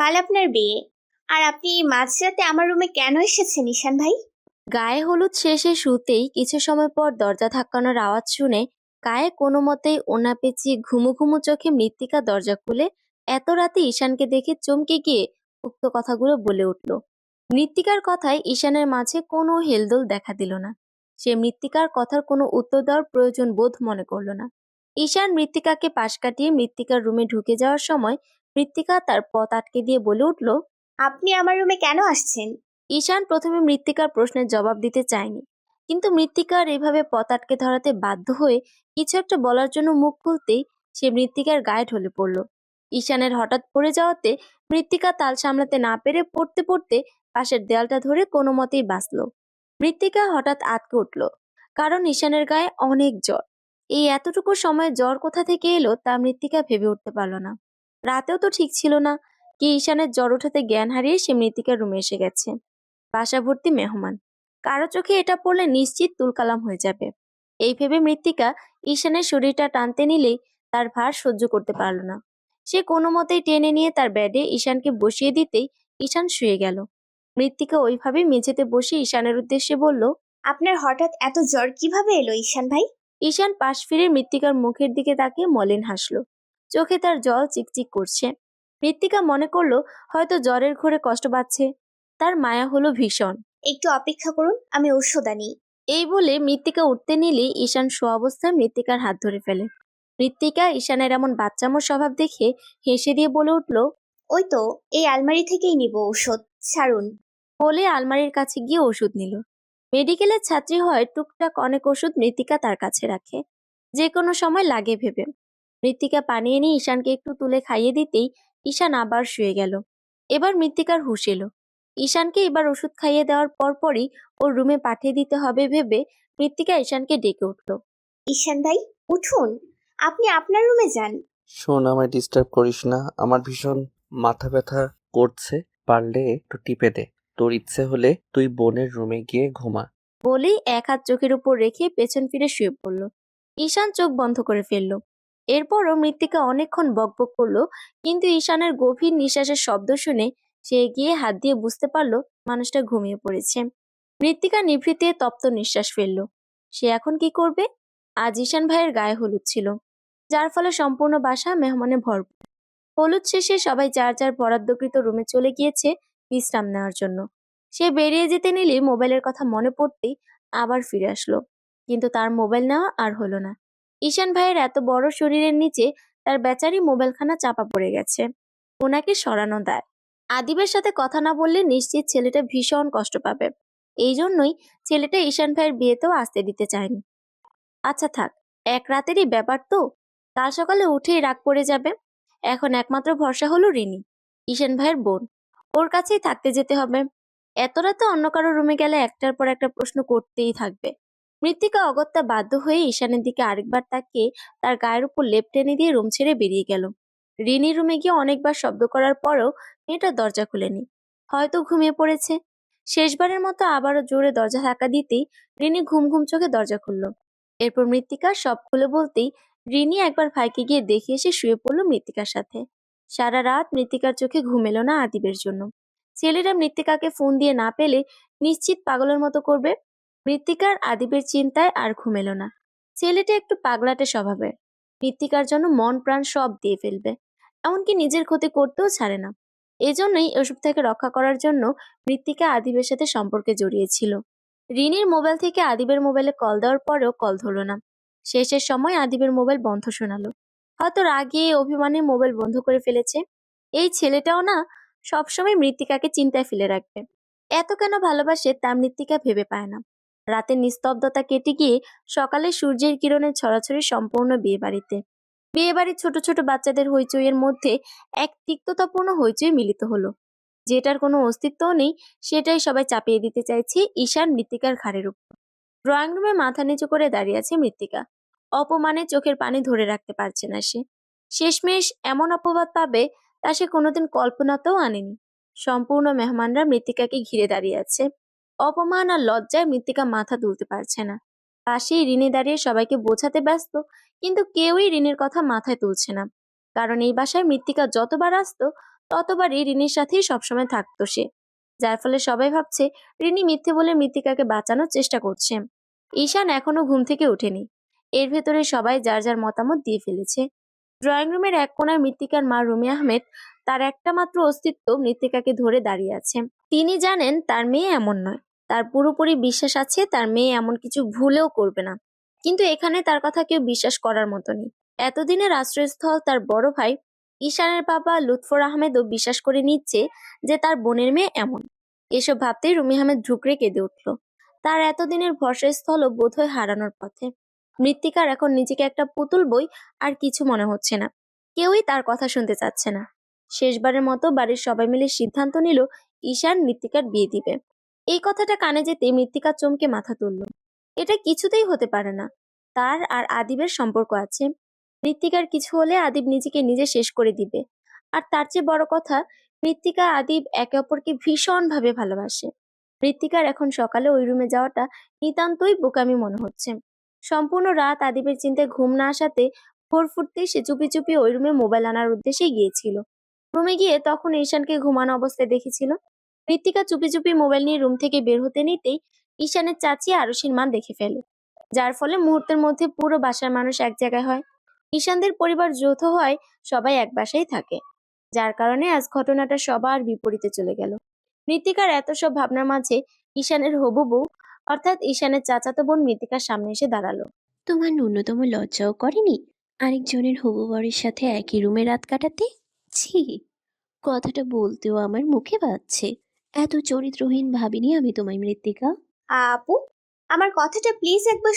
কাল আপনার বিয়ে, আর আপনি এই মাঝরাতে আমার রুমে কেন এসেছেন ঈশান ভাই? গায়ে হলুদ শেষে শুতেই কিছু সময় পর দরজা ধাক্কানোর আওয়াজ শুনে গায়ে কোনো মতেই ওনা পেঁচিয়ে ঘুমু ঘুমু চোখে মৃত্তিকা দরজা খুলে এত রাতে ঈশানকে দেখে চমকে গিয়ে উক্ত কথাগুলো বলে উঠল। মৃত্তিকার কথায় ঈশানের মাঝে কোনো হেলদোল দেখা দিল না। সে মৃত্তিকার কথার কোনো উত্তর দেওয়ার প্রয়োজন বোধ মনে করলো না। ঈশান মৃত্তিকাকে পাশ কাটিয়ে মৃত্তিকার রুমে ঢুকে যাওয়ার সময় মৃত্তিকা তার পথ আটকে দিয়ে বলে উঠল। আপনি আমার রুমে কেন আসছেন? ঈশান প্রথমে মৃত্তিকার প্রশ্নের জবাব দিতে চায়নি, কিন্তু মৃত্তিকার এভাবে পথ আটকে ধরাতে বাধ্য হয়ে কিছু একটা বলার জন্য মুখ খুলতেই সে মৃত্তিকার গায়ে ঢলে পড়ল। ঈশানের হঠাৎ পড়ে যাওয়াতে মৃত্তিকা তাল সামলাতে না পেরে পড়তে পড়তে পাশের দেয়ালটা ধরে কোনো মতেই বাঁচল। মৃত্তিকা হঠাৎ আটকে উঠল, কারণ ঈশানের গায়ে অনেক জ্বর। এই এতটুকু সময় জ্বর কোথা থেকে এলো তা মৃত্তিকা ভেবে উঠতে পারল না। রাতেও তো ঠিক ছিল না, কি ঈশানের জ্বর ওঠাতে জ্ঞান হারিয়ে সে মৃত্তিকার রুমে এসে গেছে। বাসা ভর্তি মেহমান, কারো চোখে এটা পড়লে নিশ্চিত তুলকালাম হয়ে যাবে। এই ভেবে মৃত্তিকা ঈশানের শরীরটা টানতে নিলেই তার ভার সহ্য করতে পারল না। সে কোনো মতেই টেনে নিয়ে তার বেডে ঈশানকে বসিয়ে দিতেই ঈশান শুয়ে গেল। মৃত্তিকা ওইভাবে মেঝেতে বসে ঈশানের উদ্দেশ্যে বলল। আপনার হঠাৎ এত জ্বর কিভাবে এলো ঈশান ভাই? ঈশান পাশ ফিরে মৃত্তিকার মুখের দিকে তাকিয়ে মলিন হাসলো। চোখে তার জল চিকচিক করছে। মৃত্তিকা মনে করলো হয়তো জ্বরের ঘোরে কষ্ট পাচ্ছে। তার মায়া হলো ভীষণ। একটু অপেক্ষা করুন, আমি ঔষধ আনি। এই বলে মৃত্তিকা উঠতে নিলেই ঈশান অবস্থায় মৃত্তিকার হাত ধরে ফেলে। মৃত্তিকা ঈশানের এমন বাচ্চামো স্বভাব দেখে হেসে দিয়ে বলে উঠল। ওই তো, এই আলমারি থেকেই নিব ঔষধ, ছাড়ুন। বলে আলমারির কাছে গিয়ে ওষুধ নিল। মেডিকেলের ছাত্রী হয় টুকটাক অনেক ওষুধ মৃত্তিকা তার কাছে রাখে, যে কোনো সময় লাগে ভেবে। মৃত্তিকা পানি এনে ঈশানকে একটু তুলে খাইয়ে দিতেই ঈশান আবার শুয়ে গেল। এবার মৃত্তিকার হুঁশ এলো। ঈশানকে এবার ওষুধ খাইয়ে দেওয়ার পরপরই ওর রুমে পাঠিয়ে দিতে হবে ভেবে মৃত্তিকা ঈশানকে ডেকে উঠল। ঈশান ভাই, উঠুন, আপনি আপনার রুমে যান। শোন, আমায় ডিস্টার্ব করিস না। আমার ভীষণ মাথা ব্যথা করছে। পারলে একটু টিপে দে। তোর ইচ্ছে হলে তুই বোনের রুমে গিয়ে ঘুমা। বলেই এক হাত চোখের উপর রেখে পেছন ফিরে শুয়ে পড়ল। ঈশান চোখ বন্ধ করে ফেলল। এরপরও মৃত্তিকা অনেকক্ষণ বকবক করলো, কিন্তু ঈশানের গভীর নিঃশ্বাসের শব্দ শুনে সে এগিয়ে হাত দিয়ে বুঝতে পারলো মানুষটা ঘুমিয়ে পড়েছে। মৃত্তিকা নিভৃতে তপ্ত নিঃশ্বাস ফেলল। সে এখন কি করবে? আজ ঈশান ভাইয়ের গায়ে হলুদ ছিল, যার ফলে সম্পূর্ণ বাসা মেহমানে ভরপুর। হলুদ শেষে সবাই যার যার বরাদ্দকৃত রুমে চলে গিয়েছে বিশ্রাম নেওয়ার জন্য। সে বেরিয়ে যেতে নিলেই মোবাইলের কথা মনে পড়তেই আবার ফিরে আসলো, কিন্তু তার মোবাইল নেওয়া আর হলো না। ঈশান ভাইয়ের এত বড় শরীরের নিচে তার বেচারি মোবাইলখানা চাপা পড়ে গেছে। ওনাকে সরানো দায়। আদিবের সাথে কথা না বললে নিশ্চিত ছেলেটা ভীষণ কষ্ট পাবে। এই জন্যই ছেলেটা ঈশান ভাইয়ের বিয়েতেও আসতে দিতে চায়নি। আচ্ছা থাক, এক রাতেরই ব্যাপার তো, কাল সকালে উঠেই রাগ পড়ে যাবে। এখন একমাত্র ভরসা হলো রিনি, ঈশান ভাইয়ের বোন। ওর কাছেই থাকতে যেতে হবে। এত রাতে অন্য কারো রুমে গেলে একটার পর একটা প্রশ্ন করতেই থাকবে। মৃত্তিকা অগত্যা বাধ্য হয়ে ঈশানের দিকে আরেকবার তাকিয়ে তার গায়ের উপর লেপ টেনে দিয়ে রুম ছেড়ে বেরিয়ে গেল। রিনি রুমে গিয়ে অনেকবার শব্দ করার পরেও মেয়েটা দরজা খুলেনি। হয়তো ঘুমিয়ে পড়েছে। শেষবারের মতো আবারও জোরে দরজা ধাক্কা দিতেই রিনি ঘুম ঘুম চোখে দরজা খুলল। এরপর মৃত্তিকা সব খুলে বলতেই রিনি একবার ভাইকে গিয়ে দেখে এসে শুয়ে পড়লো মৃত্তিকার সাথে। সারা রাত মৃত্তিকার চোখে ঘুম এলো না আদিবের জন্য। ছেলেরা মৃত্তিকাকে ফোন দিয়ে না পেলে নিশ্চিত পাগলের মতো করবে। মৃত্তিকার আদিবের চিন্তায় আর ঘুম এলো না। ছেলেটা একটু পাগলাটে স্বভাবের। মৃত্তিকার জন্য মন প্রাণ সব দিয়ে ফেলবে, এমনকি নিজের ক্ষতি করতেও ছাড়ে না। এজন্যই ওসব থেকে রক্ষা করার জন্য মৃত্তিকা আদিবের সাথে সম্পর্কে জড়িয়েছিল। রিনির মোবাইল থেকে আদিবের মোবাইলে কল দেওয়ার পরেও কল ধরলো না। শেষের সময় আদিবের মোবাইল বন্ধ শোনালো। হয়তো রাগে অভিমানে মোবাইল বন্ধ করে ফেলেছে। এই ছেলেটাও না সবসময় মৃত্তিকাকে চিন্তায় ফেলে রাখবে। এত কেন ভালোবাসে তা মৃত্তিকা ভেবে পায় না। রাতের নিস্তব্ধতা কেটে গিয়ে সকালে সূর্যের কিরণের ছড়াছড়ি সম্পূর্ণ বিয়ে বাড়িতে। বিয়ে বাড়ির ছোট ছোট বাচ্চাদের হইচইয়ের মধ্যে এক তিক্ততাপূর্ণ হইচই মিলিত হলো। যেটার কোনো অস্তিত্বও নেই, সেটাই সবাই চাপিয়ে দিতে চাইছে ঈশান মৃত্তিকার ঘাড়ের উপর। ড্রয়িং রুমে মাথা নিচু করে দাঁড়িয়ে আছে মৃত্তিকা। অপমানে চোখের পানি ধরে রাখতে পারছে না সে। শেষমেশ এমন অপবাদ পাবে তা সে কোনোদিন কল্পনাতেও আনেনি। সম্পূর্ণ মেহমানরা মৃত্তিকাকে ঘিরে দাঁড়িয়ে আছে। অপমান আর লজ্জায় মৃত্তিকা মাথা তুলতে পারছে না। পাশেই রিনি দাঁড়িয়ে সবাইকে বোঝাতে ব্যস্ত, কিন্তু কেউই রিনির কথা মাথায় তুলছে না। কারণ এই বাসায় মৃত্তিকা যতবার আসতো ততবারই রিনির সাথেই সবসময় থাকতো সে, যার ফলে সবাই ভাবছে রিনি মিথ্যে বলে মৃত্তিকাকে বাঁচানোর চেষ্টা করছে। ঈশান এখনো ঘুম থেকে ওঠেনি। এর ভেতরে সবাই যার যার মতামত দিয়ে ফেলেছে। ড্রয়িং রুমের এক কোণায় মৃত্তিকার মা রুমি আহমেদ, তার একটা মাত্র অস্তিত্ব মৃত্তিকাকে ধরে দাঁড়িয়ে আছে। তিনি জানেন তার মেয়ে এমন নয়, তার পুরোপুরি বিশ্বাস আছে তার মেয়ে এমন কিছু ভুলেও করবে না। কিন্তু এখানে তার কথা কেউ বিশ্বাস করার মতো নেই। এতদিনের আশ্রয়স্থল তার বড় ভাই ঈশানের বাবা লুৎফর আহমেদও বিশ্বাস করে নিচ্ছে যে তার বোনের মেয়ে এমন। এসব ভাবতেই রুমি আহমেদ ঢুকরে কেঁদে উঠল। তার এতদিনের ভরসাস্থলও বোধহয় হারানোর পথে। মৃত্তিকার এখন নিজেকে একটা পুতুল বই, আর কিছু মনে হচ্ছে না। কেউই তার কথা শুনতে চাচ্ছে না। শেষবারের মতো বাড়ির সবাই মিলে সিদ্ধান্ত নিল ঈশান মৃত্তিকার বিয়ে দিবে। এই কথাটা কানে যেতে মৃত্তিকা চমকে মাথা তুলল। এটা কিছুতেই হতে পারে না। তার আর আদিবের সম্পর্ক আছে। মৃত্তিকার কিছু হলে আদিব নিজেকে নিজে শেষ করে দিবে। আর তার চেয়ে বড় কথা, মৃত্তিকা আদিব একে অপরকে ভীষণভাবে ভালোবাসে। মৃত্তিকার এখন সকালে ওই রুমে যাওয়াটা নিতান্তই বোকামি মনে হচ্ছে। সম্পূর্ণ রাত আদিবের চিন্তায় ঘুম না আসাতে ভোর ফুটতেই সে চুপি চুপি ওই রুমে মোবাইল আনার উদ্দেশ্যে গিয়েছিল। রুমে গিয়ে তখন ঈশানকে ঘুমানো অবস্থায় দেখেছিল। মৃত্তিকা চুপি চুপি মোবাইল নিয়ে রুম থেকে বের হতে নিতেই ঈশানের চাচি আরুষির মা দেখে ফেলে, যার ফলে মুহূর্তের মধ্যে পুরো বাসার মানুষ এক জায়গায় হয়। ঈশানদের পরিবার যৌথ হয়, সবাই এক বাসায় থাকে, যার কারণে আজ ঘটনাটা সবার বিপরীতে চলে গেল। মৃত্তিকার এত সব ভাবনার মাঝে ঈশানের হবু বউ অর্থাৎ ঈশানের চাচাতো বোন মৃত্তিকার সামনে এসে দাঁড়ালো। তোমার ন্যূনতম লজ্জাও করেনি আরেকজনের হবু বরের সাথে একই রুমে রাত কাটাতে? ছি, কথাটা বলতেও আমার মুখে বাজছে। এত চরিত্রহীন ভাবিনি আমি তোমায়, মৃত্তিকা। আপু, আমার কথাটা প্লিজ একবার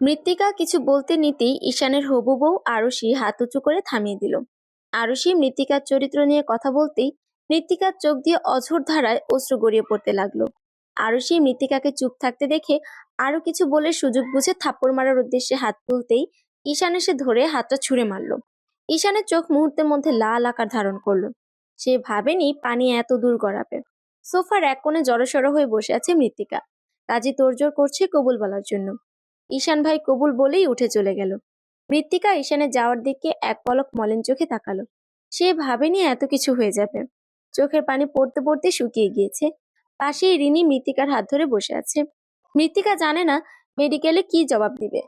মৃত্তিকা কিছু বলতে নিতেই ঈশানের হবু বউ আরুষি হাত উঁচু করে থামিয়ে দিল। আরুষি মৃত্তিকার চরিত্র নিয়ে কথা বলতেই মৃত্তিকার চোখ দিয়ে অঝোর ধারায় অশ্রু গড়িয়ে পড়তে লাগলো। আরুষি মৃত্তিকাকে চুপ থাকতে দেখে আরো কিছু বলে সুযোগ বুঝে থাপ্পড় মারার উদ্দেশ্যে হাত তুলতেই ঈশান এসে ধরে হাতটা ছুঁড়ে মারলো। ঈশানের চোখ মুহূর্তের মধ্যে লাল আকার ধারণ করলো। সে ভাবেনি পানি এত দূর গড়াবে। সোফার এক কোণে জড়সড় হয়ে বসে আছে মৃত্তিকা, কাজী তোড়জোড় করছে কবুল বলার জন্য। ঈশান ভাই কবুল বলেই উঠে চলে গেল। মৃত্তিকা ঈশানের যাওয়ার দিকে এক পলক মলিন চোখে তাকালো। সে ভাবেনি এত কিছু হয়ে যাবে। চোখের পানি পড়তে পড়তে শুকিয়ে গিয়েছে। পাশেই রিনি মৃত্তিকার হাত ধরে বসে আছে। মৃত্তিকা জানে না মেডিকেলে কি জবাব দিবে।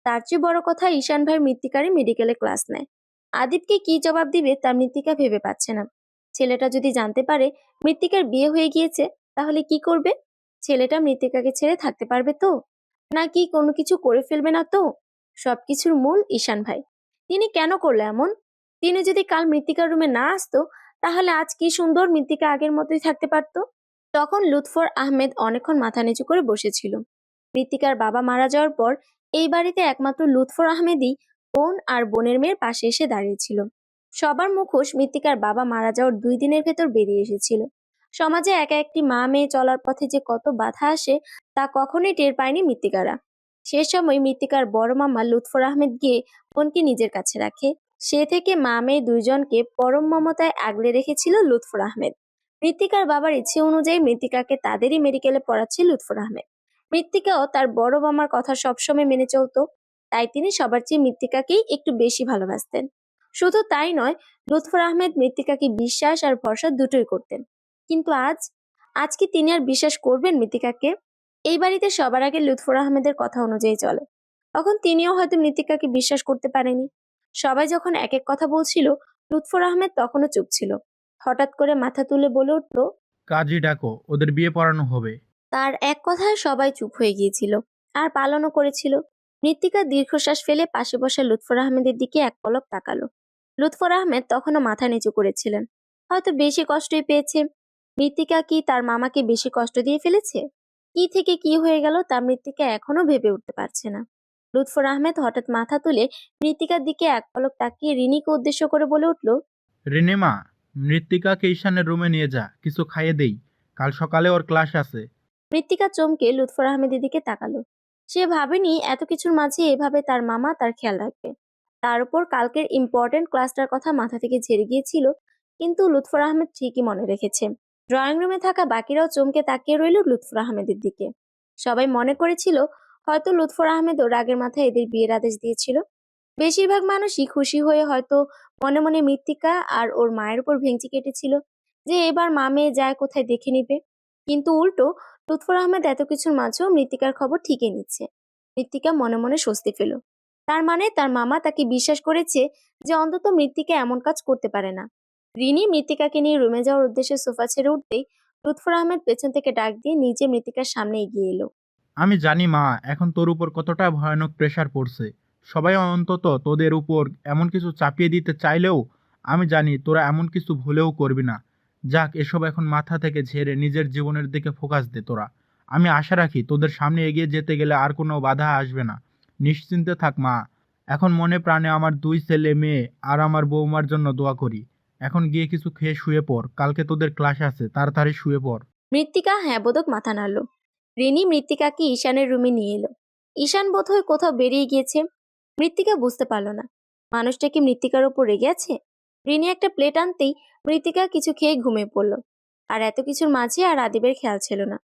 তার চেয়ে বড় কথা, ঈশান ভাই মৃত্তিকারই মেডিকেলে ক্লাস নেয়। আদিবকে কি জবাব দিবে তা মৃত্তিকা ভেবে পাচ্ছে না। ছেলেটা যদি জানতে পারে মৃত্তিকার বিয়ে হয়ে গিয়েছে, তাহলে কি করবে? ছেলেটা মৃত্তিকাকে ছেড়ে থাকতে পারবে তো? নাকি কোনো কিছু করে ফেলবে না তো? সবকিছুর মূল ঈশান ভাই। তিনি কেন করলো এমন? তিনি যদি কাল মৃত্তিকার রুমে না আসতো, তাহলে আজ কি সুন্দর মৃত্তিকা আগের মতোই থাকতে পারতো। তখন লুৎফর আহমেদ অনেকক্ষণ মাথা নিচু করে বসেছিল। মৃত্তিকার বাবা মারা যাওয়ার পর এই বাড়িতে একমাত্র লুৎফর আহমেদই বোন আর বোনের মেয়ের পাশে এসে দাঁড়িয়েছিল। সবার মুখোশ মৃত্তিকার বাবা মারা যাওয়ার 2 দিনের ভেতর বেরিয়ে এসেছিল। সমাজে একা একটি মা মেয়ে চলার পথে যে কত বাধা আসে তা কখনোই টের পায়নি মৃত্তিকারা। সে সময় মৃত্তিকার বড় মামা লুৎফর আহমেদ গিয়ে বোনকে নিজের কাছে রাখে। সে থেকে মা মেয়ে দুইজনকে পরম মমতায় আগলে রেখেছিল লুৎফর আহমেদ। মৃত্তিকার বাবার ইচ্ছে অনুযায়ী মৃত্তিকাকে তাদেরই মেডিকেলে পড়াচ্ছে লুৎফর আহমেদ। মৃত্তিকাও তার বড় মামার কথা সবসময় মেনে চলতো, তাই তিনি সবার চেয়ে মৃত্তিকাকেই একটু বেশি ভালোবাসতেন। শুধু তাই নয়, লুৎফর আহমেদ মৃত্তিকাকে বিশ্বাস আর ভরসা দুটোই করতেন। কিন্তু আজ কি তিনি আর বিশ্বাস করবেন মৃত্তিকাকে? এই বাড়িতে সবার আগে লুৎফর আহমেদের কথা অনুযায়ী চলে। তখন তিনিও হয়তো মৃত্তিকাকে বিশ্বাস করতে পারেনি। সবাই যখন এক এক কথা বলছিল, লুৎফর আহমেদ তখনও চুপ ছিল। হঠাৎ করে মাথা তুলে বলে উঠল, কাজী ডাকো, ওদের বিয়ে পড়ানো হবে। তার এক কথায় সবাই চুপ হয়ে গিয়েছিল আর পালনও করেছিল। মৃত্তিকা দীর্ঘশ্বাস ফেলে পাশে বসা লুৎফর আহমেদের দিকে এক পলক তাকালো। লুৎফর আহমেদ তখনও মাথা নিচু করেছিলেন। হয়তো বেশি কষ্টই পেয়েছে। মৃত্তিকা কি তার মামাকে বেশি কষ্ট দিয়ে ফেলেছে? কি থেকে কি হয়ে গেল তা মৃত্তিকা এখনো ভেবে উঠতে পারছে না। লুৎফর আহমেদ হঠাৎ মাথা তুলে মৃত্তিকার দিকে এক পলক তাকিয়ে রিনিকে উদ্দেশ্য করে বলে উঠল, রিনেমা, মৃত্তিকাকে ঈশানের রুমে নিয়ে যা, কিছু খাইয়ে দেই, কাল সকালে ওর ক্লাস আছে। মৃত্তিকা চমকে লুৎফর আহমেদের দিকে তাকালো। সে ভাবেনি এত কিছুর মাঝে এভাবে তার মামা তার খেয়াল রাখবে। তার উপর কালকের ইম্পর্টেন্ট ক্লাসটার কথা মাথা থেকে ঝেড়ে গিয়েছিল। কিন্তু লুৎফর আহমেদ ঠিকই মনে রেখেছে। ড্রয়িং রুমে থাকা বাকিরাও চমকে তাকিয়ে রইল লুৎফর আহমেদের দিকে। সবাই মনে করেছিল হয়তো লুৎফর আহমেদও রাগের মাথায় এদের বিয়ের আদেশ দিয়েছিল। বেশিরভাগ মানুষই খুশি হয়ে হয়তো মনে মনে মৃত্তিকা আর ওর মায়ের উপর ভেঙচি কেটেছিল যে এবার মা মেয়ে যায় কোথায় দেখে নিবে। কিন্তু উল্টো লুৎফর আহমেদ এত কিছুর মাঝেও মৃত্তিকার খবর ঠিকই নিচ্ছে। মৃত্তিকা মনে মনে স্বস্তি পেল। তার মানে তার মামা তাকে বিশ্বাস করেছে যে অন্তত মৃত্তিকা এমন কাজ করতে পারে না। রিনি মৃত্তিকাকে নিয়ে রুমে যাওয়ার উদ্দেশ্যে সোফা ছেড়ে উঠতেই লুৎফর আহমেদ পেছন থেকে ডাক দিয়ে নিজে মৃত্তিকার সামনে এগিয়ে এলো। আমি জানি মা, এখন তোর উপর কতটা ভয়ানক প্রেশার পড়ছে। সবাই অন্তত তোদের উপর এমন কিছু চাপিয়ে দিতে চাইলেও আমি জানি তোরা এমন কিছু ভুলেও করবি না। যাক, এসব এখন মাথা থেকে ঝেড়ে নিজের জীবনের দিকে ফোকাস দে তোরা। আমি আশা রাখি তোদের সামনে এগিয়ে যেতে গেলে আর কোনো বাধা আসবে না। নিশ্চিন্তে থাক মা। এখন মনে প্রাণে আমার 2 ছেলে মেয়ে আর আমার বৌমার জন্য দোয়া করি। এখন গিয়ে কিছু খেয়ে শুয়ে পড়, কালকে তোদের ক্লাস আছে, তাড়াতাড়ি শুয়ে পড়। মৃত্তিকা হ্যাঁ বোধক মাথা নাড়ল। রিনি মৃত্তিকাকে ঈশানের রুমে নিয়ে এলো। ঈশান বোধহয় কোথাও বেরিয়ে গিয়েছে। মৃত্তিকা বুঝতে পারল না মানুষটা কি মৃত্তিকার উপর রেগে আছে। রিনি একটা প্লেট আনতেই মৃত্তিকা কিছু খেয়ে ঘুমিয়ে পড়ল। আর এত কিছুর মাঝে আর আদিবের খেয়াল ছিল না।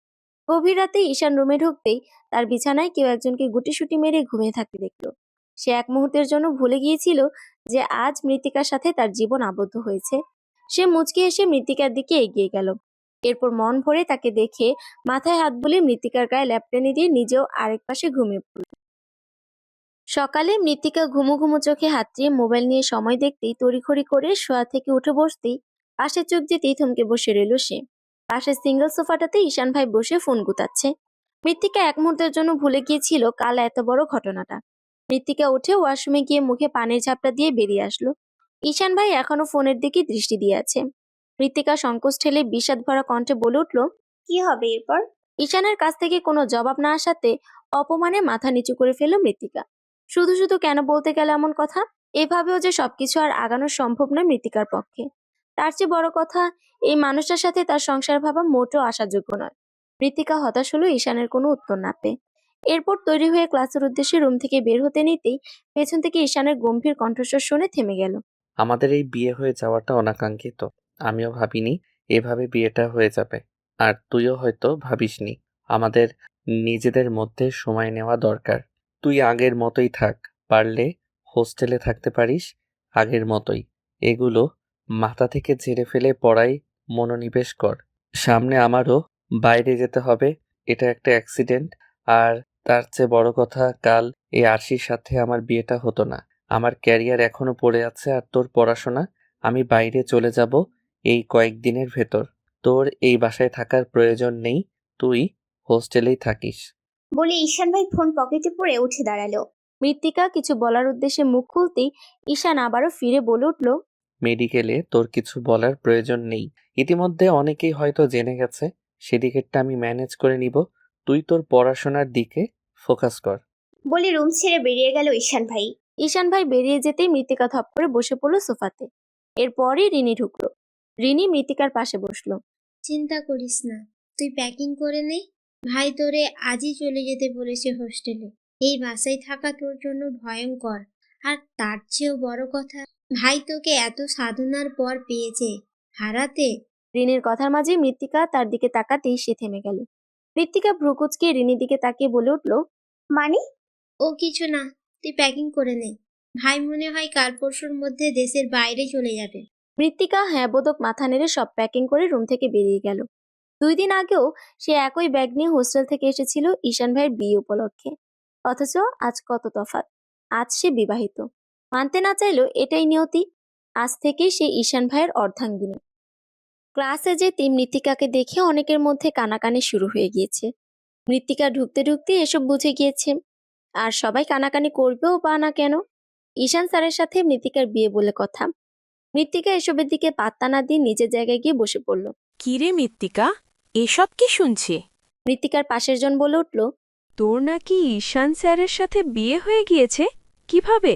গভীর রাতে ঈশান রুমে ঢুকতেই তার বিছানায় কেউ একজনকে গুটিসুটি মেরে ঘুমিয়ে থাকতে দেখলো। সে এক মুহূর্তের জন্য ভুলে গিয়েছিল যে আজ মৃত্তিকার সাথে তার জীবন আবদ্ধ হয়েছে। সে মুচকি এসে মৃত্তিকার দিকে এগিয়ে গেল। এরপর মন ভরে তাকে দেখে মাথায় হাত বুলিয়ে মৃত্তিকার গায়ে ল্যাপটেনে দিয়ে নিজেও আরেক পাশে ঘুমিয়ে পড়ল। সকালে মৃত্তিকা ঘুমু ঘুমু চোখে হাত দিয়ে মোবাইল নিয়ে সময় দেখতেই তড়িঘড়ি করে শোয়া থেকে উঠে বসতেই পাশে চোখ যেতেই থমকে বসে রইল সে। পাশের সিঙ্গেল সোফাটাতে ঈশান ভাই বসে ফোন গুতাচ্ছে। মৃত্তিকা এক মুহূর্তের জন্য ভুলে গিয়েছিল কাল এত বড় ঘটনাটা। মৃত্তিকা উঠে ওয়াশরুমে গিয়ে মুখে পানির ঝাপটা দিয়ে বেরিয়ে আসলো। ঈশান ভাই এখনো ফোনের দিকে দৃষ্টি দিয়ে আছে। মৃত্তিকা সংকোচ ঠেলে বিষাদ ভরা কণ্ঠে বলে উঠল, কি হবে এরপর? ঈশানের কাছ থেকে কোনো জবাব না আসাতে অপমানে মাথা নিচু করে ফেলল মৃত্তিকা। শুধু শুধু কেন বলতে গেল এমন কথা? এভাবেও যে সবকিছু আর আগানো সম্ভব নয় মৃত্তিকার পক্ষে। তার চেয়ে বড় কথা, এই মানুষটার সাথে তার সংসার ভাবা মোটেও আশাযোগ্য নয়। মৃত্তিকা হতাশ হলো ঈশানের কোনো উত্তর না পেয়ে। এরপর তৈরি হয়ে ক্লাসের উদ্দেশ্যে রুম থেকে বের হতে নিতেই পেছন থেকে ঈশানের গম্ভীর কণ্ঠস্বর শুনে থেমে গেল। আমাদের এই বিয়ে হয়ে যাওয়াটা অনাকাঙ্ক্ষিত। আমিও ভাবিনি এভাবে বিয়েটা হয়ে যাবে। আর তুইও হয়তো ভাবিসনি। আমাদের নিজেদের মধ্যে সময় নেওয়া দরকার। তুই আগের মতোই থাক, পারলে হোস্টেলে থাকতে পারিস আগের মতোই। এগুলো মাথা থেকে ঝেড়ে ফেলে পড়ায় মনোনিবেশ কর। সামনে আমারও বাইরে যেতে হবে, এটা একটা অ্যাক্সিডেন্ট। আর তার চেয়ে বড় কথা, কাল এই আরশির সাথে আমার বিয়েটা হতো না। আমার ক্যারিয়ার এখনো পড়ে আছে, আর তোর পড়াশোনা। আমি বাইরে চলে যাব এই কয়েকদিনের ভেতর। তোর এই বাসায় থাকার প্রয়োজন নেই, তুই হোস্টেলেই থাকিস। বলে ঈশান ভাই ফোন পকেটে পুরে উঠে দাঁড়ালো। মৃত্তিকা কিছু বলার উদ্দেশ্যে মুখ খুলতেই ঈশান আবারও ফিরে বলে উঠল, মেডিকেলে তোর কিছু বলার প্রয়োজন নেই। ইতিমধ্যে অনেকেই হয়তো জেনে গেছে। সেদিকেরটা আমি ম্যানেজ করে নিব। তুই তোর পড়াশোনার দিকে ফোকাস কর। বলে রুম ছেড়ে বেরিয়ে গেল ঈশান ভাই। ঈশান ভাই বেরিয়ে যেতেই মৃত্তিকা থপ করে বসে পড়ল সোফাতে। এরপরই রিনি ঢুকলো। রিনি মৃত্তিকার পাশে বসলো। চিন্তা করিস না, তুই প্যাকিং করে নে। ভাই তোরে আজই চলে যেতে বলেছে হোস্টেলে। এই বাসায় থাকা তোর জন্য ভয়ঙ্কর। আর তার চেয়েও বড় কথা, ভাই তোকে এত সাধনার পর পেয়েছে, হারাতে। রিনির কথার মাঝে মৃত্তিকা তার দিকে তাকাতেই সে থেমে গেল। মৃত্তিকা ভ্রুকুচকে রিনির দিকে তাকিয়ে বলে উঠল, মানে? ও কিছু না, তুই প্যাকিং করে নে। ভাই মনে হয় কাল পরশুর মধ্যে দেশের বাইরে চলে যাবে। মৃত্তিকা হ্যাঁ বোধক মাথা নেড়ে সব প্যাকিং করে রুম থেকে বেরিয়ে গেল। 2 দিন আগেও সে একই ব্যাগ নিয়ে হোস্টেল থেকে এসেছিল ঈশান ভাইয়ের বিয়ে উপলক্ষে। অথচ আজ কত তফাৎ। আজ সে বিবাহিত। মানতে না চাইলেও এটাই নিয়তি। আজ থেকেই সে ঈশান ভাইয়ের অর্ধাঙ্গিনী। ক্লাসে যেতে মৃত্তিকাকে দেখে অনেকের মধ্যে কানাকানি শুরু হয়ে গিয়েছে। মৃত্তিকা ঢুকতে ঢুকতে এসব বুঝে গিয়েছে। আর সবাই কানাকানি করবেও বা না কেন। ঈশান স্যারের সাথে মৃত্তিকার বিয়ে বলে কথা। মৃত্তিকা এসবের দিকে পাত্তা না দিয়ে নিজের জায়গায় গিয়ে বসে পড়ল। কিরে মৃত্তিকা, এসব কি শুনছি? মৃত্তিকার পাশের জন বলে উঠল, তোর নাকি ঈশান স্যারের সাথে বিয়ে হয়ে গিয়েছে? কিভাবে?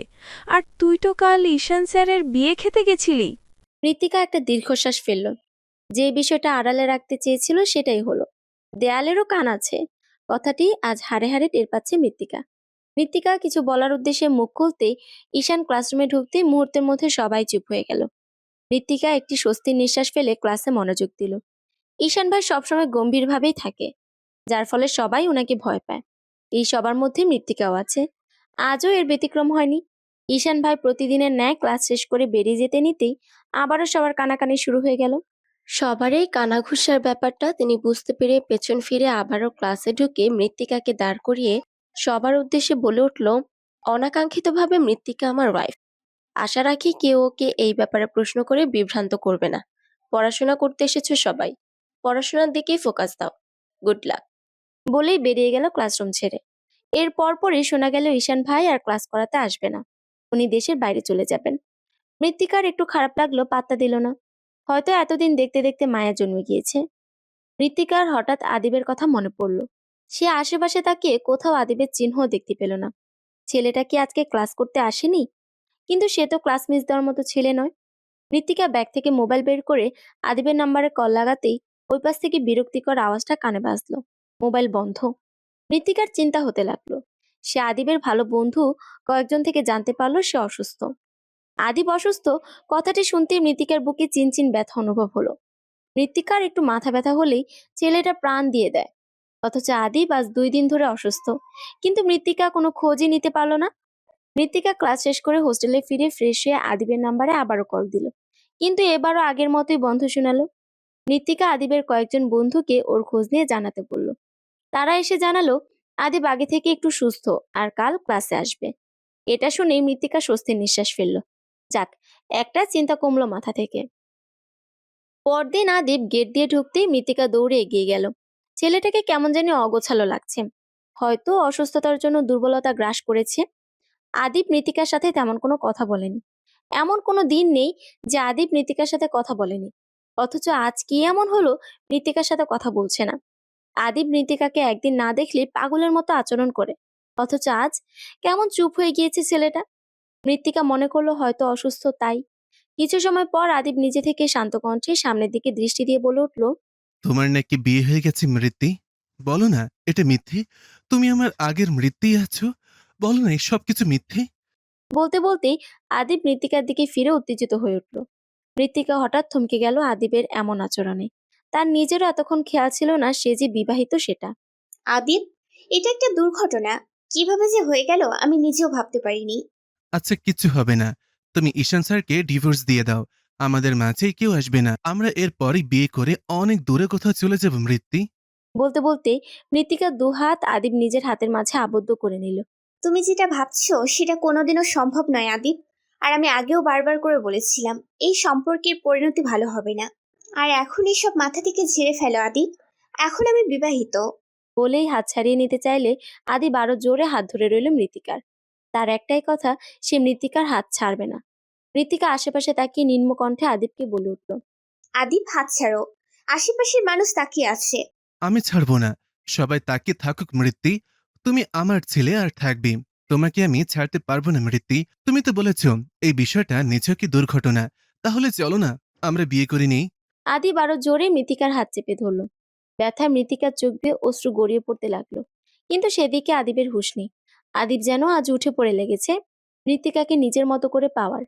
আর তুই তো কাল ঈশান স্যারের বিয়ে খেতে গেছিলি। মৃত্তিকা একটা দীর্ঘশ্বাস ফেলল। যে বিষয়টা আড়ালে রাখতে চেয়েছিল সেটাই হলো। দেয়ালেরও কান আছে, কথাটি আজ হাড়ে হাড়ে টের পাচ্ছে মৃত্তিকা। মৃত্তিকা কিছু বলার উদ্দেশ্যে মুখ খুলতেই ঈশান ক্লাসরুমে ঢুকতে মুহূর্তের মধ্যে সবাই চুপ হয়ে গেল। মৃত্তিকা একটি স্বস্তির নিঃশ্বাস ফেলে ক্লাসে মনোযোগ দিল। ঈশান ভাই সবসময় গম্ভীরভাবেই থাকে, যার ফলে সবাই ওনাকে ভয় পায়। এই সবার মধ্যে মৃত্তিকাও আছে। আজও এর ব্যতিক্রম হয়নি। ঈশান ভাই প্রতিদিনের ন্যায় ক্লাস শেষ করে বেরিয়ে যেতে নিতেই আবারও সবার কানাকানি শুরু হয়ে গেল। সবার এই কানাঘুষার ব্যাপারটা তিনি বুঝতে পেরে পেছন ফিরে আবারও ক্লাসে ঢুকে মৃত্তিকাকে দাঁড় করিয়ে সবার উদ্দেশ্যে বলে উঠল, অনাকাঙ্ক্ষিতভাবে মৃত্তিকা আমার ওয়াইফ। আশা রাখি কেউ ওকে এই ব্যাপারে প্রশ্ন করে বিভ্রান্ত করবে না। পড়াশোনা করতে এসেছো সবাই, পড়াশোনার দিকেই ফোকাস দাও। Good luck. বলেই বেরিয়ে গেল ক্লাসরুম ছেড়ে। এর পরপরই শোনা গেল ঈশান ভাই আর ক্লাস করাতে আসবে না, উনি দেশের বাইরে চলে যাবেন। মৃত্তিকার একটু খারাপ লাগলো, পাত্তা দিল না। হয়তো এতদিন দেখতে দেখতে মায়া জন্মে গিয়েছে। মৃত্তিকার হঠাৎ আদিবের কথা মনে পড়ল। সে আশেপাশে তাকিয়ে কোথাও আদিবের চিহ্ন দেখতে পেল না। ছেলেটা কি আজকে ক্লাস করতে আসেনি? কিন্তু সে তো ক্লাস মিস দেওয়ার মতো ছেলে নয়। মৃত্তিকা ব্যাগ থেকে মোবাইল বের করে আদিবের নাম্বারে কল লাগাতেই ওই পাশ থেকে বিরক্তিকর আওয়াজটা কানে বাজলো। মোবাইল বন্ধ। মৃত্তিকার চিন্তা হতে লাগলো। সে আদিবের ভালো বন্ধু কয়েকজন থেকে জানতে পারলো সে অসুস্থ। আদিব অসুস্থ কথাটি শুনতেই মৃত্তিকার বুকে চিনচিন ব্যথা অনুভব হলো। মৃত্তিকার একটু মাথা ব্যথা হলেই ছেলেটা প্রাণ দিয়ে দেয়, অথচ আদিব আজ 2 দিন ধরে অসুস্থ, কিন্তু মৃত্তিকা কোনো খোঁজই নিতে পারলো না। মৃত্তিকা ক্লাস শেষ করে হোস্টেলে ফিরে ফ্রেশ হয়ে আদিবের নাম্বারে আবারও কল দিল, কিন্তু এবারও আগের মতোই বন্ধ শোনালো। মৃত্তিকা আদিবের কয়েকজন বন্ধুকে ওর খোঁজ নিয়ে জানাতে বলল। তারা এসে জানালো আদিব আগে থেকে একটু সুস্থ আর কাল ক্লাসে আসবে। এটা শুনে মৃত্তিকা স্বস্তির নিঃশ্বাস ফেলল। যাক, একটা চিন্তা কমলো মাথা থেকে। পরদিন আদিব গেট দিয়ে ঢুকতেই মৃত্তিকা দৌড়ে এগিয়ে গেল। ছেলেটাকে কেমন জানি অগোছালো লাগছে, হয়তো অসুস্থতার জন্য দুর্বলতা গ্রাস করেছে। আদিব মৃত্তিকার সাথে তেমন কোনো কথা বলেনি। এমন কোনো দিন নেই যে আদিব মৃত্তিকার সাথে কথা বলেনি, অথচ আজ কি এমন হলো মৃত্তিকার সাথে কথা বলছে না? আদিব মৃত্তিকাকে একদিন না দেখলে পাগলের মতো আচরণ করে, অথচ আজ কেমন চুপ হয়ে গিয়েছে ছেলেটা। মৃত্তিকা মনে করলো হয়তো অসুস্থ, তাই। কিছু সময় পর আদিব নিজে থেকে শান্ত কণ্ঠে সামনের দিকে দৃষ্টি দিয়ে বলে উঠল, তোমার নাকি বিয়ে হয়ে গেছে মৃত্যু? বলো না এটা মিথ্যে। তুমি আমার আগের মৃত্যুই আছো। বলো না সব কিছু মিথ্যে। বলতে বলতেই আদিব মৃত্তিকার দিকে ফিরে উত্তেজিত হয়ে উঠল। মৃত্তিকা হঠাৎ থমকে গেল আদিবের এমন আচরণে। তার নিজেরও এতক্ষণ খেয়াল ছিল না সে যে বিবাহিত সেটা। আদিব, এটা একটা দুর্ঘটনা। কিভাবে যে হয়ে গেল আমি নিজেও ভাবতে পারিনি। আচ্ছা কিচ্ছু হবে না। তুমি ঈশান স্যারকে ডিভোর্স দিয়ে দাও। আমাদের মাঝে কেউ আসবে না। আমরা এরপরই বিয়ে করে অনেক দূরে কোথাও চলে যাব মৃত্যু। বলতে বলতে মৃত্তিকা দুহাত আদিব নিজের হাতের মাঝে আবদ্ধ করে নিল। তুমি যেটা ভাবছো সেটা কোনোদিনও সম্ভব নয় আদিব। আর আমি আগেও বারবার করে বলেছিলাম এই সম্পর্কের পরিণতি ভালো হবে না। আর এখন এসব মাথা থেকে ঝেড়ে ফেলো আদিব। এখন আমি বিবাহিত। বলেই হাত ছাড়িয়ে নিতে চাইলে আদিব আরো জোরে হাত ধরে রইল মৃত্তিকার। তার একটাই কথা, সে মৃত্তিকার হাত ছাড়বে না। মৃত্তিকা আশেপাশে তাকিয়ে নিম্ন কণ্ঠে আদিবকে বলে উঠল, আদিব, হাত ছাড়ো। আশেপাশের মানুষ তাকিয়ে আছে। আমি ছাড়বো না। সবাই তাকিয়ে থাকুক মৃত্যু। তুমি আমার ছেলে আর থাকবে। তোমাকে আমি ছাড়তে পারবো না মৃত্যু। তুমি তো বলেছ এই বিষয়টা নিছকই দুর্ঘটনা। তাহলে চলো না আমরা বিয়ে করে নিই। আদিব আরো জোরে মৃত্তিকার হাত চেপে ধরল। ব্যথায় মৃত্তিকার চোখ দিয়ে অশ্রু গড়িয়ে পড়তে লাগলো, কিন্তু সেদিকে আদিবের হুঁশ নেই। আদিব যেন আজ উঠে পড়ে লেগেছে মৃত্তিকাকে নিজের মতো করে পাওয়ার।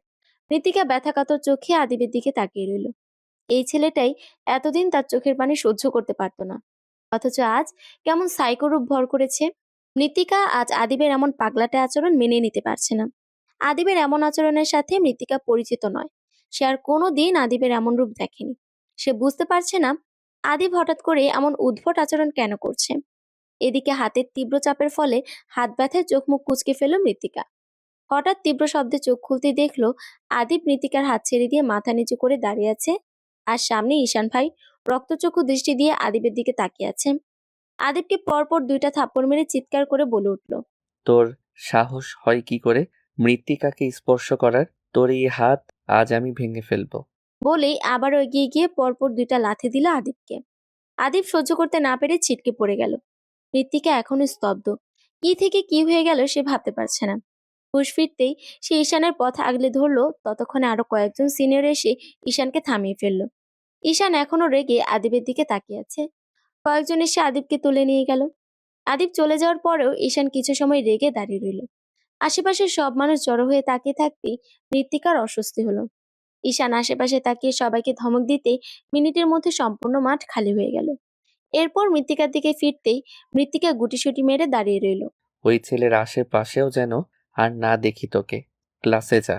মৃত্তিকা ব্যথাকাতর চোখে আদিবের দিকে তাকিয়ে রইল। এই ছেলেটাই এতদিন তার চোখের পানি সহ্য করতে পারতো না, অথচ আজ কেমন সাইকো রূপ ভর করেছে। মৃত্তিকা আজ আদিবের এমন পাগলাটে আচরণ মেনে নিতে পারছে না। আদিবের এমন আচরণের সাথে মৃত্তিকা পরিচিত নয়। সে আর কোনো দিন আদিবের এমন রূপ দেখেনি। সে বুঝতে পারছে না আদিব হঠাৎ করে এমন উদ্ভট আচরণ কেন করছে। এদিকে হাতের তীব্র চাপের ফলে হাত ব্যথায় চোখ মুখ কুঁচকে ফেল মৃত্তিকা। হঠাৎ তীব্র শব্দে চোখ খুলতেই দেখলো আদিব মৃত্তিকার হাত ছেড়ে দিয়ে মাথা নিচু করে দাঁড়িয়ে আছে, আর সামনে ঈশান ভাই রক্তচক্ষু দৃষ্টি দিয়ে আদিবের দিকে তাকিয়ে আছে। আদিবকে পরপর 2টা থাপ্পড় মেরে চিৎকার করে বলে উঠল, তোর সাহস হয় কি করে মৃত্তিকাকে স্পর্শ করার? তোর এই হাত আজ আমি ভেঙে ফেলবো। বলেই আবারও এগিয়ে গিয়ে পরপর 2টা লাথি দিল আদিবকে। আদিব সহ্য করতে না পেরে ছিটকে পড়ে গেল। মৃত্তিকা এখনো স্তব্ধ। কি থেকে কি হয়ে গেল সে ভাবতে পারছে না। হুঁশ ফিরতেই সে ঈশানের পথ আগলে ধরলো। ততক্ষণে আরো কয়েকজন সিনিয়র এসে ঈশানকে থামিয়ে ফেললো। ঈশান এখনো রেগে আদিবের দিকে তাকিয়ে আছে। কয়েকজন এসে আদিবকে তুলে নিয়ে গেল। আদিব চলে যাওয়ার পরেও ঈশান কিছু সময় রেগে দাঁড়িয়ে রইল। আশেপাশের সব মানুষ জড়ো হয়ে তাকিয়ে থাকতেই মৃত্তিকার অস্বস্তি হলো। ঈশান আশেপাশে তাকিয়ে সবাইকে ধমক দিতেই মিনিটের মধ্যে সম্পূর্ণ মাঠ খালি হয়ে গেল। এরপর মৃত্তিকার দিকে ফিরতেই মৃত্তিকা গুটিসুটি মেরে দাঁড়িয়ে রইল। ওই ছেলের আশেপাশেও যেন আর না দেখি তোকে। ক্লাসে যা।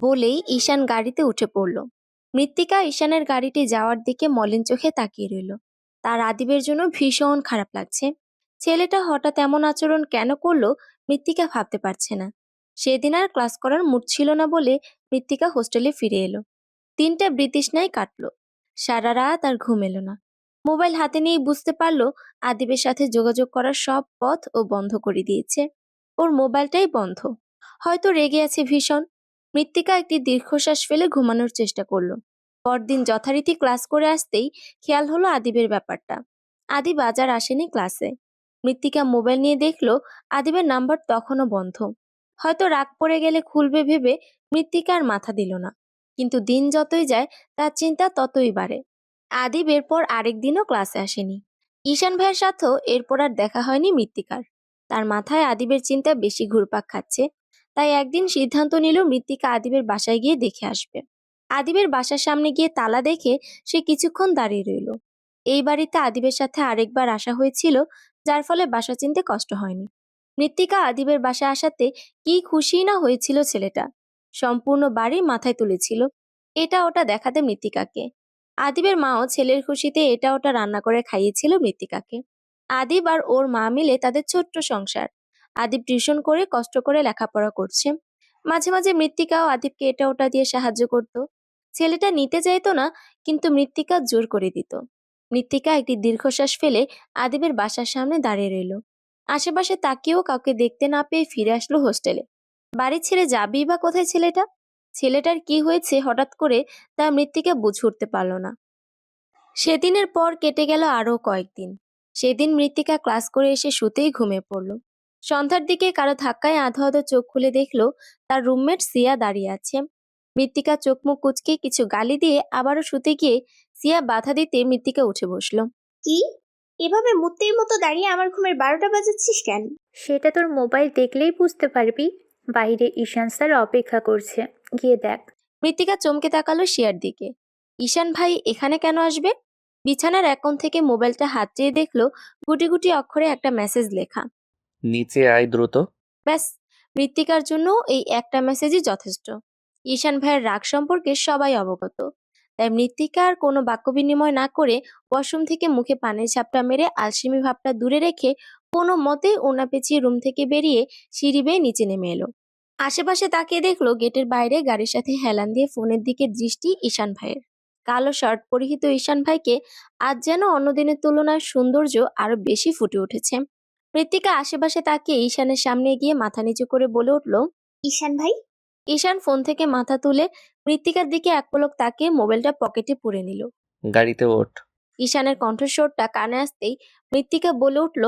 বলেই ঈশান গাড়িতে উঠে পড়ল। মৃত্তিকা ঈশানের গাড়িটি যাওয়ার দিকে মলিন চোখে তাকিয়ে রইল। তার আদিবের জন্য ভীষণ খারাপ লাগছে। ছেলেটা হঠাৎ এমন আচরণ কেন করলো মৃত্তিকা ভাবতে পারছে না। সেদিন আর ক্লাস করার মুড ছিল না বলে মৃত্তিকা হোস্টেলে ফিরে এলো। দিনটা বিতৃষ্ণায় কাটলো। সারা রাত আর ঘুম এলো না। মোবাইল হাতে নিয়েই বুঝতে পারলো আদিবের সাথে যোগাযোগ করার সব পথ ও বন্ধ করে দিয়েছে। ওর মোবাইলটাই বন্ধ। হয়তো রেগে আছে ভীষণ। মৃত্তিকা একটি দীর্ঘশ্বাস ফেলে ঘুমানোর চেষ্টা করলো। পরদিন যথারীতি ক্লাস করে আসতেই খেয়াল হলো আদিবের ব্যাপারটা। আদিব আজ আর আসেনি ক্লাসে। মৃত্তিকা মোবাইল নিয়ে দেখলো আদিবের নাম্বার তখনও বন্ধ। হয়তো রাগ পড়ে গেলে খুলবে ভেবে মৃত্তিকা আর মাথা দিল না। কিন্তু দিন যতই যায় তার চিন্তা ততই বাড়ে। আদিব এরপর আরেকদিনও ক্লাসে আসেনি। ঈশান ভাইয়ের সাথেও এরপর আর দেখা হয়নি মৃত্তিকার। তার মাথায় আদিবের চিন্তা বেশি ঘুরপাক খাচ্ছে। তাই একদিন সিদ্ধান্ত নিল মৃত্তিকা আদিবের বাসায় গিয়ে দেখে আসবে। আদিবের বাসার সামনে গিয়ে তালা দেখে সে কিছুক্ষণ দাঁড়িয়ে রইল। এই বাড়িতে আদিবের সাথে আরেকবার আসা হয়েছিল, যার ফলে বাসা চিনতে কষ্ট হয়নি। মৃত্তিকা আদিবের বাসায় আসাতে কি খুশি না হয়েছিল ছেলেটা। সম্পূর্ণ বাড়ি মাথায় তুলেছিল এটা ওটা দেখাতে মৃত্তিকাকে। আদিবের মাও ছেলের খুশিতে এটা ওটা রান্না করে খাইয়েছিল মৃত্তিকাকে। আদিব আর ওর মা মিলে তাদের ছোট্ট সংসার। আদিব টিউশন করে কষ্ট করে লেখাপড়া করছে। মাঝে মাঝে মৃত্তিকাও আদিবকে এটা ওটা দিয়ে সাহায্য করত। ছেলেটা নিতে চাইতো না, কিন্তু মৃত্তিকা জোর করে দিত। মৃত্তিকা একটি দীর্ঘশ্বাস ফেলে আদিবের বাসার সামনে দাঁড়িয়ে রইল। আশেপাশে তাকিয়েও কাউকে দেখতে না পেয়ে ফিরে আসলো হোস্টেলে। বাড়ি ছেড়ে যাবেই বা কোথায় ছেলেটা? ছেলেটার কি হয়েছে হঠাৎ করে তা মৃত্তিকা বুঝে উঠতে পারল না। সেদিনের পর কেটে গেল আরো কয়েকদিন। সেদিন মৃত্তিকা ক্লাস করে এসে শুতেই ঘুমিয়ে পড়ল। সন্ধ্যার দিকে কারো ধাক্কায় আধো আধো চোখ খুলে দেখলো তার রুমমেট সিয়া দাঁড়িয়ে আছে। মৃত্তিকা চোখ মুখ কুঁচকে কিছু গালি দিয়ে আবারও শুতে গিয়ে সিয়া বাধা দিতে মৃত্তিকা উঠে বসলো। কি? এভাবে মুত্তের মতো দাঁড়িয়ে আমার ঘুমের 12টা বাজাচ্ছিস কেন? সেটা তোর মোবাইল দেখলেই বুঝতে পারবি। বাইরে ঈশান স্যার অপেক্ষা করছে, গিয়ে দেখ। মৃত্তিকা চমকে তাকালো সিয়ার দিকে। ঈশান ভাই এখানে কেন আসবে? বিছানার এক কোণ থেকে মোবাইলটা হাত চেয়ে দেখলো গুটি গুটি অক্ষরে একটা মেসেজ লেখা। নিচে আয় দ্রুত। ব্যাস, মৃত্তিকার জন্য এই একটা মেসেজই যথেষ্ট। ঈশান ভাইয়ের রাগ সম্পর্কে সবাই অবগত। তাই মৃত্তিকা আর কোনো বাক্য বিনিময় না করে ওয়াশরুম থেকে মুখে পানির ঝাপটা মেরে আলসেমি ভাবটা দূরে রেখে কোনো মতে ওনা পেঁচিয়ে রুম থেকে বেরিয়ে সিঁড়ি বেয়ে নিচে নেমে এলো। আশেপাশে তাকিয়ে দেখলো গেটের বাইরে গাড়ির সাথে হেলান দিয়ে ফোনের দিকে দৃষ্টি ঈশান ভাইয়ের। কালো শার্ট পরিহিত ঈশান ভাইকে আজ যেন অন্যদিনের তুলনায় সৌন্দর্য আরো বেশি ফুটে উঠেছে। মৃত্তিকা আশেপাশে তাকিয়ে ঈশানের সামনে গিয়ে মাথা নিচু করে বলে উঠল, ঈশান ভাই। ঈশান ফোন থেকে মাথা তুলে মৃত্তিকার দিকে এক পলক তাকিয়ে মোবাইলটা পকেটে পুরে নিল। গাড়িতে ওঠ। ঈশানের কণ্ঠস্বরটা কানে আসতেই মৃত্তিকা বলে উঠল,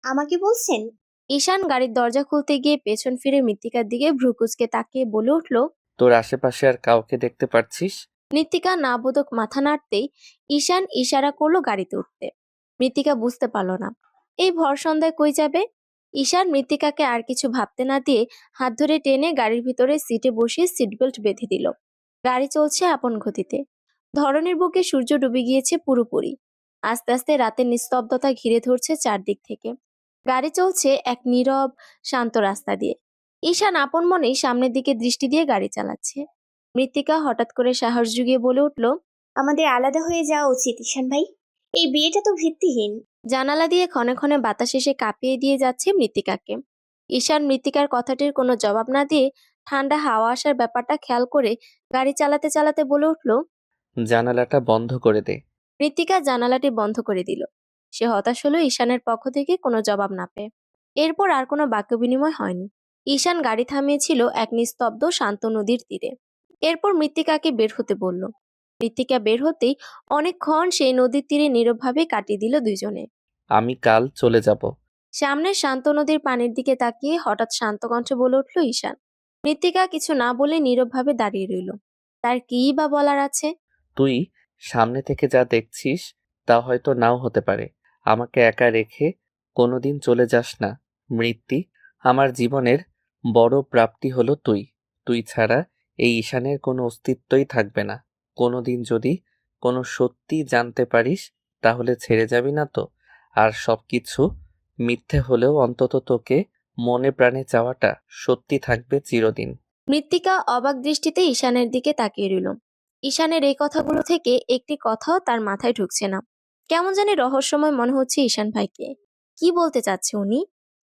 আমাকে বলছেন? ঈশান গাড়ির দরজা খুলতে গিয়ে পেছন ফিরে মৃত্তিকার দিকে ভ্রু কুঁচকে তাকিয়ে বলে উঠল। তোর আশেপাশে আর কাউকে দেখতে পাচ্ছিস? মৃত্তিকা না বোধক মাথা নাড়তেই ঈশান ইশারা করলো গাড়িতে উঠতে। মৃত্তিকা বুঝতে পারল না এই ভর সন্ধ্যায় কই যাবে। ঈশান মৃত্তিকাকে আর কিছু ভাবতে না দিয়ে হাত ধরে টেনে গাড়ির ভিতরে সিটে বসিয়ে সিট বেল্ট বেঁধে দিল। গাড়ি চলছে আপন গতিতে। ধরনের বুকে সূর্য ডুবে গিয়েছে পুরোপুরি। আস্তে আস্তে রাতের নিস্তব্ধতা ঘিরে ধরছে চারদিক থেকে। গাড়ি চলছে এক নীরব শান্ত রাস্তা দিয়ে। ঈশান আপন মনেই সামনের দিকে দৃষ্টি দিয়ে গাড়ি চালাচ্ছে। মৃত্তিকা হঠাৎ করে সাহস জুগিয়ে বলে উঠল, আমাদের আলাদা হয়ে যাওয়া উচিত ঈশান ভাই। এই বিয়েটা তো ভিত্তিহীন। জানালা দিয়ে ক্ষণে ক্ষণে বাতাস এসে কাঁপিয়ে দিয়ে যাচ্ছে মৃত্তিকাকে। ঈশান মৃত্তিকার কথাটির কোনো জবাব না দিয়ে ঠান্ডা হাওয়া আসার ব্যাপারটা খেয়াল করে গাড়ি চালাতে চালাতে বলে উঠল। জানালাটা বন্ধ করে দে। মৃত্তিকা জানালাটি বন্ধ করে দিল। সে হতাশ হলো ঈশানের পক্ষ থেকে কোনো জবাব না পেয়ে। এরপর আর কোনো বাক্য বিনিময় হয়নি। ঈশান গাড়ি থামিয়েছিল এক নিস্তব্ধ শান্ত নদীর তীরে। এরপর মৃত্তিকাকে বের হতে বলল। মৃত্তিকা বের হতেই অনেকক্ষণ সেই নদীর তীরে নীরবভাবে কাটিয়ে দিল দুইজনে। আমি কাল চলে যাব। সামনের শান্ত নদীর পানির দিকে তাকিয়ে হঠাৎ শান্ত কণ্ঠে বলে উঠল ঈশান। মৃত্তিকা কিছু না বলে নীরবভাবে দাঁড়িয়ে রইল। তার কী বা বলার আছে? তুই সামনে থেকে যা দেখছিস তা হয়তো নাও হতে পারে। আমাকে একা রেখে কোনোদিন চলে যাস না মৃত্যু। আমার জীবনের বড় প্রাপ্তি হলো তুই। তুই ছাড়া এই ঈশানের কোনো অস্তিত্বই থাকবে না। কোনোদিন যদি কোনো সত্যি জানতে পারিস তাহলে ছেড়ে যাবি না তো? আর সবকিছু মিথ্যে হলেও অন্তত তোকে মনে প্রাণে চাওয়াটা সত্যি থাকবে চিরদিন। মৃত্তিকা অবাক দৃষ্টিতে ঈশানের দিকে তাকিয়ে রইল। ঈশানের এই কথাগুলো থেকে একটি কথাও তার মাথায় ঢুকছে না। কেমন জানি রহস্যময় মনে হচ্ছে ঈশান ভাইকে। কি বলতে চাচ্ছে উনি?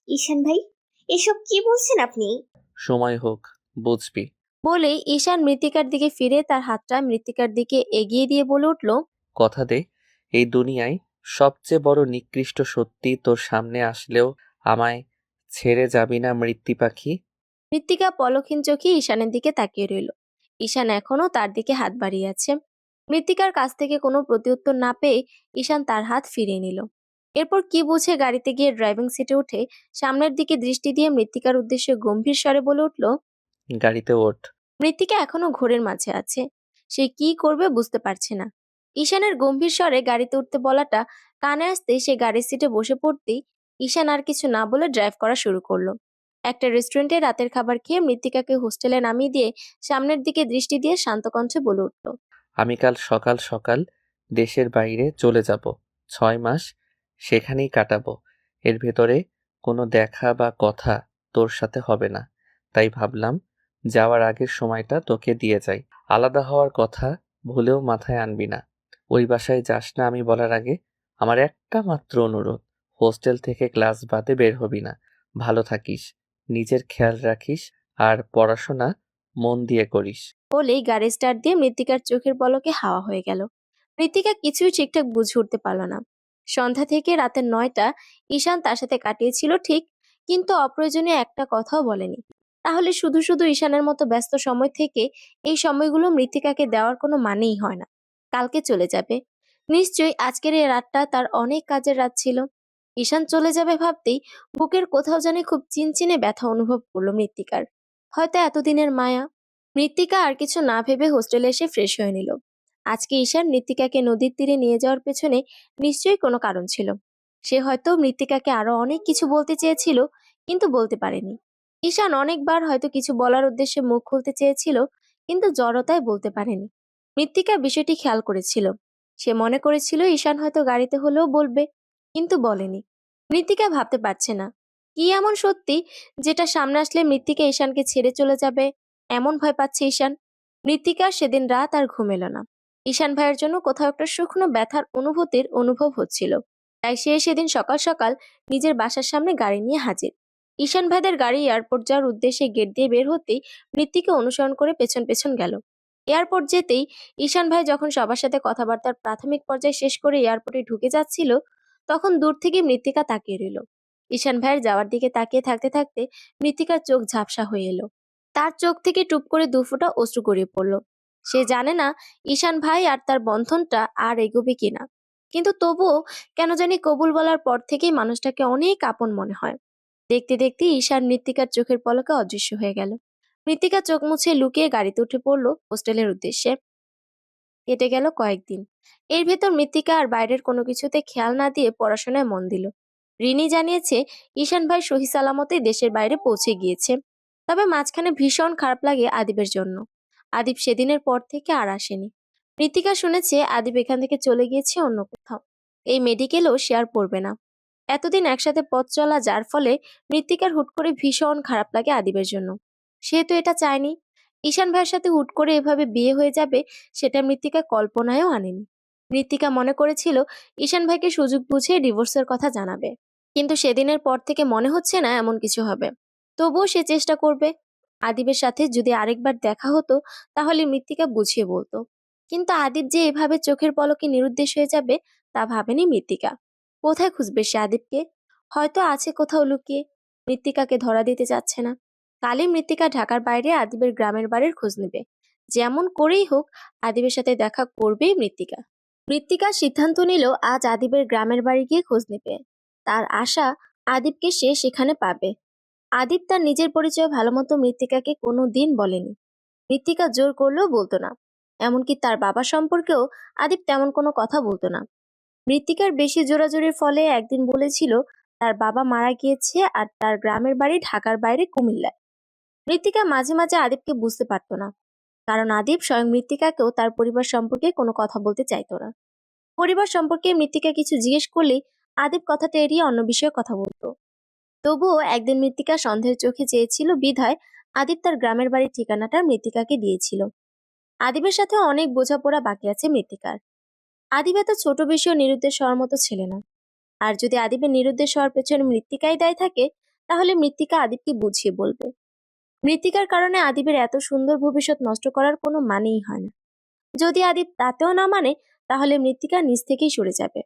ঈশান ভাই, এসব কি বলছেন আপনি? সময় হোক, বুঝবি। বলেই ঈশান মৃত্তিকার দিকে ফিরে তার হাতটা মৃত্তিকার দিকে এগিয়ে দিয়ে বলে উঠল, কথা দে, এই দুনিয়ায় সবচেয়ে বড় নিকৃষ্ট সত্যি তোর সামনে আসলেও আমায় ছেড়ে যাবি না মৃত্যু পাখি। মৃত্তিকা পলকহীন চোখে ঈশানের দিকে তাকিয়ে রইল। ঈশান এখনো তার দিকে হাত বাড়িয়ে আছে। মৃত্তিকার কাছ থেকে কোনো প্রত্যুত্তর না পেয়ে ঈশান তার হাত ফিরিয়ে নিল। এরপর কি বুঝে গাড়িতে গিয়ে ড্রাইভিং সিটে উঠে সামনের দিকে দৃষ্টি দিয়ে মৃত্তিকার উদ্দেশ্যে গম্ভীর স্বরে বলে উঠল, গাড়িতে ওঠ। মৃত্তিকা এখনো ঘোরের মাঝে আছে। সে কি করবে বুঝতে পারছে না। ঈশানের গম্ভীর স্বরে গাড়িতে উঠতে বলাটা কানে আসতে সে গাড়ির সিটে বসে পড়তেই ঈশান আর কিছু না বলে ড্রাইভ করা শুরু করলো। একটা রেস্টুরেন্টে রাতের খাবার খেয়ে মৃত্তিকাকে হোস্টেলে নামিয়ে দিয়ে সামনের দিকে দৃষ্টি দিয়ে শান্ত কণ্ঠে বলে উঠল, আমি কাল সকাল সকাল দেশের বাইরে চলে যাব। 6 মাস সেখানেই কাটাবো। এর ভেতরে কোনো দেখা বা কথা তোর সাথে হবে না। তাই ভাবলাম যাওয়ার আগের সময়টা তোকে দিয়ে যাই। আলাদা হওয়ার কথা ভুলেও মাথায় আনবি না। ওই বাসায় যাস না আমি বলার আগে। আমার একটা মাত্র অনুরোধ, হোস্টেল থেকে ক্লাস বাদে বের হবি না। ভালো থাকিস, নিজের খেয়াল রাখিস, আর পড়াশোনা মন দিয়ে করিস। বলেই গাড়ি স্টার্ট দিয়ে মৃত্তিকার চোখের পলকে হাওয়া হয়ে গেল। মৃত্তিকা কিছুই ঠিকঠাক বুঝে উঠতে পারল না। সন্ধ্যা থেকে রাতের 9টা ঈশান তার সাথে কাটিয়েছিল ঠিক, কিন্তু অপ্রয়োজনীয় একটা কথাও বলেনি। তাহলে শুধু শুধু ঈশানের মতো ব্যস্ত সময় থেকে এই সময়গুলো মৃত্তিকাকে দেওয়ার কোনো মানেই হয় না। কালকে চলে যাবে, নিশ্চয়ই আজকের এই রাতটা তার অনেক কাজের রাত ছিল। ঈশান চলে যাবে ভাবতেই বুকের কোথাও জানি খুব চিনচিনে ব্যথা অনুভব করলো মৃত্তিকার। হয়তো এতদিনের মায়া। মৃত্তিকা আর কিছু না ভেবে হোস্টেলে এসে ফ্রেশ হয়ে নিল। আজকে ঈশান মৃত্তিকাকে নদীর তীরে নিয়ে যাওয়ার পেছনে নিশ্চয়ই কোনো কারণ ছিল। সে হয়তো মৃত্তিকাকে আরো অনেক কিছু বলতে চেয়েছিল, কিন্তু বলতে পারেনি। ঈশান অনেকবার হয়তো কিছু বলার উদ্দেশ্যে মুখ খুলতে চেয়েছিল, কিন্তু জড়তায় বলতে পারেনি। মৃত্তিকা বিষয়টি খেয়াল করেছিল। সে মনে করেছিল ঈশান হয়তো গাড়িতে হলেও বলবে, কিন্তু বলেনি। মৃত্তিকা ভাবতে পারছে না কি এমন সত্যি যেটা সামনে আসলে মৃত্তিকা ঈশানকে ছেড়ে চলে যাবে। এমন ভয় পাচ্ছে ঈশান। মৃত্তিকার সেদিন রাত আর ঘুম এলো না। ঈশান ভাইয়ের জন্য কোথাও একটা শুকনো ব্যথার অনুভূতির অনুভব হচ্ছিল। তাই সে সেদিন সকাল সকাল নিজের বাসার সামনে গাড়ি নিয়ে হাজির। ঈশান ভাইদের গাড়ি এয়ারপোর্ট যাওয়ার উদ্দেশ্যে গেট দিয়ে বের হতেই মৃত্তিকা অনুসরণ করে পেছন পেছন গেল। এয়ারপোর্ট যেতেই ঈশান ভাই যখন সবার সাথে কথাবার্তার প্রাথমিক পর্যায়ে শেষ করে এয়ারপোর্টে ঢুকে যাচ্ছিল, তখন দূর থেকে মৃত্তিকা তাকিয়ে রইল। ঈশান ভাইয়ের যাওয়ার দিকে তাকিয়ে থাকতে থাকতে মৃত্তিকার চোখ ঝাপসা হয়ে এলো। তার চোখ থেকে টুপ করে 2 ফোঁটা অশ্রু গড়িয়ে পড়ল। সে জানে না ঈশান ভাই আর তার বন্ধনটা আর এগোবে কিনা, কিন্তু তবুও কেন জানি কবুল বলার পর থেকেই মানুষটাকে অনেক আপন মনে হয়। দেখতে দেখতে ঈশান মৃত্তিকার চোখের পলকে অদৃশ্য হয়ে গেল। মৃত্তিকা চোখ মুছে লুকিয়ে গাড়িতে উঠে পড়লো হোস্টেলের উদ্দেশ্যে। কেটে গেল কয়েকদিন। এর ভেতর মৃত্তিকা আর বাইরের কোনো কিছুতে খেয়াল না দিয়ে পড়াশোনায় মন দিল। রিনি জানিয়েছে ঈশান ভাই সহি সালামতেই দেশের বাইরে পৌঁছে গিয়েছে। তবে মাঝখানে ভীষণ খারাপ লাগে আদিবের জন্য। আদিব সেদিনের পর থেকে আর আসেনি। মৃত্তিকা শুনেছে আদিব এখান থেকে চলে গিয়েছে অন্য কোথাও। এই মেডিকেলও সে আর পড়বে না। এতদিন একসাথে পথ চলা যার ফলে মৃত্তিকার হুট করে ভীষণ খারাপ লাগে আদিবের জন্য। সে তো এটা চায়নি। ঈশান ভাইয়ের সাথে হুট করে এভাবে বিয়ে হয়ে যাবে, সেটা মৃত্তিকা কল্পনায়ও আনেনি। মৃত্তিকা মনে করেছিল ঈশান ভাইকে সুযোগ বুঝে ডিভোর্সের কথা জানাবে, কিন্তু সেদিনের পর থেকে মনে হচ্ছে না এমন কিছু হবে। তবুও সে চেষ্টা করবে। আদিবের সাথে যদি আরেকবার দেখা হতো তাহলে মৃত্তিকা বুঝিয়ে বলতো, কিন্তু আদিব যে এভাবে চোখের পলকে নিরুদ্দেশ হয়ে যাবে তা ভাবেনি মৃত্তিকা। কোথায় খুঁজবে সে আদিবকে? হয়তো আছে কোথাও লুকিয়ে। মৃত্তিকাকে ধরা দিতে চাচ্ছে না। কালই মৃত্তিকা ঢাকার বাইরে আদিবের গ্রামের বাড়ির খোঁজ নেবে। যেমন করেই হোক আদিবের সাথে দেখা করবেই মৃত্তিকা। মৃত্তিকা সিদ্ধান্ত নিল আজ আদিবের গ্রামের বাড়ি গিয়ে খোঁজ নেবে। তার আশা আদিবকে সে সেখানে পাবে। আদিব তার নিজের পরিচয় ভালোমতো মৃত্তিকাকে কোনো দিন বলেনি। মৃত্তিকা জোর করলেও বলতো না। এমনকি তার বাবা সম্পর্কেও আদিব তেমন কোনো কথা বলতো না। মৃত্তিকার বেশি জোরাজোরির ফলে একদিন বলেছিল তার বাবা মারা গিয়েছে আর তার গ্রামের বাড়ি ঢাকার বাইরে কুমিল্লায়। মৃত্তিকা মাঝে মাঝে আদিবকে বুঝতে পারতো না, কারণ আদিব স্বয়ং মৃত্তিকাকেও তার পরিবার সম্পর্কে কোনো কথা বলতে চাইতো না। পরিবার সম্পর্কে মৃত্তিকা কিছু জিজ্ঞেস করলেই আদিব কথাটা এড়িয়ে অন্য বিষয়ে কথা বলতো। তবুও একদিন মৃত্তিকা সন্দেহের চোখে চেয়েছিল বিধায় আদিব তার গ্রামের বাড়ির ঠিকানাটা মৃত্তিকাকে দিয়েছিল। আদিবের সাথে অনেক বোঝাপড়া বাকি আছে মৃত্তিকার। আদিব এত ছোট বিষয় নিরুদ্দেশ হওয়ার মতো ছেলে না। আর যদি আদিবের নিরুদ্দেশ হওয়ার পেছনে মৃত্তিকাই দায়ী থাকে, তাহলে মৃত্তিকা আদিবকে বুঝিয়ে বলবে। মৃত্তিকার কারণে আদিবের এত সুন্দর ভবিষ্যৎ নষ্ট করার কোনো মানেই হয় না। যদি আদিব তাতেও না মানে, তাহলে মৃত্তিকা নিজ থেকেই সরে যাবে।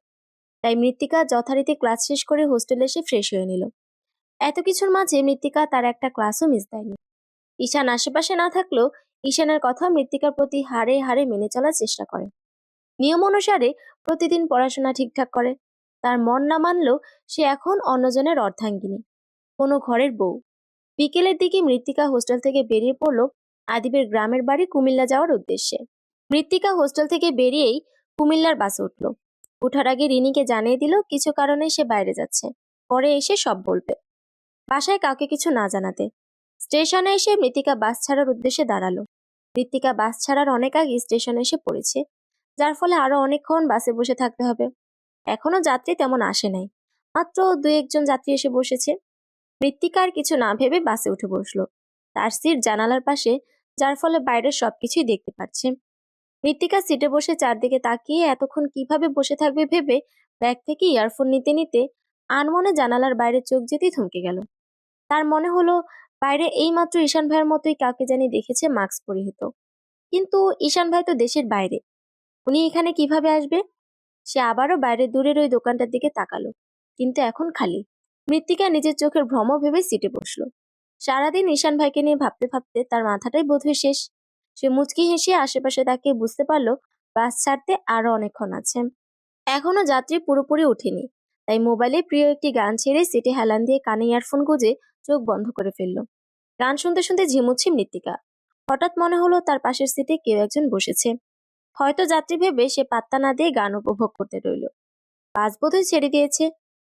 তাই মৃত্তিকা যথারীতি ক্লাস শেষ করে হোস্টেলে এসে ফ্রেশ হয়ে নিল। এত কিছুর মাঝে মৃত্তিকা তার একটা ক্লাসও মিস দেয়নি। ঈশান আশেপাশে না থাকলেও ঈশানের কথা মৃত্তিকার প্রতি হাড়ে হাড়ে মেনে চলার চেষ্টা করে। নিয়ম অনুসারে প্রতিদিন পড়াশোনা ঠিকঠাক করে। তার মন না মানলেও সে এখন অন্যজনের অর্ধাঙ্গিনী, কোনো ঘরের বউ। বিকেলের দিকে মৃত্তিকা হোস্টেল থেকে বেরিয়ে পড়ল আদিবের গ্রামের বাড়ি কুমিল্লা যাওয়ার উদ্দেশ্যে। মৃত্তিকা হোস্টেল থেকে বেরিয়েই কুমিল্লার বাসে উঠল। ওঠার আগে রিনিকে জানিয়ে দিল কিছু কারণে সে বাইরে যাচ্ছে, পরে এসে সব বলবে। বাসায় কাউকে কিছু না জানাতে স্টেশনে এসে মৃত্তিকা বাস ছাড়ার উদ্দেশ্যে দাঁড়ালো। মৃত্তিকা বাস ছাড়ার অনেক আগে স্টেশনে এসে পড়েছে, যার ফলে আরো অনেকক্ষণ বাসে বসে থাকতে হবে। এখনো যাত্রী তেমন আসে নাই, মাত্র 2-1 জন যাত্রী এসে বসেছে। মৃত্তিকা আর কিছু না ভেবে বাসে উঠে বসলো। তার সিট জানালার পাশে, যার ফলে বাইরের সবকিছুই দেখতে পাচ্ছে। মৃত্তিকা সিটে বসে চারদিকে তাকিয়ে এতক্ষণ কিভাবে বসে থাকবে ভেবে ব্যাগ থেকে ইয়ারফোন নিতে নিতে আনমনে জানালার বাইরে চোখ যেতেই থমকে গেল। তার মনে হলো বাইরে এইমাত্র ঈশান ভাইয়ের মতোই কাউকে জানি দেখেছে মাস্ক পরিহিত। কিন্তু ঈশান ভাই তো দেশের বাইরে, উনি এখানে কিভাবে আসবে? সে আবারও বাইরে দূরের ওই দোকানটার দিকে তাকালো, কিন্তু এখন খালি। মৃত্তিকা নিজের চোখের ভ্রম ভেবে সিটে বসলো। সারাদিন ঈশান ভাইকে নিয়ে ভাবতে ভাবতে তার মাথাটাই বোধহয় শেষ। সে মুচকি হেসে আশেপাশে তাকিয়ে বুঝতে পারলো বাস ছাড়তে আরো অনেকক্ষণ আছে। এখনো যাত্রী পুরোপুরি ওঠেনি, তাই মোবাইলে প্রিয় একটি গান ছেড়ে সিটে হেলান দিয়ে কানে ইয়ারফোন গুঁজে চোখ বন্ধ করে ফেললো। গান শুনতে শুনতে ঝিমুচ্ছে মৃত্তিকা। হঠাৎ মনে হলো তার পাশের সিটে কেউ একজন বসেছে। হয়তো যাত্রী ভেবে সে পাত্তা না দিয়ে গান উপভোগ করতে রইল। বাস বোধহয় ছেড়ে দিয়েছে।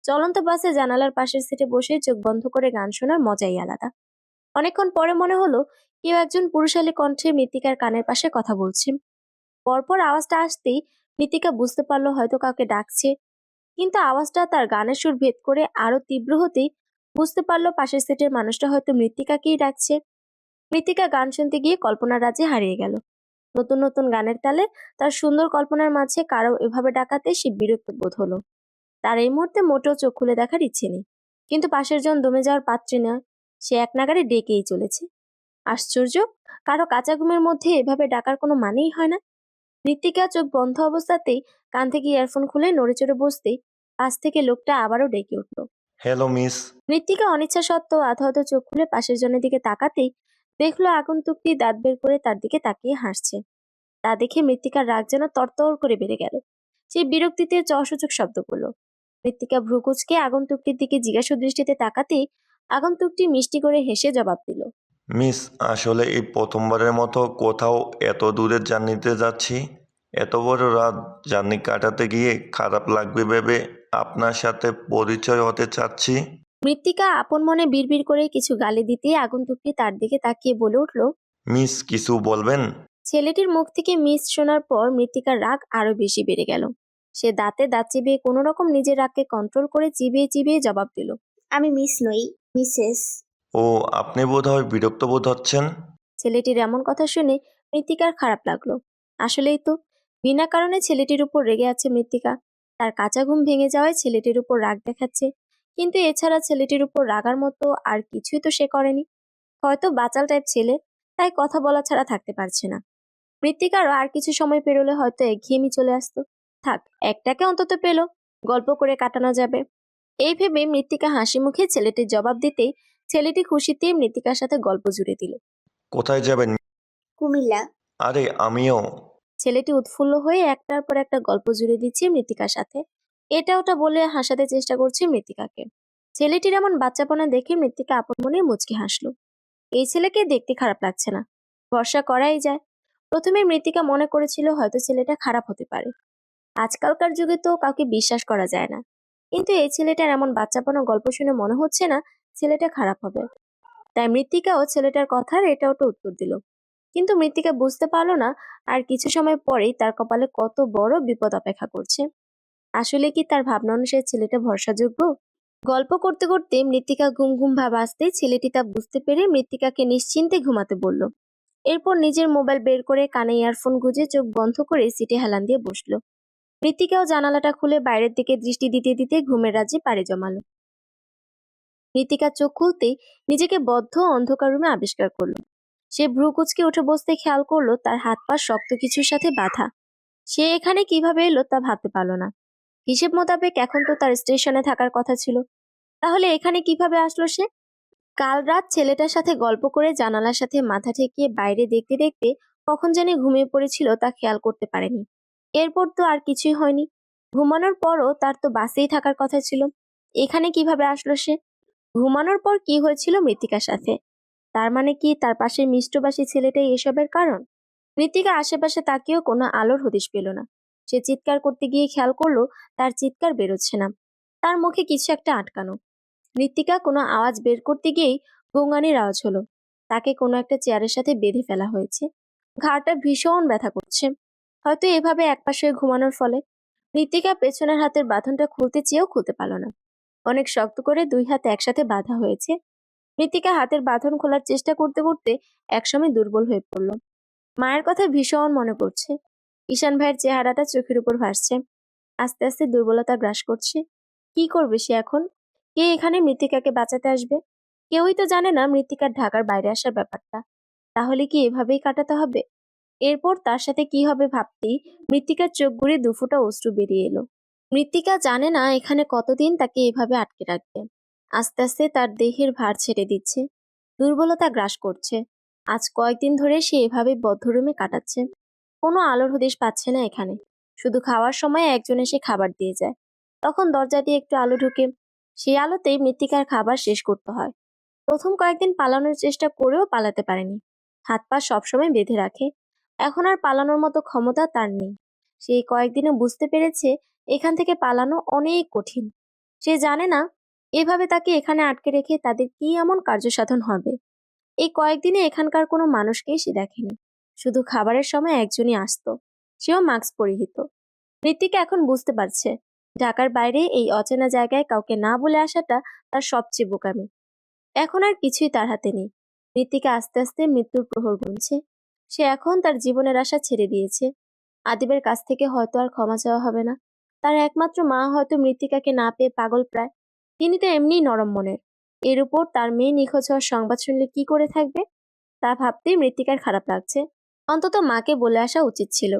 চলন্ত বাসে জানালার পাশের সিটে বসে চোখ বন্ধ করে গান শোনার মজাই আলাদা। অনেকক্ষণ পরে মনে হলো কেউ একজন পুরুষালী কণ্ঠে মৃত্তিকার কানের পাশে কথা বলছে। পরপর আওয়াজটা আসতেই মৃত্তিকা বুঝতে পারলো হয়তো কাউকে ডাকছে, কিন্তু আওয়াজটা তার গানের সুর ভেদ করে আরো তীব্র হতেই বুঝতে পারলো পাশের সিটের মানুষটা হয়তো মৃত্তিকাকেই ডাকছে। মৃত্তিকা গান শুনতে গিয়ে কল্পনার রাজ্যে হারিয়ে গেল। নতুন নতুন গানের তালে তার সুন্দর কল্পনার মাঝে কারো এভাবে ডাকাতে সে বিরক্ত বোধ হলো। তার এই মুহূর্তে মোটেও চোখ খুলে দেখার ইচ্ছে নেই, কিন্তু পাশের জন দমে যাওয়ার পাত্রী নয়, সে এক নাগাড়ে ডেকেই চলেছে। আশ্চর্য, কারো কাঁচা ঘুমের মধ্যে এভাবে ডাকার কোনো মানেই হয় না। মৃত্তিকা চোখ বন্ধ অবস্থাতেই কান থেকে ইয়ারফোন খুলে নড়ে চড়ে বসতেই পাশ থেকে লোকটা আবারও ডেকে উঠল। Hello miss. মৃত্তিকা অনিচ্ছা সত্ত্বেও আধো আধো চোখ খুলে পাশের জনের দিকে তাকাতেই দেখলো আগন্তুকটি দাঁত বের করে তার দিকে তাকিয়ে হাসছে। তা দেখে মৃত্তিকার রাগ যেন তরতর করে বেড়ে গেল। সে বিরক্তিতে অসূচক শব্দ করলো। মৃত্তিকা ভ্রু কুঁচকে আগন্তুকটির দিকে জিজ্ঞাসা দৃষ্টিতে তাকাতেই আগন্তুকটি মিষ্টি করে হেসে জবাব দিল। মিস, আসলে এই প্রথমবারের মতো কোথাও এত দূরের জার্নিতে যাচ্ছি। এত বড় রাত জার্নি কাটাতে গিয়ে খারাপ লাগবে ভেবে আপনার সাথে পরিচয় হতে চাচ্ছি। মৃত্তিকা আপন মনে বিড়বিড় করে কিছু গালি দিতে আগন্তুকটি তার দিকে তাকিয়ে বলে উঠল, মিস কিছু বলবেন? ছেলেটির মুখ থেকে মিস শোনার পর মৃত্তিকার রাগ আরো বেশি বেড়ে গেল। সে দাঁতে দাঁত চিবিয়ে কোনো রকম নিজের রাগকে কন্ট্রোল করে চিবিয়ে চিবিয়ে জবাব দিল। আমি মিস নই, মিসেস। ও, আপনি বোধহয় বিরক্ত বোধ হচ্ছেন। ছেলেটির এমন কথা শুনে মৃত্তিকার খারাপ লাগলো। আসলেই তো, বিনা কারণে ছেলেটির উপর রেগে আছে মৃত্তিকা। তার কাঁচা ঘুম ভেঙে যাওয়ায় ছেলেটির উপর রাগ দেখাচ্ছে, কিন্তু এছাড়া ছেলেটির উপর রাগার মতো আর কিছুই তো সে করেনি। হয়তো বাচাল টাইপ ছেলে, তাই কথা বলা ছাড়া থাকতে পারছে না। মৃত্তিকারও আর কিছু সময় পেরোলে হয়তো একঘেয়েমি চলে আসতো। থাক, একটাকে অন্তত পেল, গল্প করে কাটানো যাবে। এই ভেবে মৃত্তিকা হাসি মুখে ছেলেটির জবাব দিতেই ছেলেটি খুশিতে মৃত্তিকার সাথে গল্প জুড়ে দিল। কোথায় যাবেন? কুমিল্লা। আরে আমিও। ছেলেটি উৎফুল্ল হয়ে একটার পর একটা গল্প জুড়ে দিচ্ছে মৃত্তিকার সাথে। এটা ওটা বলে হাসাতে চেষ্টা করছে মৃত্তিকাকে। ছেলেটির এমন বাচ্চাপনা দেখে মৃত্তিকা আপন মনে মুচকি হাসলো। এই ছেলেকে দেখতে খারাপ লাগছে না, ভরসা করাই যায়। প্রথমে মৃত্তিকা মনে করেছিল হয়তো ছেলেটা খারাপ হতে পারে। আজকালকার যুগে তো কাউকে বিশ্বাস করা যায় না, কিন্তু এই ছেলেটার এমন বাচ্চাপনা গল্প শুনে মনে হচ্ছে না ছেলেটা খারাপ হবে। তাই মৃত্তিকাও ছেলেটার কথার এটা ওটা উত্তর দিল। কিন্তু মৃত্তিকা বুঝতে পারলো না আর কিছু সময় পরেই তার কপালে কত বড় বিপদ অপেক্ষা করছে। আসলে কি তার ভাবনা অনুসারে ছেলেটা ভরসাযোগ্য? গল্প করতে করতে মৃত্তিকা ঘুম ঘুম ভাব আসতে ছেলেটি তা বুঝতে পেরে মৃত্তিকাকে নিশ্চিন্তে ঘুমাতে বলল। এরপর নিজের মোবাইল বের করে কানে ইয়ারফোন গুঁজে চোখ বন্ধ করে সিটে হেলান দিয়ে বসলো। মৃত্তিকাও জানালাটা খুলে বাইরের দিকে দৃষ্টি দিতে দিতে ঘুমের রাজ্যে পাড়ি জমালো। মৃত্তিকা চোখ খুলতেই নিজেকে বদ্ধ অন্ধকার রুমে আবিষ্কার করলো। সে ভ্রু কুঁচকে উঠে বসতে খেয়াল করলো তার হাত পা শক্ত কিছুর সাথে বাঁধা। সে এখানে কিভাবে এলো তা ভাবতে পারলো না। হিসেব মোতাবেক এখন তো তার স্টেশনে থাকার কথা ছিল, তাহলে এখানে কিভাবে আসলো সে? কাল রাত ছেলেটার সাথে গল্প করে জানালার সাথে মাথা ঠেকিয়ে বাইরে দেখতে দেখতে কখন জানি ঘুমিয়ে পড়েছিল তা খেয়াল করতে পারেনি। এরপর তো আর কিছুই হয়নি। ঘুমানোর পরও তার তো বাসেই থাকার কথা ছিল, এখানে কিভাবে আসলো সে? ঘুমানোর পর কি হয়েছিল মৃত্তিকার সাথে? তার মানে কি তার পাশের মিষ্টভাষী ছেলেটাই এসবের কারণ? মৃত্তিকা আশেপাশে তাকিয়েও কোনো আলোর হদিশ পেল না। সে চিৎকার করতে গিয়ে খেয়াল করলো তার চিৎকার বেরোচ্ছে না, তার মুখে কিছু একটা আটকানো। মৃত্তিকা কোনো আওয়াজ বের করতে গিয়েই গোঙানির আওয়াজ হলো। তাকে কোনো একটা চেয়ারের সাথে বেঁধে ফেলা হয়েছে। ঘাড়টা ভীষণ ব্যথা করছে, হয়তো এভাবে একপাশে ঘুমানোর ফলে। মৃত্তিকা পেছনের হাতের বাঁধনটা খুলতে চেয়েও খুলতে পারল না। অনেক শক্ত করে দুই হাত একসাথে বাঁধা হয়েছে। মৃত্তিকা হাতের বাঁধন খোলার চেষ্টা করতে করতে একসময় দুর্বল হয়ে পড়ল। মায়ের কথা ভীষণ মনে পড়ছে। ঈশান ভাইয়ের চেহারাটা চোখের উপর ভাসছে। আস্তে আস্তে দুর্বলতা গ্রাস করছে। কি করবে সে এখন? কে এখানে মৃত্তিকাকে বাঁচাতে আসবে? কেউই তো জানে না মৃত্তিকার ঢাকার বাইরে আসার ব্যাপারটা। তাহলে কি এভাবেই কাটাতে হবে? এরপর তার সাথে কি হবে ভাবতেই মৃত্তিকার চোখ ঘুরে দুফোঁটা অশ্রু বেরিয়ে এলো। মৃত্তিকা জানে না এখানে কতদিন তাকে এভাবে আটকে রাখবে। আস্তে আস্তে তার দেহের ভার ছেড়ে দিচ্ছে, দুর্বলতা গ্রাস করছে। আজ কয়েকদিন ধরে সে এভাবে বদ্ধ রুমে কাটাচ্ছে। কোনো আলোর হদিশ পাচ্ছে না এখানে। শুধু খাওয়ার সময় একজন এসে খাবার দিয়ে যায়, তখন দরজা দিয়ে একটু আলো ঢুকে। সেই আলোতেই মৃত্তিকার খাবার শেষ করতে হয়। প্রথম কয়েকদিন পালানোর চেষ্টা করেও পালাতে পারেনি। হাত পা সবসময় বেঁধে রাখে। এখন আর পালানোর মতো ক্ষমতা তার নেই। সেই কয়েকদিনে বুঝতে পেরেছে এখান থেকে পালানো অনেক কঠিন। সে জানে না এভাবে তাকে এখানে আটকে রেখে তাদের কি এমন কার্যসাধন হবে। এই কয়েকদিনে এখানকার কোনো মানুষকেই সে দেখেনি। শুধু খাবারের সময় একজনই আসতো, সেও মাস্ক পরিহিত। মৃত্তিকা এখন বুঝতে পারছে ঢাকার বাইরে এই অচেনা জায়গায় কাউকে না বলে আসাটা তার সবচেয়ে বোকামি। এখন আর কিছুই তার হাতে নেই। মৃত্তিকা আস্তে আস্তে মৃত্যুর প্রহর গুনছে। সে এখন তার জীবনের আশা ছেড়ে দিয়েছে। আদিবের কাছ থেকে হয়তো আর ক্ষমা চাওয়া হবে না। তার একমাত্র মা হয়তো মৃত্তিকাকে না পেয়ে পাগল প্রায়। তিনি তো এমনিই নরম মনের, এর উপর তার মেয়ে নিখোঁজ হওয়ার সংবাদ শুনলে কি করে থাকবে? তা ভাবতেই মৃত্তিকার খারাপ লাগছে। অন্তত মাকে বলে আসা উচিত ছিল।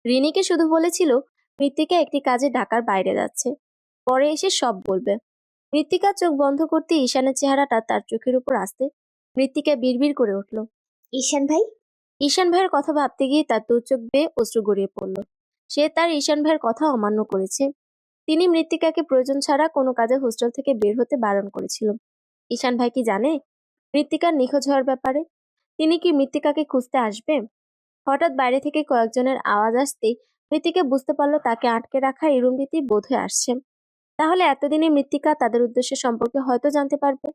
রিনিকে শুধু বলেছিল মৃত্তিকা একটি কাজে ঢাকার বাইরে যাচ্ছে, পরে এসে সব বলবে। মৃত্তিকা চোখ বন্ধ করতে ঈশানের চেহারাটা তার চোখের উপর আসতে মৃত্তিকা বিড়বিড় করে উঠল, ঈশান ভাই। ঈশান ভাইয়ের কথা ভাবতে গিয়ে তার দু চোখ বেয়ে অশ্রু গড়িয়ে পড়ল। সে তার ঈশান ভাইয়ের কথা অমান্য করেছে। তিনি মৃত্তিকাকে প্রয়োজন ছাড়া কোনো কাজে হোস্টেল থেকে বের হতে বারণ করেছিল। ঈশান ভাই কি জানে মৃত্তিকার নিখোঁজ হওয়ার ব্যাপারে? তিনি কি মৃত্তিকাকে খুঁজতে আসবে? হঠাৎ বাইরে থেকে কয়েকজনের আওয়াজ আসতেই মৃত্তিকা বুঝতে পারলো তাকে আটকে রাখা এই রুমটিতেই বোধহয় আসছে। তাহলে এতদিনে মৃত্তিকা তাদের উদ্দেশ্য সম্পর্কে হয়তো জানতে পারবে।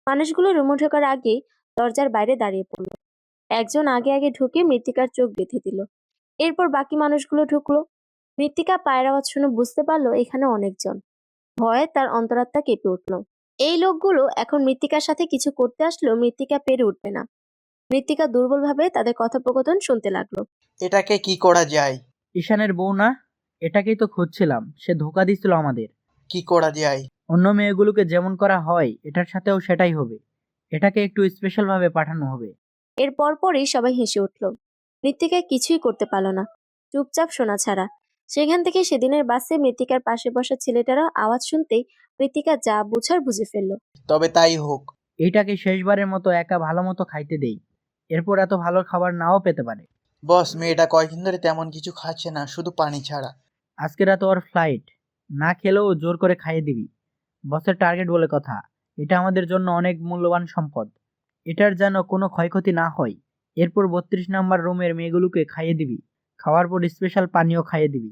মানুষগুলো রুমে ঢোকার আগেই দরজার বাইরে দাঁড়িয়ে পড়ল। একজন আগে আগে ঢুকে মৃত্তিকার চোখ বেঁধে দিল। এরপর বাকি মানুষগুলো ঢুকলো। মৃত্তিকা পায়ের আওয়াজ শুনে বুঝতে পারলো এখানে অনেকজন। ভয়ে তার অন্তরাত্মা কেঁপে উঠল। এই লোকগুলো এখন মৃত্তিকার সাথে কিছু করতে আসলেও মৃত্তিকা পেরে উঠবে না। মৃত্তিকা দুর্বলভাবে তাদের কথোপকথন শুনতে লাগলো। এটাকে কি করা যায়? ঈশানের বউ না? এটাকেই তো খুঁজছিলাম, সে ধোকা দিছিল আমাদের। কি করা যায়? অন্য মেয়েগুলোকে যেমন করা হয় এটার সাথেও সেটাই হবে। এটাকে একটু স্পেশাল ভাবে পাঠানো হবে। এর পরপরই সবাই হেসে উঠল। মৃত্তিকা কিছুই করতে পারল না, চুপচাপ শোনা ছাড়া। সেখান থেকে সেদিনের বাসে মৃত্তিকার পাশে বসা ছেলেটারা আওয়াজ শুনতেই মৃত্তিকা যা বুঝার বুঝে ফেলল। তবে তাই হোক। এইটাকে শেষবারের মতো একা ভালো মতো খাইতে দেই, এরপর এত ভালো খাবার নাও পেতে পারে। বস, মেয়েটা কয়েকদিন ধরে তেমন কিছু খাচ্ছে না, শুধু পানি ছাড়া। আজকে রাত ওর ফ্লাইট, না খেলেও জোর করে খাইয়ে দিবি। বসের টার্গেট বলে কথা, এটা আমাদের জন্য অনেক মূল্যবান সম্পদ। এটার যেন কোনো ক্ষয়ক্ষতি না হয়। এরপর 32 নাম্বার রুমের মেয়েগুলোকে খাইয়ে দিবি। খাওয়ার পর স্পেশাল পানীয় খাইয়ে দিবি।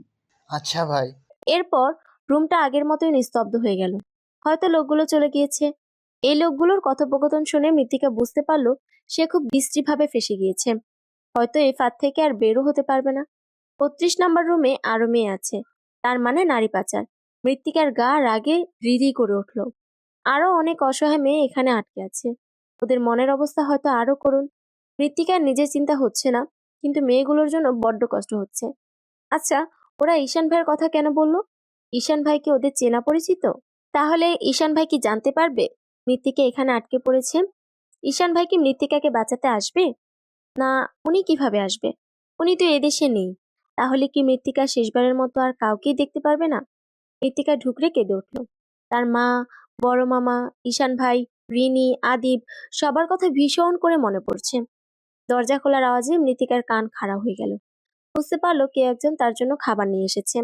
আচ্ছা ভাই। এরপর রুমটা আগের মতোই নিস্তব্ধ হয়ে গেল। হয়তো লোকগুলো চলে গিয়েছে। এই লোকগুলোর কথোপকথন শুনে মৃত্তিকা বুঝতে পারলো সে খুব বিশ্রীভাবে ফেঁসে গিয়েছে। হয়তো এই ফাঁদ থেকে আর বেরও হতে পারবে না। 32 নাম্বার রুমে আরো মেয়ে আছে, তার মানে নারী পাচার। মৃত্তিকার গা রাগে রিরি করে উঠল। আরো অনেক অসহায় মেয়ে এখানে আটকে আছে। ওদের মনের অবস্থা হয়তো আরো করুণ। মৃত্তিকার নিজের চিন্তা হচ্ছে না, কিন্তু মেয়েগুলোর জন্য বড্ড কষ্ট হচ্ছে। আচ্ছা, ওরা ঈশান ভাইয়ের কথা কেন বললো? ঈশান ভাই কি ওদের চেনা পরিচিত? তাহলে ঈশান ভাই কি জানতে পারবে মৃত্তিকা এখানে আটকে পড়েছে? ঈশান ভাই কি মৃত্তিকাকে বাঁচাতে আসবে? না, উনি কিভাবে আসবে? উনি তো এদেশে নেই। তাহলে কি মৃত্তিকা শেষবারের মতো আর কাউকেই দেখতে পারবে না? মৃত্তিকা ঢুকরে কেঁদে উঠল। তার মা, বড় মামা, ঈশান ভাই, রিনি, আদিব সবার কথা ভীষণ করে মনে পড়ছে। দরজা খোলার আওয়াজে মৃত্তিকার কান খাড়া হয়ে গেল। বুঝতে পারলো কে একজন তার জন্য খাবার নিয়ে এসেছে।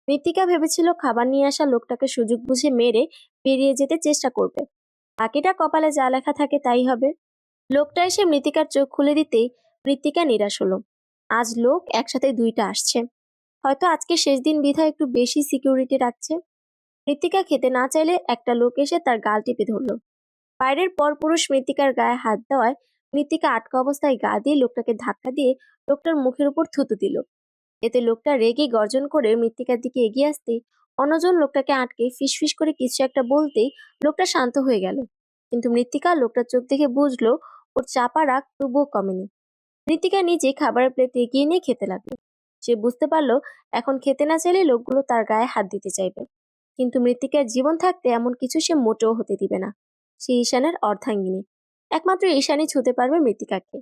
মৃত্তিকা ভেবেছিল খাবার নিয়ে আসা লোকটাকে সুযোগ বুঝে মেরে বেরিয়ে যেতে চেষ্টা করবে। বাকিটা কপালে যা লেখা থাকে তাই হবে। লোকটা এসে মৃত্তিকার চোখ খুলে দিতেই মৃত্তিকা নিরাশ হলো। আজ লোক একসাথে দুইটা আসছে। হয়তো আজকে শেষ দিন বিধায় একটু বেশি সিকিউরিটি রাখছে। মৃত্তিকা খেতে না চাইলে একটা লোক এসে তার গাল টিপে ধরলো। বাইরের পরপুরুষ মৃত্তিকার গায়ে হাত দেওয়ায় মৃত্তিকা আটকা অবস্থায় গা দিয়ে লোকটাকে ধাক্কা দিয়ে লোকটার মুখের উপর থুতু দিল। এতে লোকটা রেগে গর্জন করে মৃত্তিকার দিকে এগিয়ে আসতেই অন্যজন লোকটাকে আটকে ফিসফিস করে কিছু একটা বলতেই লোকটা শান্ত হয়ে গেল। কিন্তু মৃত্তিকা লোকটার চোখ দেখে বুঝলো ওর চাপা রাগ তবুও কমেনি। মৃত্তিকা নিজে খাবারের প্লেট এগিয়ে নিয়ে খেতে লাগলো। সে বুঝতে পারলো এখন খেতে না চাইলে লোকগুলো তার গায়ে হাত দিতে চাইবে, কিন্তু মৃত্তিকার জীবন থাকতে এমন কিছু সে মোটেও হতে দিবে না। সে ঈশানের অর্ধাঙ্গিনী, একমাত্র ঈশানই ছুঁতে পারবে মৃত্তিকাকে।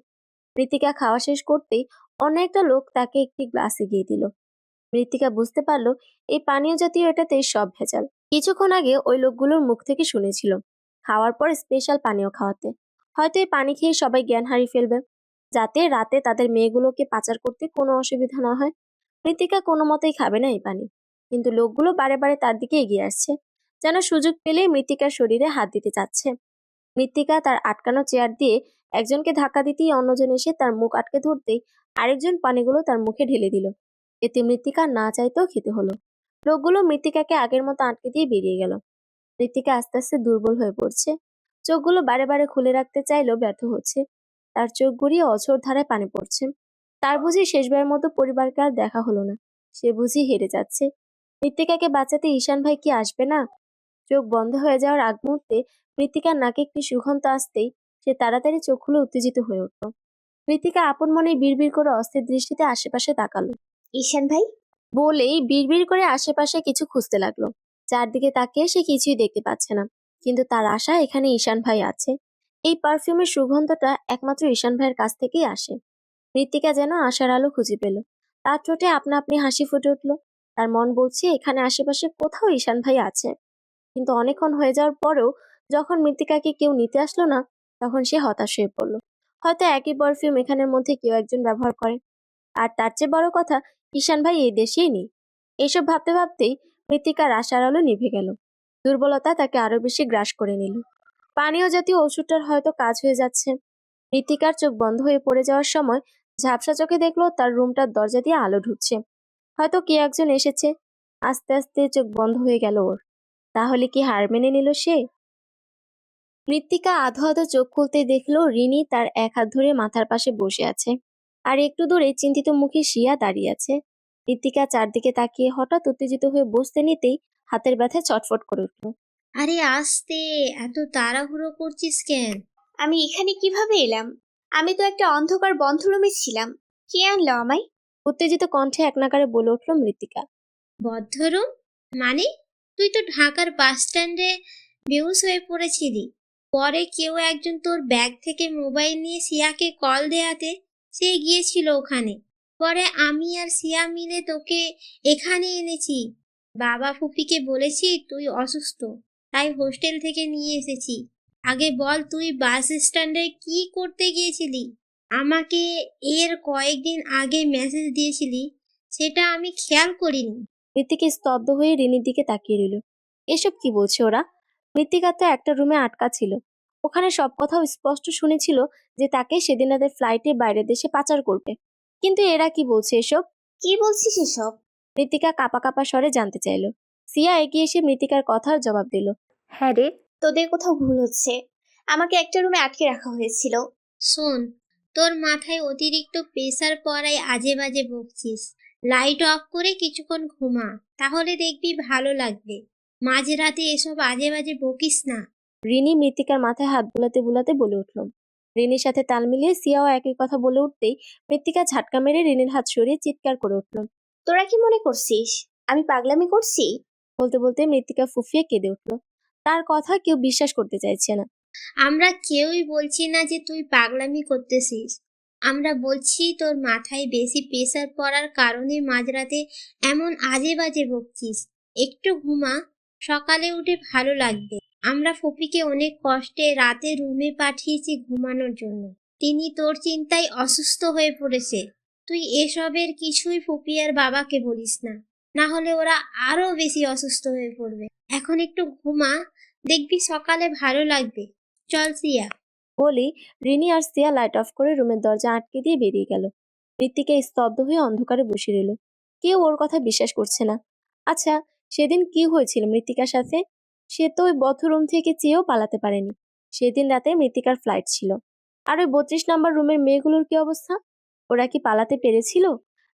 মৃত্তিকা খাওয়া শেষ করতেই অন্য একটা লোক তাকে একটি গ্লাস এগিয়ে দিল। মৃত্তিকা বুঝতে পারলো এই পানীয় জাতীয় এটাতে সব ভেজাল। কিছুক্ষণ আগে ওই লোকগুলোর মুখ থেকে শুনেছিল খাওয়ার পর স্পেশাল পানীয় খাওয়াতে। হয়তো এই পানি খেয়ে সবাই জ্ঞান হারিয়ে ফেলবে, যাতে রাতে তাদের মেয়েগুলোকে পাচার করতে কোনো অসুবিধা না হয়। মৃত্তিকা কোনো মতেই খাবে না এই পানি, কিন্তু লোকগুলো বারে বারে তার দিকে এগিয়ে আসছে, যেন সুযোগ পেলেই মৃত্তিকার শরীরে হাত দিতে চাচ্ছে। মৃত্তিকা তার আটকানো চেয়ার দিয়ে একজনকে ধাক্কা দিতেই অন্যজন এসে তার মুখ আটকে ধরতেই আরেকজন পানিগুলো তার মুখে ঢেলে দিল। এতে মৃত্তিকা না চাইতেও খেতে হলো। লোকগুলো মৃত্তিকাকে আগের মতো আটকে দিয়ে বেরিয়ে গেল। মৃত্তিকা আস্তে আস্তে দুর্বল হয়ে পড়ছে। চোখগুলো বারে বারে খুলে রাখতে চাইলেও ব্যর্থ হচ্ছে। তার চোখ গড়িয়ে অঝোর ধারায় পানি পড়ছে। তার বুঝি শেষবারের মতো পরিবারকে আর দেখা হলো না। সে বুঝি হেরে যাচ্ছে। মৃত্তিকাকে বাঁচাতে ঈশান ভাই কি আসবে না? চোখ বন্ধ হয়ে যাওয়ার আগ মুহূর্তে মৃত্তিকার নাকে একটি সুগন্ধ আসতেই সে তাড়াতাড়ি চোখ খুলে উত্তেজিত হয়ে উঠল। মৃত্তিকা আপন মনে বিড়বিড় করে অস্থির দৃষ্টিতে আশেপাশে তাকালো। ঈশান ভাই? বলেই বিড়বিড় করে আশেপাশে কিছু খুঁজতে লাগলো। চারদিকে তাকিয়ে সে কিছুই দেখতে পাচ্ছে না, কিন্তু তার আশা এখানে ঈশান ভাই আছে। এই পারফিউমের সুগন্ধটা একমাত্র ঈশান ভাইয়ের কাছ থেকেই আসে। মৃত্তিকা যেন আশার আলো খুঁজে পেল। তার ঠোঁটে আপনা আপনি হাসি ফুটে উঠল। তার মন বলছে এখানে আশেপাশে কোথাও ঈশান ভাই আছে। কিন্তু অনেকক্ষণ হয়ে যাওয়ার পরেও যখন মৃত্তিকাকে কেউ নিতে আসলো না, তখন সে হতাশ হয়ে পড়ল। হয়তো একই পারফিউম এখানের মধ্যে কেউ একজন ব্যবহার করে, আর তার চেয়ে বড় কথা ঈশান ভাই এই দেশেই নেই। এসব ভাবতে ভাবতেই মৃত্তিকার আশার আলো নিভে গেল। দুর্বলতা তাকে আরো বেশি গ্রাস করে নিল। পানীয় জাতীয় ওষুধটার হয়তো কাজ হয়ে যাচ্ছে। মৃত্তিকার চোখ বন্ধ হয়ে পড়ে যাওয়ার সময় ঝাপসা চোখে দেখলো তার রুমটার দরজা দিয়ে আলো ঢুকছে। হয়তো কে একজন এসেছে। আস্তে আস্তে চোখ বন্ধ হয়ে গেল ওর। তাহলে কি হার মেনে নিল সে? মৃত্তিকা আধো আধো চোখ খুলতে দেখলো রিনি তার এক হাত ধরে মাথার পাশে বসে আছে, আর একটু দূরে চিন্তিত মুখে শিয়া দাঁড়িয়ে আছে। মৃত্তিকা চারদিকে তাকিয়ে হঠাৎ উত্তেজিত হয়ে বসতে নিতেই হাতের ব্যথায় ছটফট করে উঠল। আরে আস্তে, এত তাড়াহুড়ো করছিস কেন? আমি এখানে কিভাবে এলাম? আমি তো একটা অন্ধকার বন্ধ রুমে ছিলাম। কে আনলো আমায়? উত্তেজিত কণ্ঠে একনাগাড়ে বলে উঠল মৃত্তিকা। বদ্ধরুম? মানে তুই তো ঢাকার বাস স্ট্যান্ডে বেহুশ হয়ে পড়েছিলি। পরে কেউ একজন তোর ব্যাগ থেকে মোবাইল নিয়ে সিয়াকে কল দেয়াতে সে গিয়েছিল ওখানে। পরে আমি আর সিয়া মিলে তোকে এখানে এনেছি। বাবা ফুপিকে বলেছি তুই অসুস্থ, তাই হোস্টেল থেকে নিয়ে এসেছি। আগে বল, তুই বাস স্ট্যান্ডে কি করতে গিয়েছিলি? আমাকে এর কয়েকদিন আগে মেসেজ দিয়েছিলি, সেটা আমি খেয়াল করিনি। মৃত্তিকা স্তব্ধ হয়ে রিনির দিকে তাকিয়ে রইল। এসব কি বলছে ওরা? মৃত্তিকা তো একটা রুমে আটকা ছিল। ওখানে সব কথাও স্পষ্ট শুনেছিল যে তাকে সেদিন রাতের ফ্লাইটে বাইরের দেশে পাচার করবে। কিন্তু এরা কি বলছে এসব? কি বলছিস এসব? মৃত্তিকা কাঁপা কাঁপা স্বরে জানতে চাইল। সিয়া এগিয়ে এসে মৃত্তিকার কথার জবাব দিল। হ্যাঁ রে, তোদের কোথাও ভুল হচ্ছে। আমাকে একটা রুমে আটকে রাখা হয়েছিল। শোন, তোর মাথায় অতিরিক্ত প্রেসার পড়ায় আজে বাজে বকছিস। লাইট অফ করে কিছুক্ষণ ঘুমা, তাহলে দেখবি ভালো লাগবে। মাঝরাতে এসব আজে বাজে বকিস না। রিনি মৃত্তিকার মাথায় হাত বুলাতে বুলাতে বলে উঠল। রিনির সাথে তাল মিলিয়ে সিয়াও একই কথা বলে উঠতেই মৃত্তিকা ঝাটকা মেরে রিনির হাত সরিয়ে চিৎকার করে উঠল। তোরা কি মনে করছিস আমি পাগলামি করছি? বলতে বলতে মৃত্তিকা ফুফিয়ে কেঁদে উঠল। তার কথা কেউ বিশ্বাস করতে চাইছে না। আমরা কেউই বলছি না যে তুই পাগলামি করতেছিস। আমরা বলছি তোর মাথায় বেশি প্রেসার পড়ার কারণে মাঝরাতে এমন আজে বাজে বকছিস। একটু ঘুমা, সকালে উঠে ভালো লাগবে। আমরা ফুপিকে অনেক কষ্টে রাতে রুমে পাঠিয়েছি ঘুমানোর জন্য। তিনি তোর চিন্তায় অসুস্থ হয়ে পড়েছে। তুই এসবের কিছুই ফুপি আর বাবাকে বলিস না, না হলে ওরা আরো বেশি অসুস্থ হয়ে পড়বে। এখন একটু ঘুমা, দেখবি সকালে ভালো লাগবে। চল সিয়া। বলেই রিনি আর সিয়া লাইট অফ করে রুমের দরজা আটকে দিয়ে বেরিয়ে গেল। মৃত্তিকা স্তব্ধ হয়ে অন্ধকারে বসে রইল। কেউ ওর কথা বিশ্বাস করছে না। আচ্ছা, সেদিন কি হয়েছিল মৃত্তিকার সাথে? সে তো ওই বদ্ধ রুম থেকে চেয়েও পালাতে পারেনি। সেদিন রাতে মৃত্তিকার ফ্লাইট ছিল। আর ওই 32 নাম্বার রুমের মেয়েগুলোর কি অবস্থা? ওরা কি পালাতে পেরেছিল,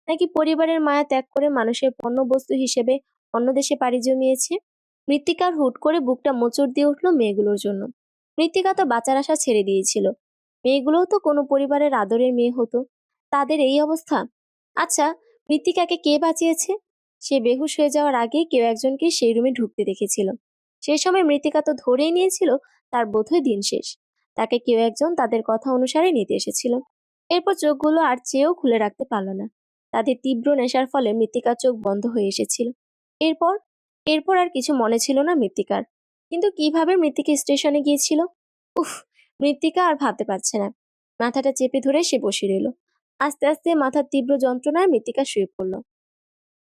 নাকি পরিবারের মায়া ত্যাগ করে মানুষের পণ্য বস্তু হিসেবে অন্য দেশে পাড়ি জমিয়েছে? মৃত্তিকার হুট করে বুকটা মোচড় দিয়ে উঠলো মেয়েগুলোর জন্য। মৃত্তিকা তো বাঁচার আশা ছেড়ে দিয়েছিল। মেয়েগুলোও তো কোনো পরিবারের আদরের মেয়ে হতো, তাদের এই অবস্থা। আচ্ছা, মৃত্তিকাকে কে বাঁচিয়েছে? সে বেহুশ হয়ে যাওয়ার আগে কেউ একজনকে সেই রুমে ঢুকতে দেখেছিল। সেই সময় মৃত্তিকা তো ধরেই নিয়েছিল তার বোধহয় দিন শেষ। তাকে কেউ একজন তাদের কথা অনুসারে নিতে এসেছিল। এরপর চোখগুলো আর চেয়েও খুলে রাখতে পারল না। তাদের তীব্র নেশার ফলে মৃত্তিকার চোখ বন্ধ হয়ে এসেছিল। এরপর এরপর আর কিছু মনে ছিল না মৃত্তিকার। কিন্তু কিভাবে মৃত্তিকা স্টেশনে গিয়েছিল? উফ, মৃত্তিকা আর ভাবতে পারছে না। মাথাটা চেপে ধরে সে বসে রইল। আস্তে আস্তে মাথার তীব্র যন্ত্রণায় মৃত্তিকা শুয়ে পড়ল।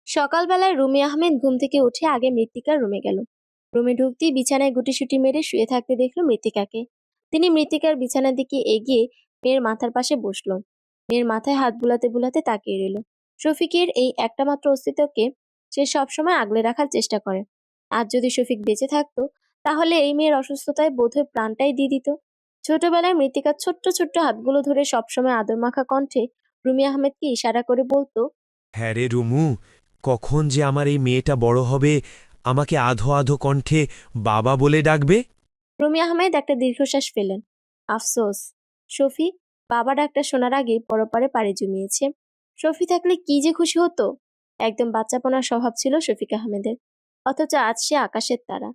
সকালবেলায় রুমি আহমেদ ঘুম থেকে উঠে আগে মৃত্তিকার রুমে গেল। রুমে ঢুকতেই বিছানায় গুটিসুটি মেরে শুয়ে থাকতে দেখলো মৃত্তিকাকে। তিনি মৃত্তিকার বিছানার দিকে এগিয়ে মেয়ের মাথার পাশে বসলো। মেয়ের মাথায় হাত বুলাতে বুলাতে তাকিয়ে রইল। শফিকের এই একটা মাত্র অস্তিত্বকে সে সবসময় আগলে রাখার চেষ্টা করে। আজ যদি শফিক বেঁচে থাকতো, তাহলে এই মেয়ের অসুস্থতায় বোধহয় প্রাণটাই দিয়ে দিত। ছোটবেলায় মৃত্তিকার ছোট্ট ছোট্ট হাতগুলো ধরে সবসময় আদর মাখা কণ্ঠে রুমি আহমেদকে ইশারা করে বলতো, হ্যাঁ রে রুমু, কখন যে আমার এই মেয়েটা বড় হবে, আমাকে আধো আধো কণ্ঠে বাবা বলে ডাকবে। রুমি আহমেদ একটা দীর্ঘশ্বাস ফেলেন। আফসোস, শফি বাবা ডাকটা শোনার আগে পরপারে পাড়ি জমিয়েছে। শফি থাকলে কি যে খুশি হতো। একদম বাচ্চাপনার স্বভাব ছিল শফিক আহমেদের, অথচ আজ সে আকাশের তারা।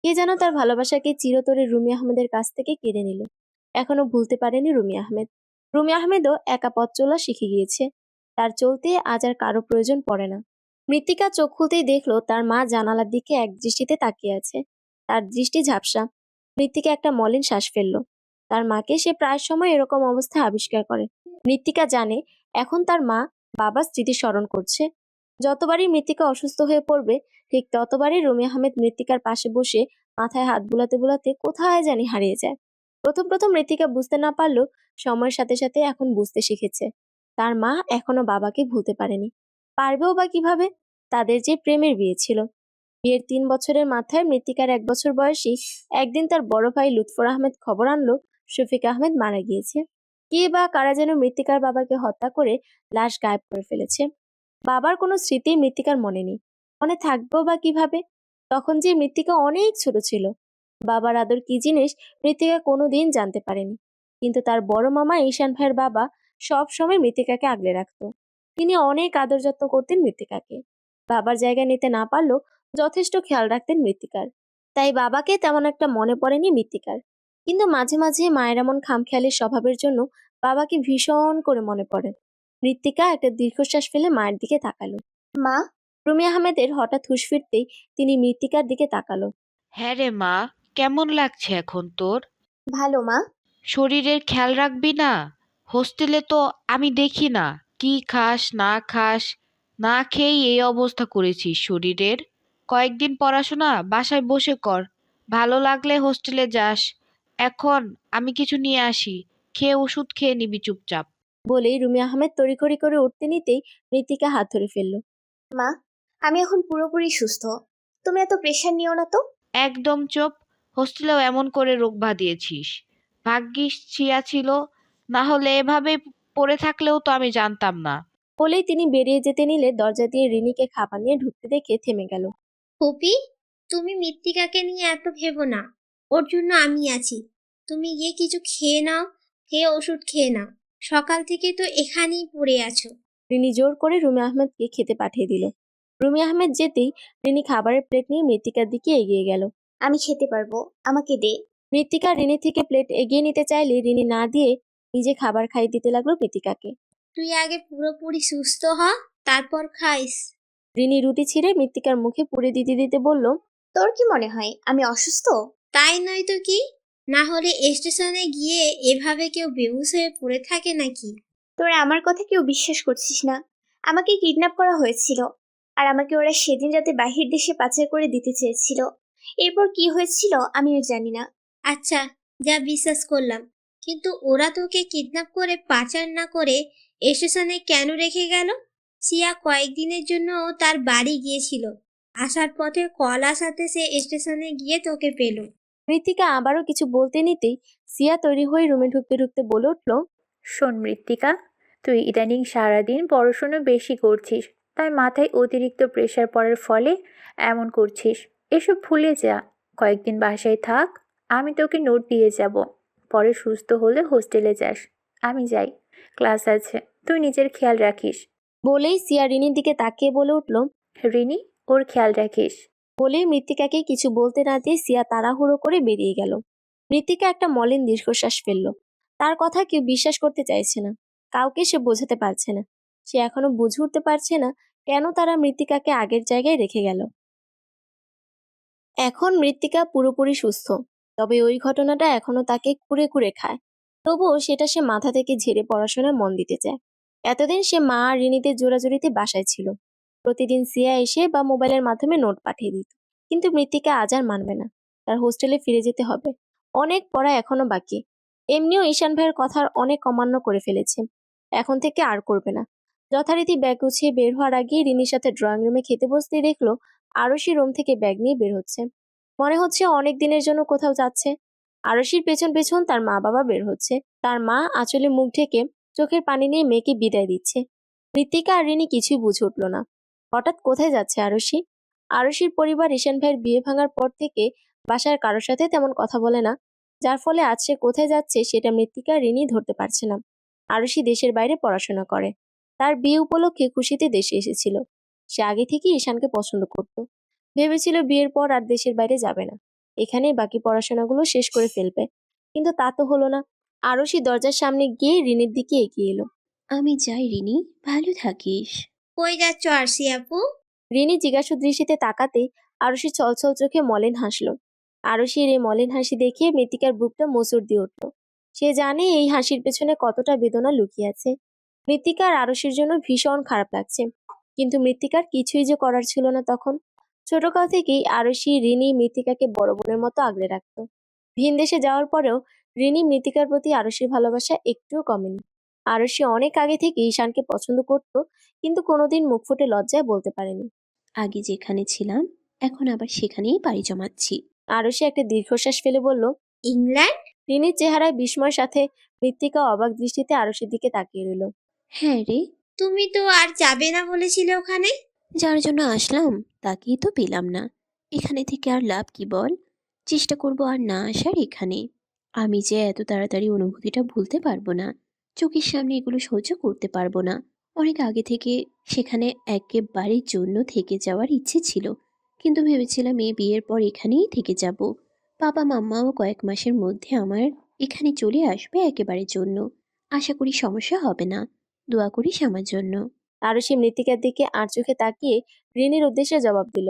কে যেন তার ভালোবাসাকে চিরতরে রুমি আহমেদের কাছ থেকে কেড়ে নিল। এখনো ভুলতে পারেনি রুমি আহমেদ। রুমি আহমেদও একা পথ চলা শিখে গিয়েছে। তার চলতে আজ আর কারো প্রয়োজন পড়ে না। মৃত্তিকা চোখ খুলতেই দেখলো তার মা জানালার দিকে এক দৃষ্টিতে তাকিয়ে আছে। তার দৃষ্টি ঝাপসা। মৃত্তিকা একটা মলিন শ্বাস ফেলল। তার মাকে সে প্রায় সময় এরকম অবস্থায় আবিষ্কার করে। মৃত্তিকা জানে এখন তার মা বাবার স্মৃতি স্মরণ করছে। যতবারই মৃত্তিকা অসুস্থ হয়ে পড়বে, ঠিক ততবারই রুমি আহমেদ মৃত্তিকার পাশে বসে মাথায় হাত বুলাতে বুলাতে কোথায় জানি হারিয়ে যায়। প্রথম প্রথম মৃত্তিকা বুঝতে না পারলেও সময়ের সাথে সাথে এখন বুঝতে শিখেছে। তার মা এখনো বাবাকে ভুলতে পারেনি। পারবেও বা কিভাবে? তাদের যে প্রেমের বিয়ে ছিল। বিয়ের 3 বছরের মাথায় মৃত্তিকার 1 বছর বয়সী একদিন তার বড় ভাই লুৎফর আহমেদ খবর আনলো শফিক আহমেদ মারা গিয়েছে। কে বা কারা যেন মৃত্তিকার বাবাকে হত্যা করে লাশ গায়েব করে ফেলেছে। বাবার কোনো স্মৃতি মৃত্তিকার মনে নেই। মনে থাকবেও বা কিভাবে? তখন যে মৃত্তিকা অনেক ছোট ছিল। বাবার আদর কি জিনিস মৃত্তিকা কোনোদিন জানতে পারেনি। কিন্তু তার বড় মামা ঈশান ভাইয়ের বাবা সব সময় মৃত্তিকাকে আগলে রাখতো। তিনি অনেক আদর যত্ন করতেন মৃত্তিকাকে। বাবার জায়গা নিতে না পারলেও যথেষ্ট খেয়াল রাখতেন মৃত্তিকার। তাই বাবাকে তেমন একটা মনে পড়েনি মৃত্তিকার। কিন্তু মাঝে মাঝে মায়ের এমন খামখেয়ালি স্বভাবের জন্য বাবাকে ভীষণ করে মনে পড়ে। মৃত্তিকা একটা দীর্ঘশ্বাস ফেলে মায়ের দিকে তাকালো। মা, রুমি আহমেদের হঠাৎ হুঁশ ফিরতেই তিনি মৃত্তিকার দিকে তাকালো। হ্যাঁ রে মা, কেমন লাগছে এখন তোর? ভালো মা। শরীরের খেয়াল রাখবি না? হোস্টেলে তো আমি দেখি না কি খাস না খাস, না খেয়েই এই অবস্থা করেছিস শরীরের। কয়েকদিন পড়াশোনা বাসায় বসে কর, ভালো লাগলে হোস্টেলে যাস। এখন আমি কিছু নিয়ে আসি, খেয়ে ওষুধ খেয়ে নিবি চুপচাপ। বলেই রুমি আহমেদ তড়িঘড়ি করে উঠতে নিতেই মৃত্তিকা হাত ধরে ফেলল। মা, আমি এখন পুরোপুরি সুস্থ। তুমি এত প্রেশার নিও না তো। একদম চুপ। হোস্টেলেও এমন করে রোগ বাঁধিয়েছিস। ভাগ্যিস ছিয়া ছিল, না হলে এভাবে পড়ে থাকলেও তো আমি জানতাম না। বলেই তিনি বেরিয়ে যেতে নিলে দরজা দিয়ে রিনিকে খাবার নিয়ে ঢুকতে দেখে থেমে গেল। ফুপি, তুমি মৃত্তিকাকে নিয়ে এত ভেবো না। ওর জন্য আমি আছি। তুমি গিয়ে কিছু খেয়ে নাও, খেয়ে ওষুধ খেয়ে নাও। সকাল থেকে তো এখানেই পড়ে আছো। রিনি জোর করে রুমি আহমেদকে খেতে পাঠিয়ে দিল। রুমি আহমেদ যেতেই রিনি খাবারের প্লেট নিয়ে মৃত্তিকার দিকে এগিয়ে গেল। আমি খেতে পারবো, আমাকে দে। মৃত্তিকা রিনি থেকে প্লেট এগিয়ে নিতে চাইলে রিনি না দিয়ে নিজে খাবার খাইয়ে দিতে লাগলো মৃত্তিকাকে। তুই আগে পুরোপুরি সুস্থ হ, তারপর খাইস। রিনি রুটি ছিঁড়ে মৃত্তিকার মুখে পুড়ে দিতে দিতে বলল, তোর কি মনে হয় আমি অসুস্থ? তাই নয় তো কি? না হলে স্টেশনে গিয়ে এভাবে কেউ বেহুশ হয়ে পড়ে থাকে নাকি? তোরা আমার কথা কেউ বিশ্বাস করছিস না। আমাকে কিডন্যাপ করা হয়েছিল, আর আমাকে ওরা সেদিন রাতে বাহির দেশে পাচার করে দিতে চেয়েছিল। এরপর কি হয়েছিল আমিও জানি না। আচ্ছা, যা বিশ্বাস করলাম, কিন্তু ওরা তোকে কিডন্যাপ করে পাচার না করে স্টেশনে কেন রেখে গেল? সিয়া কয়েকদিনের জন্য তার বাড়ি গিয়েছিল। আসার পথে কল আসাতে সে স্টেশনে গিয়ে তোকে পেল। মৃত্তিকা আবারও কিছু বলতে নিতেই সিয়া তৈরি হয়ে রুমে ঢুকতে ঢুকতে বলে উঠল, শোন মৃত্তিকা, তুই ইদানিং সারাদিন পড়াশুনো বেশি করছিস, তাই মাথায় অতিরিক্ত প্রেশার পড়ার ফলে এমন করছিস। এসব ভুলে যা, কয়েকদিন বাসায় থাক, আমি তোকে নোট দিয়ে যাব। পরে সুস্থ হলে হোস্টেলে যাস। আমি যাই, ক্লাস আছে, তুই নিজের খেয়াল রাখিস। বলেই সিয়া রিনির দিকে তাকিয়ে বলে উঠল। রিনি, ওর খেয়াল রাখিস। বলেই মৃত্তিকাকে কিছু বলতে না দিয়ে সিয়া তাড়াহুড়ো করে বেরিয়ে গেল। মৃত্তিকা একটা মলিন দীর্ঘশ্বাস ফেলল। তার কথা কেউ বিশ্বাস করতে চাইছে না, কাউকে সে বোঝাতে পারছে না। সে এখনো বুঝে উঠতে পারছে না কেন তারা মৃত্তিকাকে আগের জায়গায় রেখে গেল। এখন মৃত্তিকা পুরোপুরি সুস্থ, তবে ওই ঘটনাটা এখনো তাকে কুরে কুরে খায়। তবুও সেটা সে মাথা থেকে ঝেড়ে পড়াশোনায় মন দিতে চায়। এতদিন সে মা আর রিনিদের জোরাজুরিতে বাসায় ছিল। প্রতিদিন সিয়া এসে বা মোবাইলের মাধ্যমে নোট পাঠিয়ে দিত। কিন্তু মৃত্তিকা আজ আর মানবে না, তার হোস্টেলে ফিরে যেতে হবে। অনেক পড়া এখনো বাকি। এমনিও ঈশান ভাইয়ের কথার অনেক অমান্য করে ফেলেছে, এখন থেকে আর করবে না। যথারীতি ব্যাগ গুছিয়ে বের হওয়ার আগেই রিনির সাথে ড্রয়িং রুমে খেতে বসতেই দেখলো আরশি রুম থেকে ব্যাগ নিয়ে বের হচ্ছে। মনে হচ্ছে অনেক দিনের জন্য কোথাও যাচ্ছে। আরশির পেছন পেছন তার মা বাবা বের হচ্ছে। তার মা আঁচলে মুখ ঢেকে চোখের পানি নিয়ে মেয়েকে বিদায় দিচ্ছে। মৃত্তিকা আর রিনি কিছুই বুঝে উঠল না, হঠাৎ কোথায় যাচ্ছে আরশি। আরশির পরিবার ঈশান ভাইয়ের বিয়ে ভাঙার পর থেকে বাসার কারোর সাথে তেমন কথা বলে না, যার ফলে আজ সে কোথায় যাচ্ছে সেটা মৃত্তিকা আর রিনি ধরতে পারছে না। আরশি দেশের বাইরে পড়াশোনা করে, তার বিয়ে উপলক্ষে খুশিতে দেশে এসেছিল। সে আগে থেকেই ঈশানকে পছন্দ করত, ভেবেছিল বিয়ের পর আর দেশের বাইরে যাবে না, এখানেই বাকি পড়াশোনাগুলো শেষ করে ফেলবে। কিন্তু তা তো হলো না। আরশি দরজার সামনে গিয়ে রিনির দিকে এগিয়ে এলো। আমি যাই রিনি, ভালো থাকিস। কই যাচ্ছ আরশি আপু? রিনি জিজ্ঞাসু দৃষ্টিতে তাকাতেই আরশি ছলছল চোখে মলিন হাসল। আরশির এই মলিন হাসি দেখে মৃত্তিকার বুকটা মোচড় দিয়ে উঠল। সে জানে এই হাসির পেছনে কতটা বেদনা লুকিয়ে আছে। মৃত্তিকার আরশির জন্য ভীষণ খারাপ লাগছে, কিন্তু মৃত্তিকার কিছুই যে করার ছিল না তখন। ছোটকাল থেকেই আরশি রিনি মৃত্তিকাকে বড় বোনের মতো আগলে রাখত। ভিন দেশে যাওয়ার পরেও রিনি মৃত্তিকার প্রতি আরশির ভালোবাসা একটুও কমেনি। আরশি অনেক আগে থেকে ঈশানকে পছন্দ করত, কিন্তু কোনোদিন মুখ ফুটে লজ্জায় বলতে পারেনি। আগে যেখানে ছিলাম এখন আবার সেখানেই পাড়ি জমাচ্ছি। আরশি একটা দীর্ঘশ্বাস ফেলে বলল, ইংল্যান্ড? রিনির চেহারায় বিস্ময়ের সাথে মৃত্তিকা অবাক দৃষ্টিতে আরশির দিকে তাকিয়ে রইল। হ্যাঁ রে, তুমি তো আর যাবে না বলেছিলে ওখানে। যার জন্য আসলাম তাকেই তো পেলাম না। এখানে থেকে আর লাভ কি বল? চেষ্টা করব আর না আসার এখানে। আমি যে এত তাড়াতাড়ি অনুভূতিটা ভুলতে পারবো না, চোখের সামনে এগুলো সহ্য করতে পারবো না। অনেক আগে থেকে সেখানে একেবারের জন্য থেকে যাওয়ার ইচ্ছে ছিল, কিন্তু ভেবেছিলাম এই বিয়ের পর এখানেই থেকে যাব। বাবা মাম্মাও কয়েক মাসের মধ্যে আমার এখানে চলে আসবে একেবারের জন্য। আশা করি সমস্যা হবে না, দোয়া করিস আমার জন্য। আরশি মৃত্তিকার দিকে আর চোখে তাকিয়ে রিনির উদ্দেশ্যে জবাব দিল।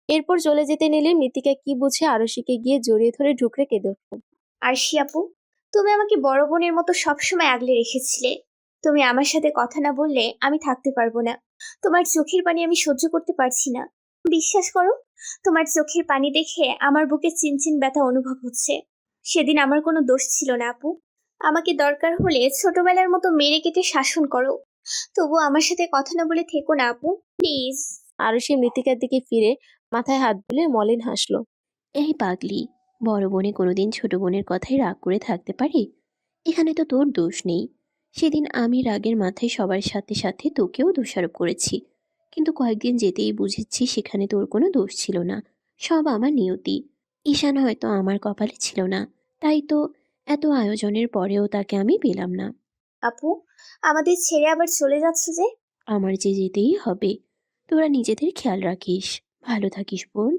এরপর চলে যেতে নিলে মৃত্তিকা কি বুঝে আরশিকে গিয়ে জড়িয়ে ধরে ঢুকরে কেঁদে উঠল। আরশি আপু, তুমি আমাকে বড় বোনের মতো সবসময় আগলে রেখেছিলে। তুমি আমার সাথে কথা না বললে আমি থাকতে পারবো না। তোমার চোখের পানি আমি সহ্য করতে পারছি না। বিশ্বাস করো, তোমার চোখের পানি দেখে আমার বুকে চিনচিন ব্যথা অনুভব হচ্ছে। সেদিন আমার কোনো দোষ ছিল না আপু। আমাকে দরকার হলে ছোটবেলার মতো মেরে কেটে শাসন করো, তবু আমার সাথে কথা না বলে থেকো না আপু, প্লিজ। আরশি মৃত্তিকার দিকে ফিরে মাথায় হাত বুলে মলিন হাসল। এই পাগলি, বড় বোনে কোনোদিন ছোট বোনের কথায় রাগ করে থাকতে পারে? এখানে তো তোর দোষ নেই। সেদিন আমি রাগের মাথায় সবার সাথে সাথে তোকেও দোষারোপ করেছি, কিন্তু কয়েকদিন যেতেই বুঝেছি সেখানে তোর কোনো দোষ ছিল না, সব আমার নিয়তি। ঈশান হয়তো আমার কপালে ছিল না, তাই তো এত আয়োজনের পরেও তাকে আমি পেলাম না। আপু, আমাদের ছেড়ে আবার চলে যাচ্ছ যে? আমার যে যেতেই হবে। তোরা নিজেদের খেয়াল রাখিস, ভালো থাকিস বোন।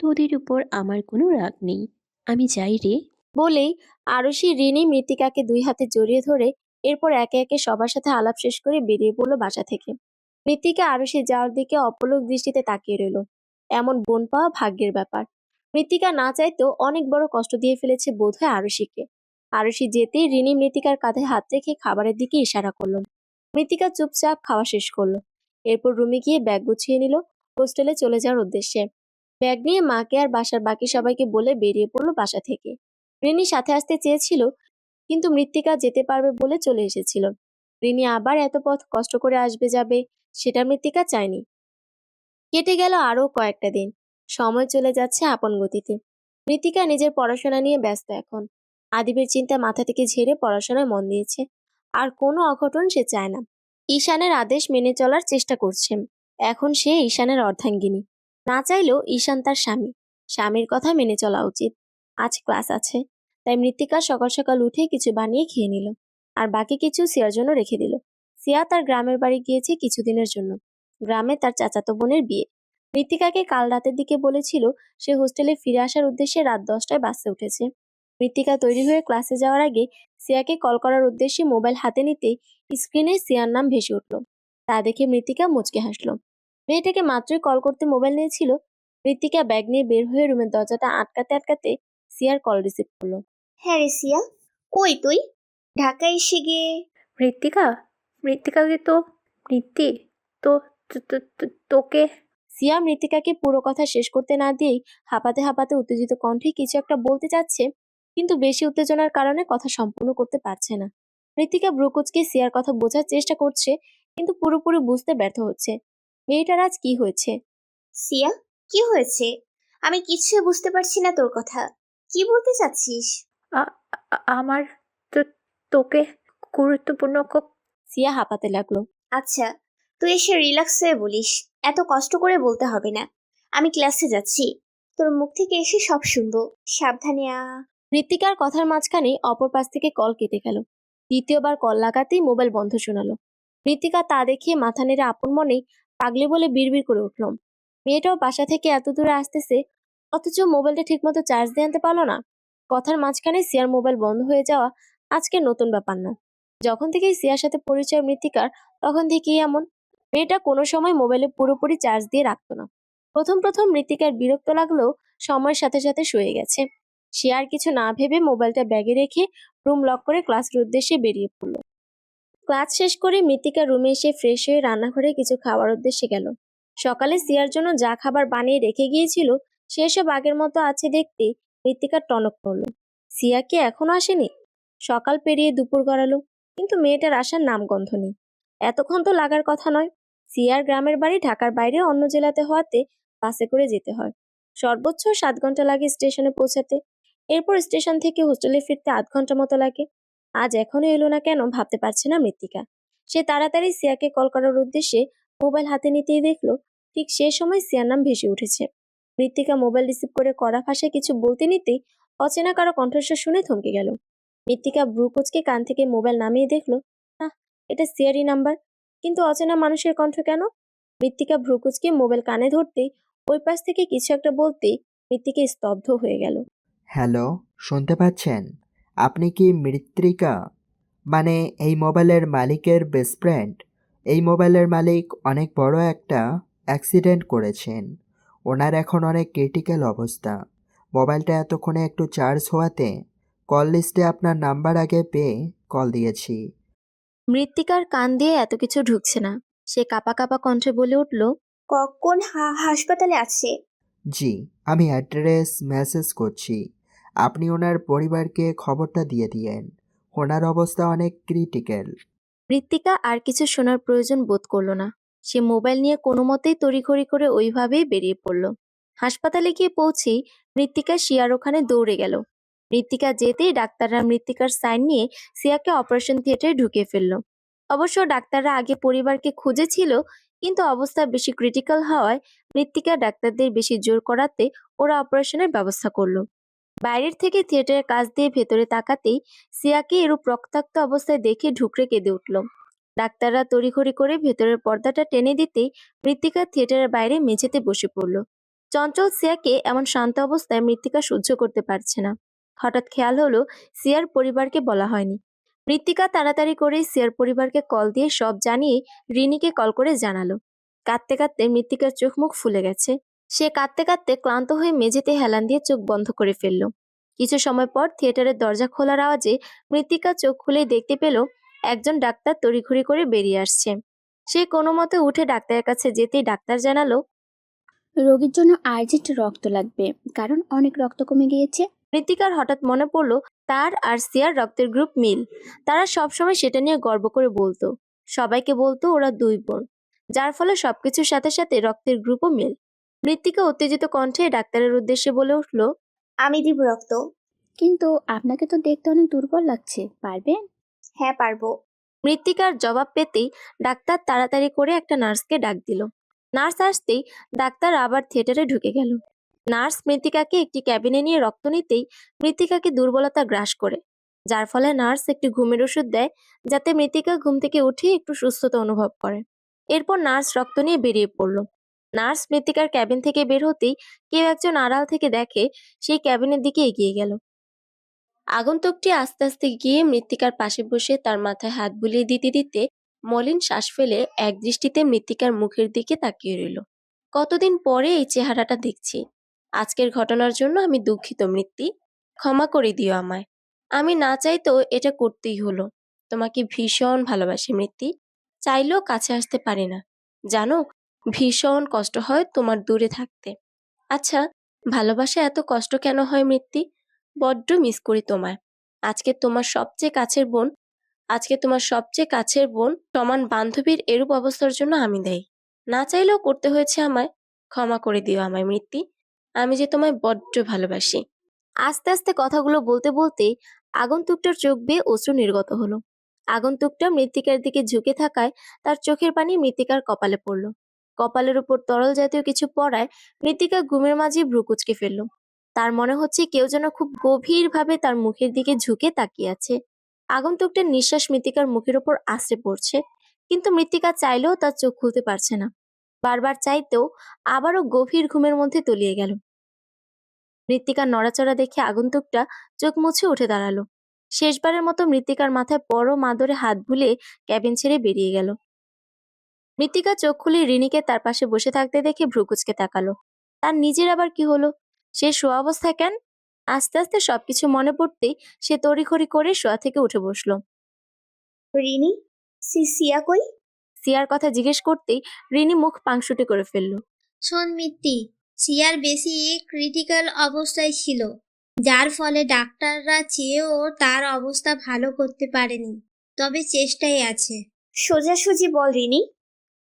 তোদের উপর আমার কোনো রাগ নেই। আমি যাই রে। বলেই আরুষি রিনি মৃত্তিকাকে 2 হাতে জড়িয়ে ধরে এরপর একে একে সবার সাথে আলাপ শেষ করে বেরিয়ে পড়ল বাসা থেকে। মৃত্তিকা আরুষি যাওয়ার দিকে অপলক দৃষ্টিতে তাকিয়ে রইল। এমন বোন পাওয়া ভাগ্যের ব্যাপার। মৃত্তিকা না চাইতেও অনেক বড় কষ্ট দিয়ে ফেলেছে বোধহয় আরুষিকে। আরুষি যেতেই রিনি মৃত্তিকার কাঁধে হাত রেখে খাবারের দিকে ইশারা করল। মৃত্তিকা চুপচাপ খাওয়া শেষ করলো। এরপর রুমে গিয়ে ব্যাগ গুছিয়ে নিল হোস্টেলে চলে যাওয়ার উদ্দেশ্যে। ব্যাগ নিয়ে মাকে আর বাসার বাকি সবাইকে বলে বেরিয়ে পড়লো বাসা থেকে। রিনি সাথে আসতে চেয়েছিল, কিন্তু মৃত্তিকা যেতে পারবে বলে চলে এসেছিল। রিনি আবার এত পথ কষ্ট করে আসবে যাবে সেটা মৃত্তিকা চায়নি। কেটে গেল আরো কয়েকটা দিন। সময় চলে যাচ্ছে আপন গতিতে। মৃত্তিকা নিজের পড়াশোনা নিয়ে ব্যস্ত এখন। আদিবের চিন্তা মাথা থেকে ঝেড়ে পড়াশোনায় মন দিয়েছে। আর কোনো অঘটন সে চায় না। ঈশানের আদেশ মেনে চলার চেষ্টা করছে। এখন সে ঈশানের অর্ধাঙ্গিনী। না চাইলেও ঈশান তার স্বামী। স্বামীর কথা মেনে চলা উচিত। আজ ক্লাস আছে, তাই মৃত্তিকা সকাল সকাল উঠে কিছু বানিয়ে খেয়ে নিল। আর বাকি কিছু সিয়ার জন্য রেখে দিল। সিয়া তার গ্রামের বাড়ি গিয়েছে কিছুদিনের জন্য। গ্রামে তার চাচাতো বোনের বিয়ে। মৃত্তিকাকে কাল রাতের দিকে বলেছিল সে হোস্টেলে ফিরে আসার উদ্দেশ্যে রাত 10টায় বাসে উঠেছে। মৃত্তিকা তৈরি হয়ে ক্লাসে যাওয়ার আগে সিয়াকে কল করার উদ্দেশ্যে মোবাইল হাতে নিতেই স্ক্রিনে সিয়ার নাম ভেসে উঠল। তা দেখে মৃত্তিকা মুচকে হাসলো। মেয়েটাকে মাত্রই কল করতে মোবাইল নিয়েছিল। মৃত্তিকা ব্যাগ নিয়ে বের হয়ে রুমের দরজাটা আটকাতে আটকাতে সিয়ার কল রিসিভ করলো। হ্যাঁ রে সিয়া, কই তুই? ঢাকায় এসে গিয়ে। মৃত্তিকা, মৃত্তিকাকে তো মৃত্তি তো তোকে। সিয়া মৃত্তিকাকে পুরো কথা শেষ করতে না দিয়েই হাঁপাতে হাঁপাতে উত্তেজিত কণ্ঠে কিছু একটা বলতে চাচ্ছে, কিন্তু বেশি উত্তেজনার কারণে কথা সম্পূর্ণ করতে পারছে না। মৃত্তিকা ভ্রুকুচকে সিয়ার কথা বোঝার চেষ্টা করছে, কিন্তু পুরোপুরি বুঝতে ব্যর্থ হচ্ছে। মেয়েটার আজ কি হয়েছে? সিয়া, কি হয়েছে? আমি কিছুই বুঝতে পারছি না তোর কথা। কি বলতে চাচ্ছিস? আমার তোকে গুরুত্বপূর্ণ সিয়া হাঁপাতে লাগলো। আচ্ছা, তুই এসে রিল্যাক্স হয়ে বলিস। এত কষ্ট করে বলতে হবে না। আমি ক্লাসে যাচ্ছি, তোর মুখ থেকে এসে সব শুনবো। সাবধানে মৃত্তিকার কথার মাঝখানে অপর পাশ থেকে কল কেটে গেল। দ্বিতীয়বার কল লাগাতেই মোবাইল বন্ধ শোনালো। মৃত্তিকা তা দেখিয়ে মাথা নেড়ে আপন মনেই পাগলি বলে বিড়বিড় করে উঠল। মেয়েটাও বাসা থেকে এত দূরে আসতেছে, অথচ মোবাইলটা ঠিকমতো চার্জ দিয়ে আনতে পারলো না। কথার মাঝখানে সিয়ার মোবাইল বন্ধ হয়ে যাওয়া আজকে নতুন ব্যাপার না। যখন থেকেই সিয়ার সাথে পরিচয় মৃত্তিকার, তখন থেকেই এমন। মেয়েটা কোনো সময় মোবাইলে পুরোপুরি চার্জ দিয়ে রাখতো না। প্রথম প্রথম মৃত্তিকার বিরক্ত লাগলেও সময়ের সাথে সাথে সয়ে গেছে। সে আর কিছু না ভেবে মোবাইলটা ব্যাগে রেখে রুম লক করে ক্লাসের উদ্দেশ্যে বেরিয়ে পড়ল। ক্লাস শেষ করে মৃত্তিকা রুমে এসে ফ্রেশ হয়ে রান্নাঘরে কিছু খাওয়ার উদ্দেশ্যে গেল। সকালে সিয়ার জন্য যা খাবার বানিয়ে রেখে গিয়েছিল সেসব আগের মতো আছে দেখতে মৃত্তিকার টনক নড়ল। সিয়া কি এখনো আসেনি? সকাল পেরিয়ে দুপুর গড়ালো, কিন্তু মেয়েটার আসার নামগন্ধ নেই। এতক্ষণ তো লাগার কথা নয়। সিয়ার গ্রামের বাড়ি ঢাকার বাইরে অন্য জেলাতে হওয়াতে বাসে করে যেতে হয়। সর্বোচ্চ 7 ঘন্টা লাগে স্টেশনে পৌঁছাতে। এরপর স্টেশন থেকে হোস্টেলে ফিরতে 8 ঘন্টা মতো লাগে। আজ এখনো এলো না কেন ভাবতে পারছে না মৃত্তিকা। সে তাড়াতাড়ি সিয়াকে কল করার উদ্দেশ্যে মোবাইল হাতে নিতেই দেখলো ঠিক সে সময় সিয়ার নাম ভেসে উঠেছে। মৃত্তিকা মোবাইল রিসিভ করে কড়া ভাষায় কিছু বলতে নিতেই অচেনা কারো কণ্ঠস্বর শুনে থমকে গেল। মৃত্তিকা ভ্রু কুঁচকে কান থেকে মোবাইল নামিয়ে দেখলো, না, এটা সিয়ারই নাম্বার, কিন্তু অচেনা মানুষের কণ্ঠ কেন? মৃত্তিকা ভ্রু কুঁচকে মোবাইল কানে ধরতেই ওই পাশ থেকে কিছু একটা বলতেই মৃত্তিকা স্তব্ধ হয়ে গেল। হ্যালো, শুনতে পাচ্ছেন? আপনি কি মৃত্তিকা, মানে এই মোবাইলের মালিকের বেস্ট ফ্রেন্ড? এই মোবাইলের মালিক অনেক বড় একটা অ্যাক্সিডেন্ট করেছেন। ওনার এখন অনেক ক্রিটিক্যাল অবস্থা। মোবাইলটা এতক্ষণে একটু চার্জ হওয়াতে কল লিস্টে আপনার নাম্বার আগে পেয়ে কল দিয়েছি। মৃত্তিকার কান দিয়ে এত কিছু ঢুকছে না। সে কাঁপা কাঁপা কণ্ঠে বলে উঠল, কোন হাসপাতালে আছে? জি, আমি অ্যাড্রেস মেসেজ করছি। আপনি ওনার পরিবারকে খবরটা দিয়ে দিয়েন। ওনার অবস্থা অনেক ক্রিটিক্যাল। মৃত্তিকা আর কিছু শোনার প্রয়োজন বোধ করলো না। সে মোবাইল নিয়ে কোনো মতেই তড়িঘড়ি করে ওইভাবেই বেরিয়ে পড়ল। হাসপাতালে গিয়ে পৌঁছেই মৃত্তিকা সিয়ার ওখানে দৌড়ে গেল। মৃত্তিকা যেতেই ডাক্তাররা মৃত্তিকার সাইন নিয়ে সিয়াকে অপারেশন থিয়েটারে ঢুকিয়ে ফেলল। অবশ্য ডাক্তাররা আগে পরিবারকে খুঁজেছিল, কিন্তু অবস্থা বেশি ক্রিটিক্যাল হওয়ায় মৃত্তিকা ডাক্তারদের বেশি জোর করাতে ওরা অপারেশনের ব্যবস্থা করলো। বাইরের থেকে থিয়েটারের কাছ দিয়ে ভেতরে তাকাতেই সিয়াকে এরূপ রক্তাক্ত অবস্থায় দেখে ঢুকরে কেঁদে উঠল। ডাক্তাররা তড়িঘড়ি করে ভেতরের পর্দাটা টেনে দিতেই মৃত্তিকা থিয়েটারের বাইরে মেঝেতে বসে পড়ল। চঞ্চল সিয়াকে এমন শান্ত অবস্থায় মৃত্তিকা সহ্য করতে পারছে না। হঠাৎ খেয়াল হলো সিয়ার পরিবারকে বলা হয়নি। মৃত্তিকা তাড়াতাড়ি করে সিয়ার পরিবারকে কল দিয়ে সব জানিয়ে রিনিকে কল করে জানালো। কাঁদতে কাঁদতে মৃত্তিকার চোখ মুখ ফুলে গেছে। সে কাঁদতে কাঁদতে ক্লান্ত হয়ে মেঝেতে হেলান দিয়ে চোখ বন্ধ করে ফেলল। কিছু সময় পর থিয়েটারের দরজা খোলার আওয়াজে মৃত্তিকা চোখ খুলে দেখতে পেল একজন ডাক্তার তড়িঘড়ি করে বেরিয়ে আসছে। সে কোনো মতে উঠে ডাক্তারের কাছে যেতেই ডাক্তার জানালো, রোগীর জন্য আর্জেন্ট রক্ত লাগবে, কারণ অনেক রক্ত কমে গিয়েছে। মৃত্তিকার হঠাৎ মনে পড়লো তার আর সিয়ার রক্তের গ্রুপ মিল। তারা সবসময় সেটা নিয়ে গর্ব করে বলতো, সবাইকে বলতো ওরা দুই বোন, যার ফলে সবকিছুর সাথে সাথে রক্তের গ্রুপও মিল। মৃত্তিকা উত্তেজিত কণ্ঠে ডাক্তারের উদ্দেশ্যে বলে উঠল, আমি দিব রক্ত। কিন্তু আপনাকে তো দেখতে অনেক দুর্বল লাগছে, পারবেন? হ্যাঁ পারবো। মৃত্তিকার জবাব পেতেই ডাক্তার তাড়াতাড়ি করে একটা নার্সকে ডাক দিল। নার্স আসতেই ডাক্তার আবার থিয়েটারে ঢুকে গেল। নার্স মৃত্তিকাকে একটি ক্যাবিনে নিয়ে রক্ত নিতেই মৃত্তিকাকে দুর্বলতা গ্রাস করে, যার ফলে নার্স একটি ঘুমের ওষুধ দেয় যাতে মৃত্তিকা ঘুম থেকে উঠে একটু সুস্থতা অনুভব করে। এরপর নার্স রক্ত নিয়ে বেরিয়ে পড়ল। নার্স মৃত্তিকার ক্যাবিন থেকে বের হতেই কেউ একজন আড়াল থেকে দেখে সেই ক্যাবিনের দিকে এগিয়ে গেল। আগন্তুকটি আস্তে আস্তে গিয়ে মৃত্তিকার পাশে বসে তার মাথায় হাত বুলিয়ে দিতে দিতে মলিন শ্বাস ফেলে এক দৃষ্টিতে মৃত্তিকার মুখের দিকে তাকিয়ে রইল। কতদিন পরে এই চেহারাটা দেখছি। আজকের ঘটনার জন্য আমি দুঃখিত মৃত্তি, ক্ষমা করে দিও আমায়। আমি না চাইতেও এটা করতেই হলো। তোমাকে ভীষণ ভালোবাসি মৃত্তি, চাইলেও কাছে আসতে পারি না। জানো, ভীষণ কষ্ট হয় তোমার দূরে থাকতে। আচ্ছা, ভালোবাসা এত কষ্ট কেন হয় মৃত্তি? বড্ড মিস করি তোমায়। আজকে তোমার সবচেয়ে কাছের বোন সমান বান্ধবীর এরূপ অবস্থার জন্য আমি দায়ী। না চাইলেও করতে হয়েছে আমায়। ক্ষমা করে দিও আমায় মৃত্তি, আমি যে তোমায় বড্ড ভালোবাসি। আস্তে আস্তে কথাগুলো বলতে বলতেই আগন্তুকটার চোখ বেয়ে অশ্রু নির্গত হলো। আগন্তুকটা মৃত্তিকার দিকে ঝুঁকে থাকায় তার চোখের পানি মৃত্তিকার কপালে পড়ল। কপালের উপর তরল জাতীয় কিছু পড়ায় মৃত্তিকা ঘুমের মাঝে ভ্রু কুঁচকে ফেলল। তার মনে হচ্ছে কেউ যেন খুব গভীরভাবে তার মুখের দিকে ঝুঁকে তাকিয়ে আছে। আগন্তুকটার নিঃশ্বাস মৃত্তিকার মুখের উপর আশ্রে পড়ছে, কিন্তু মৃত্তিকা চাইলেও তার চোখ খুলতে পারছে না। বারবার চাইতেও আবারও গভীর ঘুমের মধ্যে তলিয়ে গেল। মৃত্তিকার নড়াচড়া দেখে আগন্তুকটা চোখ মুছে উঠে দাঁড়ালো। শেষবারের মতো মৃত্তিকার মাথায় পরম আদরে হাত বুলিয়ে ক্যাবিন ছেড়ে বেরিয়ে গেল। মৃত্তিকা চোখ খুলে রিনিকে তার পাশে বসে থাকতে দেখে ভ্রু কুঁচকে তাকালো। তার নিজের আবার কি হলো? সে শোয়া অবস্থায় কেন? আস্তে আস্তে সবকিছু মনে পড়তেই সে তড়িঘড়ি করে শোয়া থেকে উঠে বসলো। রিনি, সিয়া কই? সিয়ার কথা জিজ্ঞেস করতেই রিনি মুখ পাংশুটে করে ফেলল। শোন মিত্তি, সিয়ার বেশি ক্রিটিক্যাল অবস্থায় ছিল, যার ফলে ডাক্তাররা চেয়েও তার অবস্থা ভালো করতে পারেনি, তবে চেষ্টায় আছে। সোজাসুজি বল রিনি।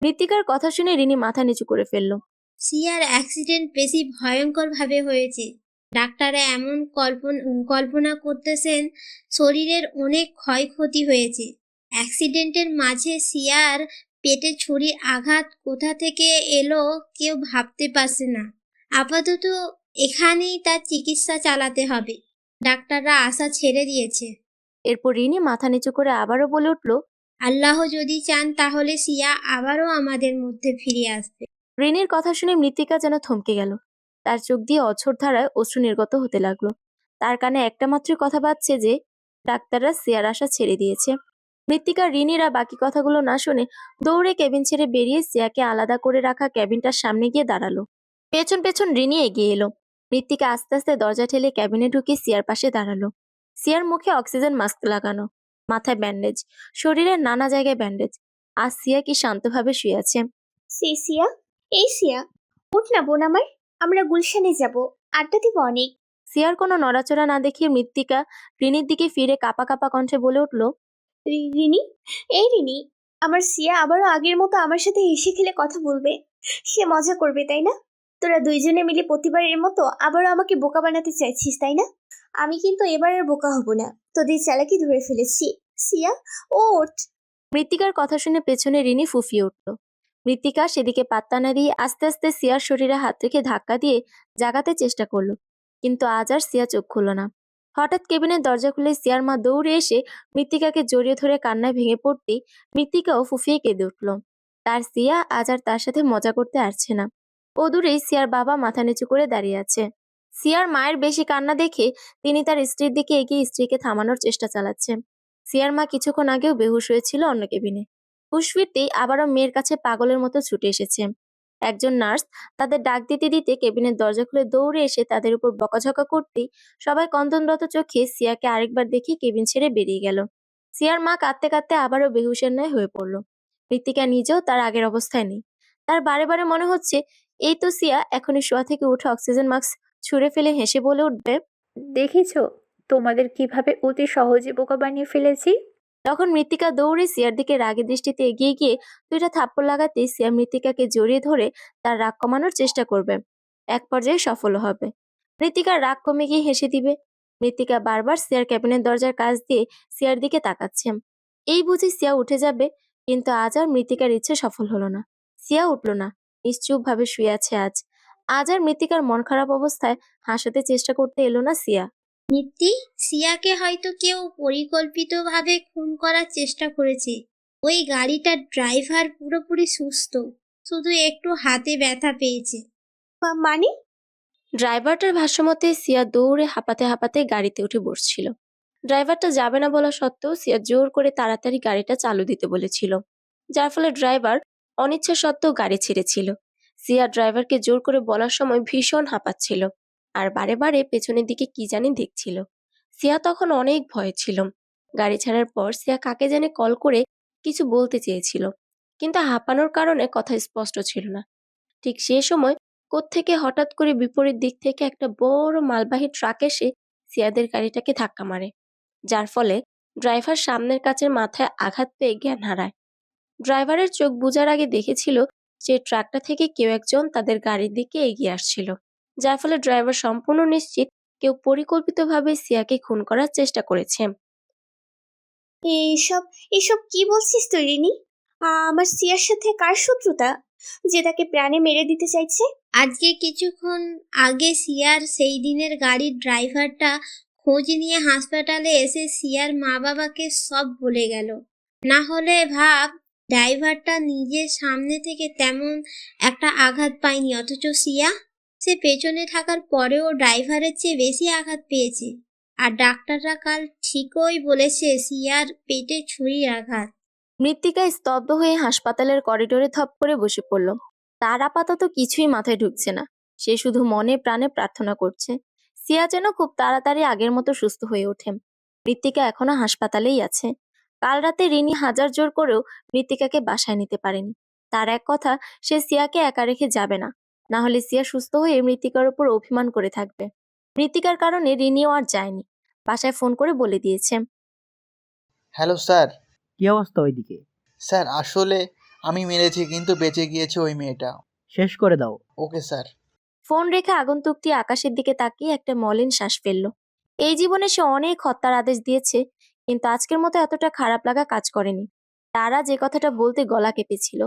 মৃত্তিকার কথা শুনে রিনি মাথা নিচু করে ফেলল। সিয়ার অ্যাক্সিডেন্ট বেশি ভয়ঙ্কর ভাবে হয়েছে। ডাক্তাররা এমন কল্পনা করতেছেন শরীরের অনেক ক্ষয়ক্ষতি হয়েছে। অ্যাক্সিডেন্টের মাঝে সিয়ার পেটে ছুরির আঘাত কোথা থেকে এলো কেউ ভাবতে পারছে না। আপাতত এখানেই তার চিকিৎসা চালাতে হবে। ডাক্তাররা আশা ছেড়ে দিয়েছে। এরপর রিনি মাথা নিচু করে আবারও বলে উঠল, আল্লাহ যদি চান তাহলে সিয়া আবারও আমাদের মধ্যে ফিরে আসবে। রিনির কথা শুনে মৃত্তিকা যেন থমকে গেল। তার চোখ দিয়ে অঝোর ধারায় অশ্রু নির্গত হতে লাগলো। তার কানে একটা মাত্রই কথা বাজছে যে ডাক্তাররা সিয়ার আশা ছেড়ে দিয়েছে। মৃত্তিকা রিনিরা বাকি কথাগুলো না শুনে দৌড়ে কেবিন ছেড়ে বেরিয়ে সিয়াকে আলাদা করে রাখা ক্যাবিনটার সামনে গিয়ে দাঁড়ালো। পেছন পেছন রিনি এগিয়ে এলো। মৃত্তিকা আস্তে আস্তে দরজা ঠেলে ক্যাবিনে ঢুকে সিয়ার পাশে দাঁড়ালো। সিয়ার মুখে অক্সিজেন মাস্ক লাগানো, মাথায় ব্যান্ডেজ, শরীরের নানা জায়গায় ব্যান্ডেজ। আর সিয়া কি শান্তভাবে শুয়ে আছে। সিয়া, এই সিয়া, উঠ না বোন আমার, আমরা গুলশানে যাব, আড্ডা দিব অনেক। সিয়ার কোনো নড়াচড়া না দেখিয়ে মৃত্তিকা রিনির দিকে ফিরে কাঁপা কাঁপা কণ্ঠে বলে উঠল, রিনি, এই রিনি, আমার সিয়া আবারও আগের মতো আমার সাথে হেসে খেলে কথা বলবে। সে মজা করবে, তাই না? তোরা দুইজনে মিলে প্রতিবারের মতো আবারও আমাকে বোকা বানাতে চাইছিস, তাই না? আমি কিন্তু এবার আর বোকা হব না, তোদের চালাকি ধরে ফেলেছি। সিয়া, ওঠ। মৃত্তিকার কথা শুনে পেছনে রিনি ফুফিয়ে উঠল। মৃত্তিকা সেদিকে পাত্তা না দিয়ে আস্তে আস্তে সিয়ার শরীরে হাত রেখে ধাক্কা দিয়ে জাগাতে চেষ্টা করলো, কিন্তু আজ আর সিয়া চোখ খুলল না। হঠাৎ কেবিনের দরজা খুলে সিয়ার মা দৌড়ে এসে মৃত্তিকাকে জড়িয়ে ধরে কান্নায় ভেঙে পড়তেই মৃত্তিকাও ফুফিয়ে কেঁদে উঠল। তার সিয়া আজ আর তার সাথে মজা করতে আসছে না। ও দূরেই সিয়ার বাবা মাথা নিচু করে দাঁড়িয়ে আছে। সিয়ার মায়ের বেশি কান্না দেখে তিনি তার স্ত্রীর দিকে এগিয়ে স্ত্রীকে থামানোর চেষ্টা চালাচ্ছে। সিয়ার মা কিছুক্ষণ আগেও বেহুশ হয়েছিল অন্য কেবিনে। হুঁশ ফিরতেই আবারও মেয়ের কাছে পাগলের মতো ছুটে এসেছে। একজন নার্স তাদের ডাক দিতে দিতে কেবিনের দরজা খুলে দৌড়ে এসে তাদের উপর বকাঝকা করতেই সবাই কন্দনরত চোখে সিয়াকে আরেকবার দেখে কেবিন ছেড়ে বেরিয়ে গেল। সিয়ার মা কাঁদতে কাঁদতে আবারও বেহুশের ন্যায় হয়ে পড়ল। মৃত্তিকা নিজেও তার আগের অবস্থায় নেই। তার বারে বারে মনে হচ্ছে এই তো সিয়া এখনই শোয়া থেকে উঠে অক্সিজেন মাস্ক ছুঁড়ে ফেলে হেসে বলে উঠবে, দেখেছো তোমাদের কিভাবে অতি সহজে বোকা বানিয়ে ফেলেছি। তখন মৃত্তিকা দৌড়ে সিয়ার দিকে রাগী দৃষ্টিতে এগিয়ে গিয়ে দুইটা থাপ্পড় লাগাতে সিয়া মৃত্তিকাকে জড়িয়ে ধরে তার রাগ কমানোর চেষ্টা করবে। এক পর্যায়ে সফল হবে। মৃত্তিকার রাগ কমে গিয়ে হেসে দিবে। মৃত্তিকা বারবার সিয়ার ক্যাবিনের দরজার কাছ দিয়ে সিয়ার দিকে তাকাচ্ছে। এই বুঝি সিয়া উঠে যাবে, কিন্তু আজ আর মৃত্তিকার ইচ্ছে সফল হলো না। সিয়া উঠল না, নিশ্চুপ ভাবে শুয়ে আছে আজ। আজ আর মৃত্তিকার মন খারাপ অবস্থায় হাসাতে চেষ্টা করতে এলো না সিয়া। মিত্তি, সিয়াকে হয়তো কেউ পরিকল্পিতভাবে খুন করার চেষ্টা করেছে। ওই গাড়িটার ড্রাইভার পুরোপুরি সুস্থ, শুধু একটু হাতে ব্যথা পেয়েছে। মানে? ড্রাইভারটার ভাষ্যমতে সিয়া দৌড়ে হাঁপাতে হাঁপাতে গাড়িতে উঠে বসছিল। ড্রাইভারটা যাবে না বলা সত্ত্বেও সিয়া জোর করে তাড়াতাড়ি গাড়িটা চালু দিতে বলেছিল, যার ফলে ড্রাইভার অনিচ্ছা সত্ত্বেও গাড়ি ছেড়েছিল। সিয়া ড্রাইভারকে জোর করে বলার সময় ভীষণ হাঁপাচ্ছিল আর বারে বারে পেছনের দিকে কি জানি দেখছিল। সিয়া তখন অনেক ভয়ে ছিল। গাড়ি ছাড়ার পর সিয়া কাকে জানি কল করে কিছু বলতে চেয়েছিল, কিন্তু হাঁপানোর কারণে কথা স্পষ্ট ছিল না। ঠিক সে সময় কোত্থেকে হঠাৎ করে বিপরীত দিক থেকে একটা বড় মালবাহী ট্রাক এসে সিয়াদের গাড়িটাকে ধাক্কা মারে, যার ফলে ড্রাইভার সামনের কাচের মাথায় আঘাত পেয়ে জ্ঞান হারায়। ড্রাইভারের চোখ বুজার আগে দেখেছিল যে ট্রাকটা থেকে কেউ একজন তাদের গাড়ির দিকে এগিয়ে আসছিল, যার ফলে ড্রাইভার সম্পূর্ণ নিশ্চিত কেউ পরিকল্পিতভাবে সিয়াকে খুন করার চেষ্টা করেছে। এসব এসব কি বলছিস তুই রিনি? আমার সিয়ার সাথে কার শত্রুতা যে তাকে প্রাণে মেরে দিতে চাইছে? আজকে কিছুক্ষণ আগে সিয়ার সেই দিনের গাড়ির ড্রাইভারটা খোঁজ নিয়ে হাসপাতালে এসে সিয়ার মা বাবাকে সব বলে গেল। না হলে ভাব, ড্রাইভারটা নিজের সামনে থেকে তেমন একটা আঘাত পায়নি, অথচ সিয়া সে পেছনে থাকার পরেও ড্রাইভারের চেয়ে বেশি আঘাত পেয়েছে। আর ডাক্তাররা কাল ঠিকই বলেছে সিয়ার পেটে ছুরির আঘাত। মৃত্তিকা স্তব্ধ হয়ে হাসপাতালের করিডোরে থপ করে বসে পড়ল। তার আপাতত কিছুই মাথায় ঢুকছে না। সে শুধু মনে প্রাণে প্রার্থনা করছে সিয়া যেন খুব তাড়াতাড়ি আগের মতো সুস্থ হয়ে ওঠে। মৃত্তিকা এখনো হাসপাতালেই আছে। কাল রাতে রিনি হাজার জোর করেও মৃত্তিকাকে বাসায় নিতে পারেনি। তার এক কথা, সে সিয়াকে একা রেখে যাবে না, না হলে সিয়া সুস্থ হয়ে মৃত্তিকার উপর অভিমান করে থাকবে। মৃত্তিকার কারণে রিনিও আর যায়নি, বাসায় ফোন করে বলে দিয়েছে। Hello sir. কি অবস্থা ওইদিকে? স্যার আসলে আমি মেরেছি, কিন্তু বেঁচে গিয়েছে ওই মেয়েটা। শেষ করে দাও। Okay sir. ফোন রেখে আগন্তুকটি আকাশের দিকে তাকিয়ে একটা মলিন শ্বাস ফেলল। এই জীবনে সে অনেক হত্যার আদেশ দিয়েছে, কিন্তু আজকের মতো এতটা খারাপ লাগা কাজ করেনি। তারা যে কথাটা বলতে গলা কেঁপেছিল,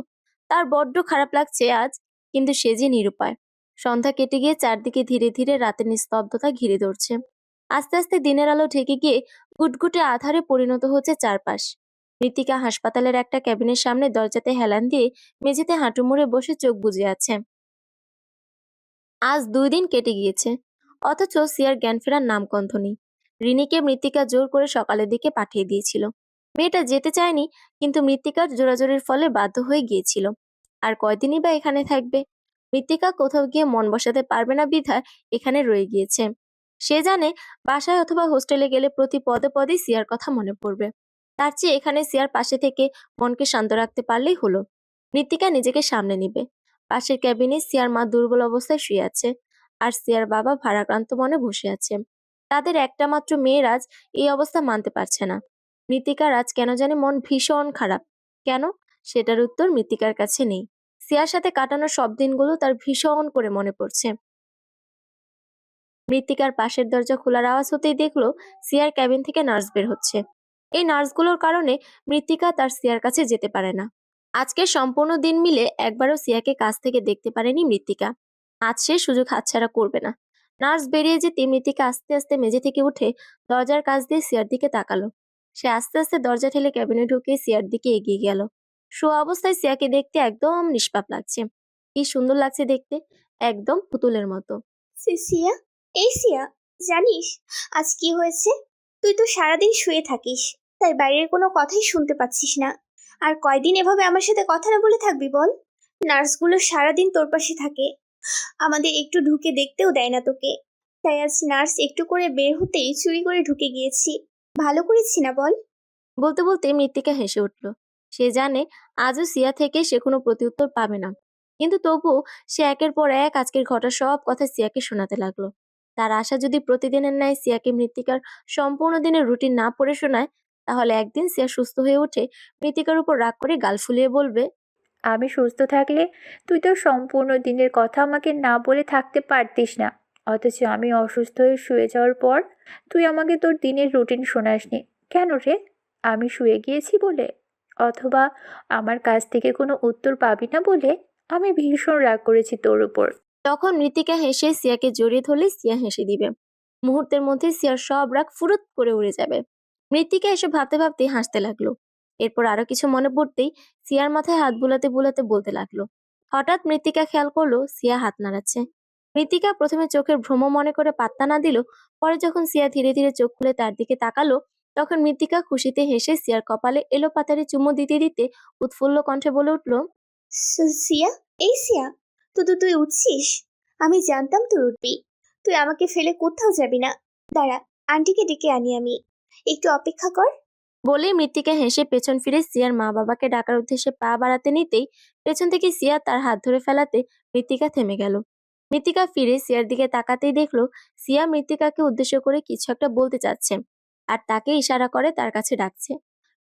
তার বড্ড খারাপ লাগছে আজ, কিন্তু সে যে নিরুপায়। সন্ধ্যা কেটে গিয়ে চারদিকে ধীরে ধীরে রাতের নিস্তব্ধতা ঘিরে ধরছে। আস্তে আস্তে দিনের আলো ঢেকে গিয়ে গুটগুটে আধারে পরিণত হচ্ছে চারপাশ। মৃত্তিকা হাসপাতালের একটা ক্যাবিনের সামনে দরজাতে হেলান দিয়ে মেঝেতে হাঁটু মুড়ে বসে চোখ বুজে আছে। আজ 2 দিন কেটে গিয়েছে, অথচ সিয়ার জ্ঞান ফেরার নামগন্ধ নেই। রিনিকে মৃত্তিকা জোর করে সকালের দিকে পাঠিয়ে দিয়েছিল। মেয়েটা যেতে চায়নি, কিন্তু মৃত্তিকার জোরাজোরির ফলে বাধ্য হয়ে গিয়েছিল। আর কয়দিনই বা এখানে থাকবে? মৃত্তিকা কোথাও গিয়ে মন বসাতে পারবে না বিধায় এখানে রয়ে গিয়েছে। সে জানে বাসায় অথবা হোস্টেলে গেলে প্রতি পদে পদে সিয়ার কথা মনে পড়বে। তার চেয়ে এখানে সিয়ার পাশে থেকে মনকে শান্ত রাখতে পারলেই হলো। মৃত্তিকা নিজেকে সামনে নিবে। পাশের ক্যাবিনে সিয়ার মা দুর্বল অবস্থায় শুয়ে আছে, আর সিয়ার বাবা ভারাক্রান্ত মনে বসে আছে। তাদের একটা মাত্র মেয়ে রাজ এই অবস্থা মানতে পারছে না। মৃত্তিকার আজ কেন জানি মন ভীষণ খারাপ। কেন? সেটার উত্তর মৃত্তিকার কাছে নেই। সিয়ার সাথে কাটানো সব দিনগুলো তার ভীষণ করে মনে পড়ছে। মৃত্তিকার পাশের দরজা খোলার আওয়াজ হতেই দেখলো সিয়ার ক্যাবিন থেকে নার্স বের হচ্ছে। এই নার্সগুলোর কারণে মৃত্তিকা তার সিয়ার কাছে যেতে পারে না। আজকে সম্পূর্ণ দিন মিলে একবারও সিয়াকে কাছ থেকে দেখতে পারেনি মৃত্তিকা। আজ সে সুযোগ হাতছাড়া করবে না। নার্স বেরিয়ে যেতে মৃত্তিকা আস্তে আস্তে মেঝে থেকে উঠে দরজার কাছ দিয়ে সিয়ার দিকে তাকালো। সে আস্তে আস্তে দরজা ঠেলে ক্যাবিনে ঢুকে সিয়ার দিকে এগিয়ে গেল। শোয়া অবস্থায় সিয়াকে দেখতে একদম নিষ্পাপ লাগছে। কি সুন্দর লাগছে দেখতে, একদম পুতুলের মতো। সিয়া, এই সিয়া, জানিস আজ কি হয়েছে? তুই তো সারাদিন শুয়ে থাকিস, তাই বাইরের কোনো কথাই শুনতে পাচ্ছিস না। আর কয়দিন এভাবে আমার সাথে কথা না বলে থাকবি বল? নার্সগুলো সারাদিন তোর পাশে থাকে, আমাদের একটু ঢুকে দেখতেও দেয় না তোকে। তাই আজ নার্স একটু করে বের হতেই চুরি করে ঢুকে গিয়েছি। ভালো করেছি না বল? বলতে বলতে মৃত্তিকা হেসে উঠল। সে জানে আজও সিয়া থেকে সে কোনো প্রত্যুত্তর পাবে না, কিন্তু তবুও সে একের পর এক আজকের ঘটা সব কথা সিয়াকে শোনাতে লাগলো। তার আশা যদি প্রতিদিনের ন্যায় সিয়াকে মৃত্তিকার সম্পূর্ণ দিনের রুটিন না পড়ে শোনায়, তাহলে একদিন সিয়া সুস্থ হয়ে উঠে মৃত্তিকার উপর রাগ করে গাল ফুলিয়ে বলবে, আমি সুস্থ থাকলে তুই তো সম্পূর্ণ দিনের কথা আমাকে না বলে থাকতে পারতিস না, অথচ আমি অসুস্থ হয়ে শুয়ে যাওয়ার পর তুই আমাকে তোর দিনের রুটিন শোনাসনি কেন রে? আমি শুয়ে গিয়েছি বলে? অথবা আমার কাছ থেকে কোনো উত্তর পাবি না বলে? আমি ভীষণ রাগ করেছি তোর উপর। তখন মৃত্তিকা হেসে সিয়াকে জড়িয়ে ধরলে সিয়া হেসে দিবে। মুহূর্তের মধ্যে সিয়ার সব রাগ ফুরুত করে উড়ে যাবে। মৃত্তিকা এসব ভাবতে ভাবতে হাসতে লাগলো। এরপর আরো কিছু মনে পড়তেই সিয়ার মাথায় হাত বুলাতে বুলাতে বলতে লাগলো। হঠাৎ মৃত্তিকা খেয়াল করলো সিয়া হাত নাড়াচ্ছে। মৃত্তিকা প্রথমে চোখের ভ্রম মনে করে পাত্তা না দিল, পরে যখন সিয়া ধীরে ধীরে চোখ খুলে তার দিকে তাকালো, তখন মৃত্তিকা খুশিতে হেসে সিয়ার কপালে এলো পাতারে চুমু দিতে দিতে উৎফুল্ল কণ্ঠে বলে উঠল, সিয়া, এই সিয়া, তুই উঠছিস? আমি জানতাম তুই উঠবি। তুই আমাকে ফেলে কোথাও যাবি না। দাঁড়া, আন্টিকে ডেকে আনি আমি, একটু অপেক্ষা কর। বলেই মৃত্তিকা হেসে পেছন ফিরে সিয়ার মা বাবাকে ডাকার উদ্দেশ্যে পা বাড়াতে নিতেই পেছন থেকে সিয়া তার হাত ধরে ফেলাতে মৃত্তিকা থেমে গেল। মৃত্তিকা ফিরে সিয়ার দিকে তাকাতেই দেখলো সিয়া মৃত্তিকাকে উদ্দেশ্য করে কিছু একটা বলতে চাচ্ছে, আর তাকে ইশারা করে তার কাছে ডাকছে।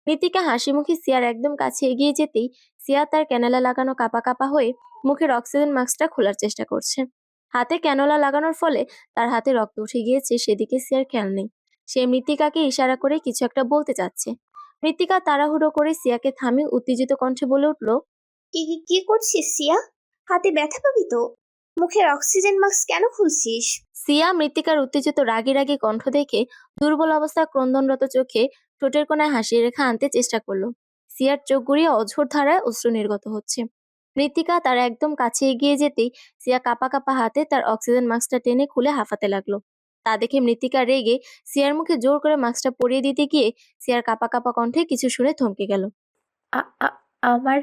মৃত্তিকা হাসি মুখে সিয়ার একদম কাছে এগিয়ে যেতেই সিয়া তার ক্যানোলা লাগানো কাপা কাপা হয়ে মুখের অক্সিজেন মাস্কটা খোলার চেষ্টা করছে। হাতে ক্যানোলা লাগানোর ফলে তার হাতে রক্ত উঠে গিয়েছে, সেদিকে সিয়ার খেয়াল নেই। সে মৃত্তিকাকে ইশারা করে কিছু একটা বলতে চাচ্ছে। মৃত্তিকা তাড়াহুড়ো করে সিয়াকে থামিয়ে উত্তেজিত কণ্ঠে বলে উঠল, কি কি কি করছিস সিয়া? হাতে ব্যথা পাবি তো। মুখের অক্সিজেন মাস্ক কেন খুলছিস? সিয়া মৃত্তিকার উত্তেজিত রাগী রাগী কণ্ঠ দেখে দুর্বল অবস্থা ক্রন্দনরত চোখে ঠোঁটের কোণায় হাসির রেখা আনতে চেষ্টা করলো। সিয়ার চোখ গড়িয়ে অঝোর ধারায় অশ্রু নির্গত হচ্ছে। মৃত্তিকা তার একদম কাছে এগিয়ে যেতেই সিয়া কাপা কাপা হাতে তার অক্সিজেন মাস্কটা টেনে খুলে হাঁফাতে লাগলো। তা দেখে মৃত্তিকা রেগে সিয়ার মুখে জোর করে মাস্কটা পরিয়ে দিতে গিয়ে সিয়ার কাপা কাপা কণ্ঠে কিছু শুনে থমকে গেল। আমার